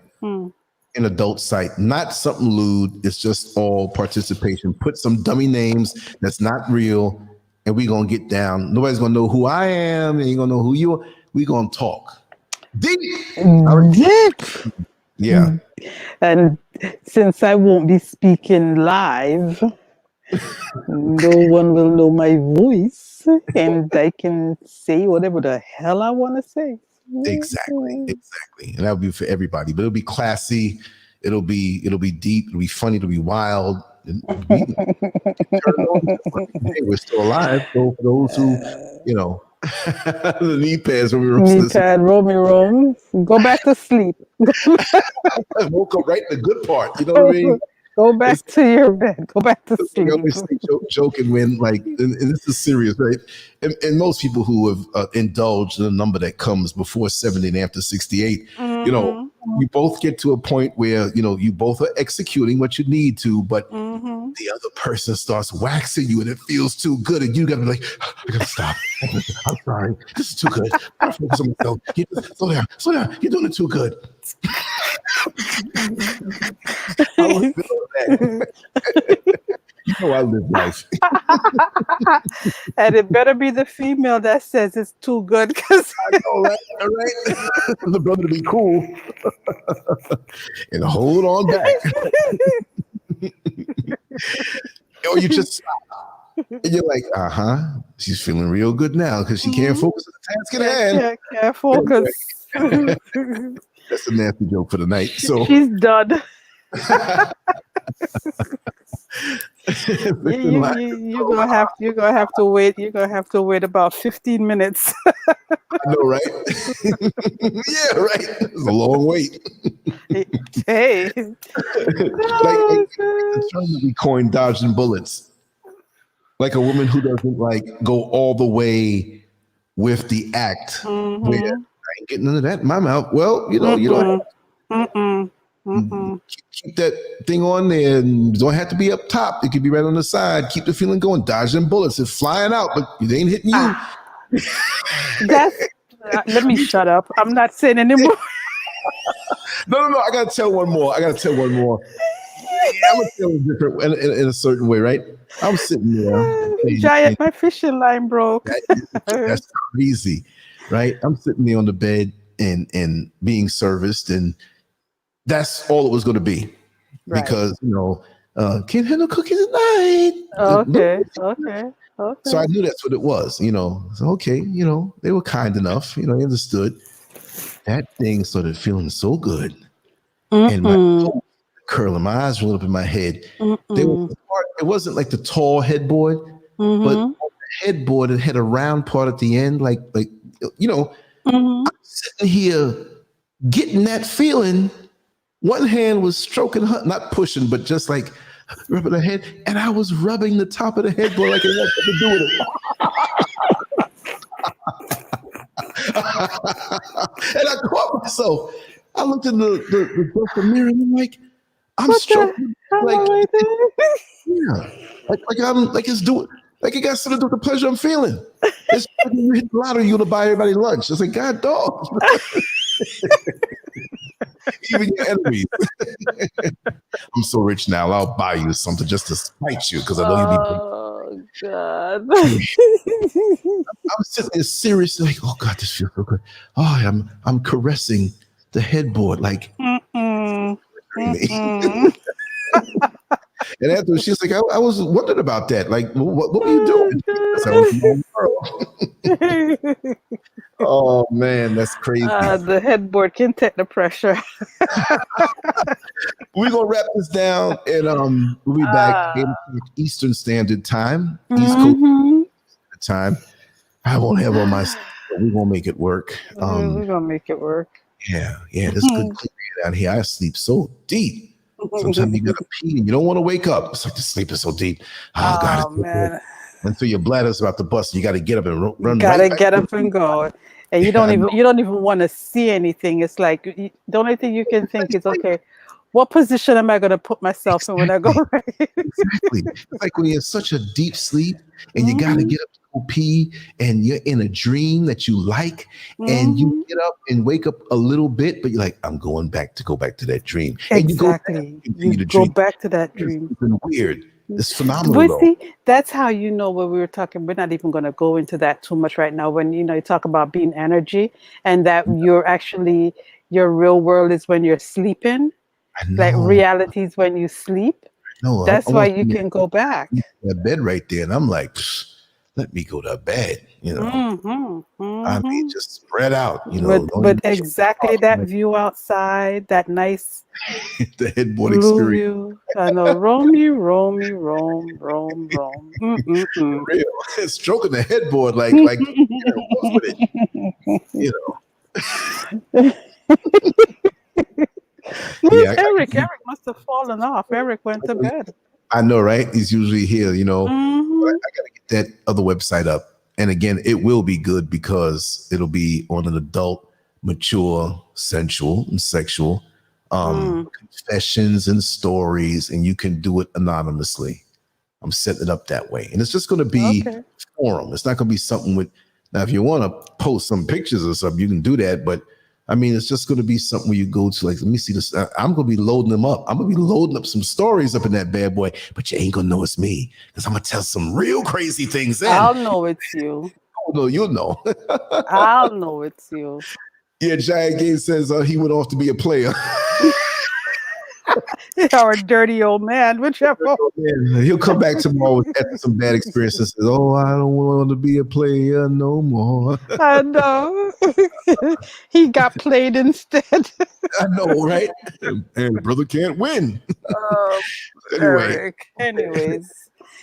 An adult site, not something lewd. It's just all participation. Put some dummy names that's not real, and we're gonna get down. Nobody's gonna know who I am. They ain't gonna know who you are. We're gonna talk deep. Yeah. And since I won't be speaking live, no one will know my voice, and I can say whatever the hell I want to say. Exactly. And that'll be for everybody, but it'll be classy. It'll be deep. It'll be funny. It'll be wild. And we're still alive. So for those who, the knee pads when we were knee pad, roam. Go back to sleep. Woke up right in the good part. You know what I mean? Go back to your bed. Go back to sleep. I always joking when, and this is serious, right? And most people who have indulged in a number that comes before 70 and after 68, you both get to a point where, you both are executing what you need to, but the other person starts waxing you and it feels too good. And you got to be like, I got to stop. I'm sorry. This is too good. I focus on myself. Slow down. You're doing it too good. I live life. And it better be the female that says it's too good, because I know, right? The brother to be cool and hold on back. Or you just stop and you're like, she's feeling real good now because she can't focus on the task at hand. Can't focus. That's a nasty joke for the night. So she's done. You're gonna have to wait. You're gonna have to wait about 15 minutes. I know, right? Yeah, right. It's a long wait. Hey. like the term that we coined, dodging bullets. Like a woman who doesn't like go all the way with the act. Where I ain't getting into that in my mouth. Well, you know, you don't have to keep that thing on there, and you don't have to be up top. It could be right on the side. Keep the feeling going, dodging bullets. It's flying out, but it ain't hitting you. That's let me shut up. I'm not saying anymore. No. I gotta tell one more. Yeah, I'm gonna tell it different in a certain way, right? I'm sitting there. Giant, my fishing line broke. That's crazy, right? I'm sitting there on the bed and being serviced, and that's all it was going to be, right. Because can't have no cookies at night. Okay. So I knew that's what it was, So okay, they were kind enough, they understood. That thing started feeling so good, and my toes curling, my eyes rolled up in my head. It wasn't like the tall headboard, but on the headboard it had a round part at the end, like I'm sitting here getting that feeling. One hand was stroking her, not pushing, but just like rubbing her head, and I was rubbing the top of the headboard like it had nothing to do with it. And I caught myself. I looked in the mirror and I'm like, I'm stroking, like it's doing, like it got something to do with the pleasure I'm feeling. It's like you hit the lottery, you're gonna buy everybody lunch. It's like, God dog. Even your enemies. I'm so rich now. I'll buy you something just to spite you because I know you'll be. Oh God! I'm sitting there seriously, like, oh God, this feels so good. Oh, I'm caressing the headboard, like. And afterwards, she's like, I was wondering about that. Like, what were you doing? Oh man, that's crazy. The headboard can take the pressure. We're gonna wrap this down, and we'll be back Eastern Standard Time, East Coast time. I won't have all my stuff, but we're gonna make it work. We're gonna make it work. Yeah, this good clean air down here. I sleep so deep. Sometimes you gotta pee and you don't want to wake up. It's like the sleep is so deep. Oh God, it's so man. good. And so your bladder's about to bust. You got to get up and run. Gotta get up and go. And you don't even want to see anything. It's like the only thing you can think is, okay, what position am I going to put myself in when I go? Exactly. It's like when you're in such a deep sleep and you got to get up to go pee and you're in a dream that you like and you get up and wake up a little bit, but you're like, I'm going back to that dream. Exactly. And you go back to that dream. It's been weird. It's phenomenal. See, that's how you know what we were talking. We're not even going to go into that too much right now. When you talk about being energy, and that you're actually your real world is when you're sleeping. Like reality is when you sleep. No, that's why you can go back. That bed right there, and I'm like, let me go to bed. I mean, just spread out. But exactly that view outside, that nice the headboard experience. View. I know, roam. Real, stroking the headboard like with it. Eric must have fallen off. Eric went to bed. I know, right? He's usually here, I gotta get that other website up. And again, it will be good because it'll be on an adult, mature, sensual, and sexual confessions and stories, and you can do it anonymously. I'm setting it up that way. And it's just going to be forum. It's not going to be something with, now if you want to post some pictures or something, you can do that. But I mean, it's just going to be something where you go to, like, let me see this. I'm going to be loading them up. I'm going to be loading up some stories up in that bad boy, but you ain't going to know it's me because I'm going to tell some real crazy things. I'll know it's you. Oh, no, you'll know. I'll know it's you. Yeah, Giant Game says he went off to be a player. Or a dirty old man, whichever. Yeah, he'll come back tomorrow after some bad experiences and says, "Oh, I don't want to be a player no more." I know. He got played instead. I know, right? And the brother can't win. Anyway, Eric. Anyways,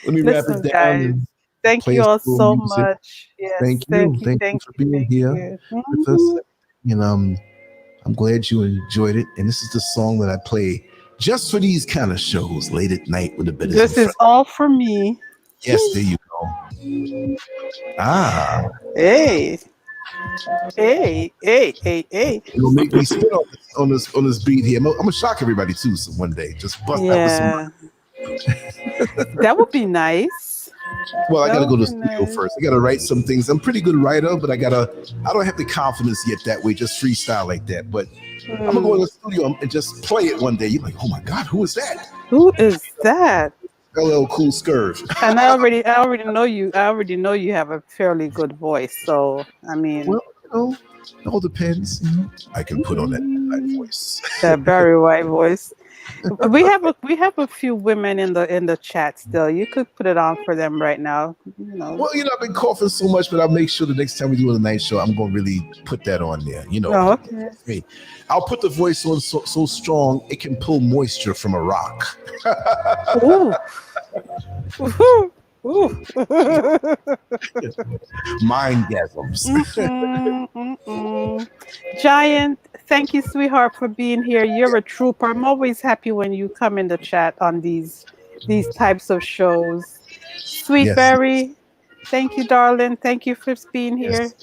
let me wrap listen, it down guys. and Thank play you a all slow so music. much. Yes, Thank thank you. you, Thank you thank for you, being thank here you. with us. And I'm glad you enjoyed it. And this is the song that I play just for these kind of shows late at night with the bed is in This is front. all for me. Yes, there you go. Ah, Hey, hey, hey, hey, hey. you'll make me spit on this beat here. I'm gonna shock everybody too. So one day, just bust out with some. Yeah, that would be nice. Well, I That got to go would to the be studio nice. first. I got to write some things. I'm a pretty good writer, but I don't have the confidence yet that way, just freestyle like that. But I'm going to go to the studio and just play it one day. You're like, oh my God, who is that? Who is that? LL Cool Scurv. And I already know you. I already know you have a fairly good voice. So I mean, Well, it all depends. I can put on that midnight voice. that Barry White voice. We have a few women in the chat still. You could put it on for them right now. Well, I've been coughing so much, but I'll make sure the next time we do a night show, I'm going to really put that on there. Oh, okay. Me. I'll put the voice on so strong it can pull moisture from a rock. Ooh. Ooh. Mindgasms. Giant, thank you, sweetheart, for being here. You're a trooper. I'm always happy when you come in the chat on these types of shows. Sweet Berry, thank you, darling. Thank you for being here. Yes.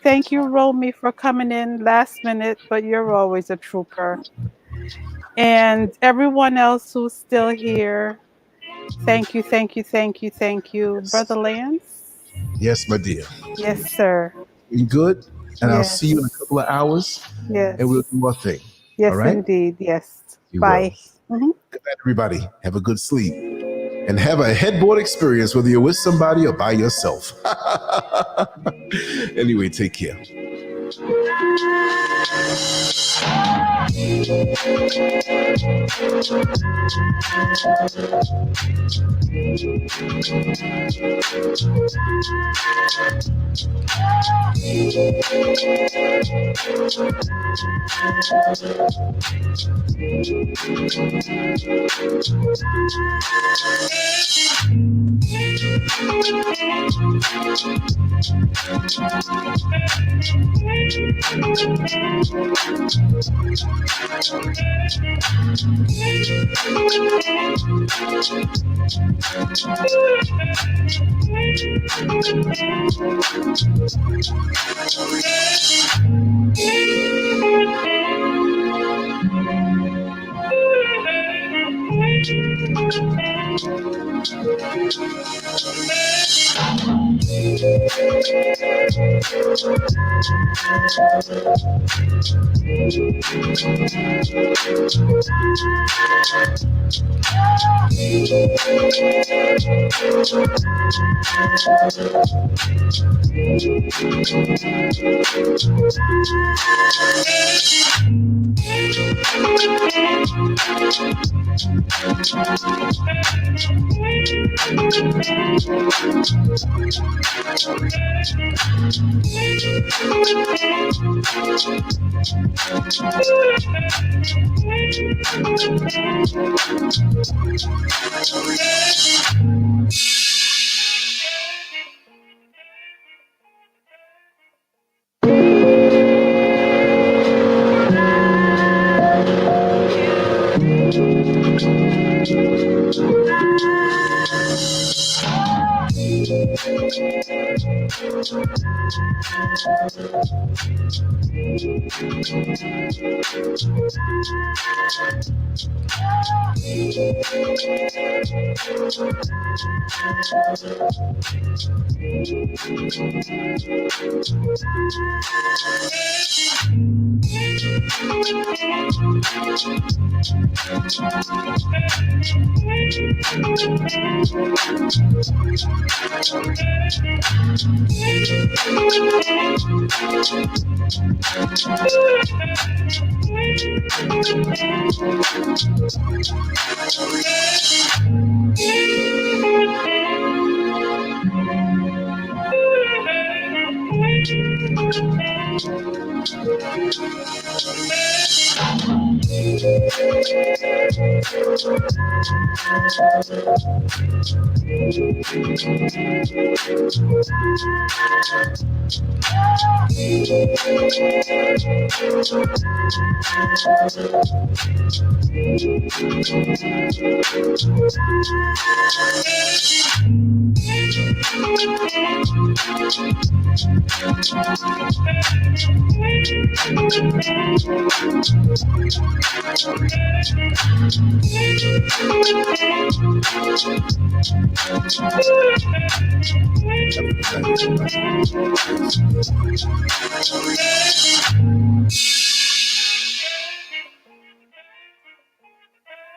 Thank you, Romy, for coming in last minute, but you're always a trooper. And everyone else who's still here, thank you, thank you, thank you, thank you. Yes. Brother Lance? Yes, my dear. Yes, sir. You good? And I'll see you in a couple of hours. Yes. And we'll do our thing. Yes, all right? Indeed. Yes. You Bye. Good night, everybody. Have a good sleep. And have a headboard experience, whether you're with somebody or by yourself. Anyway, take care.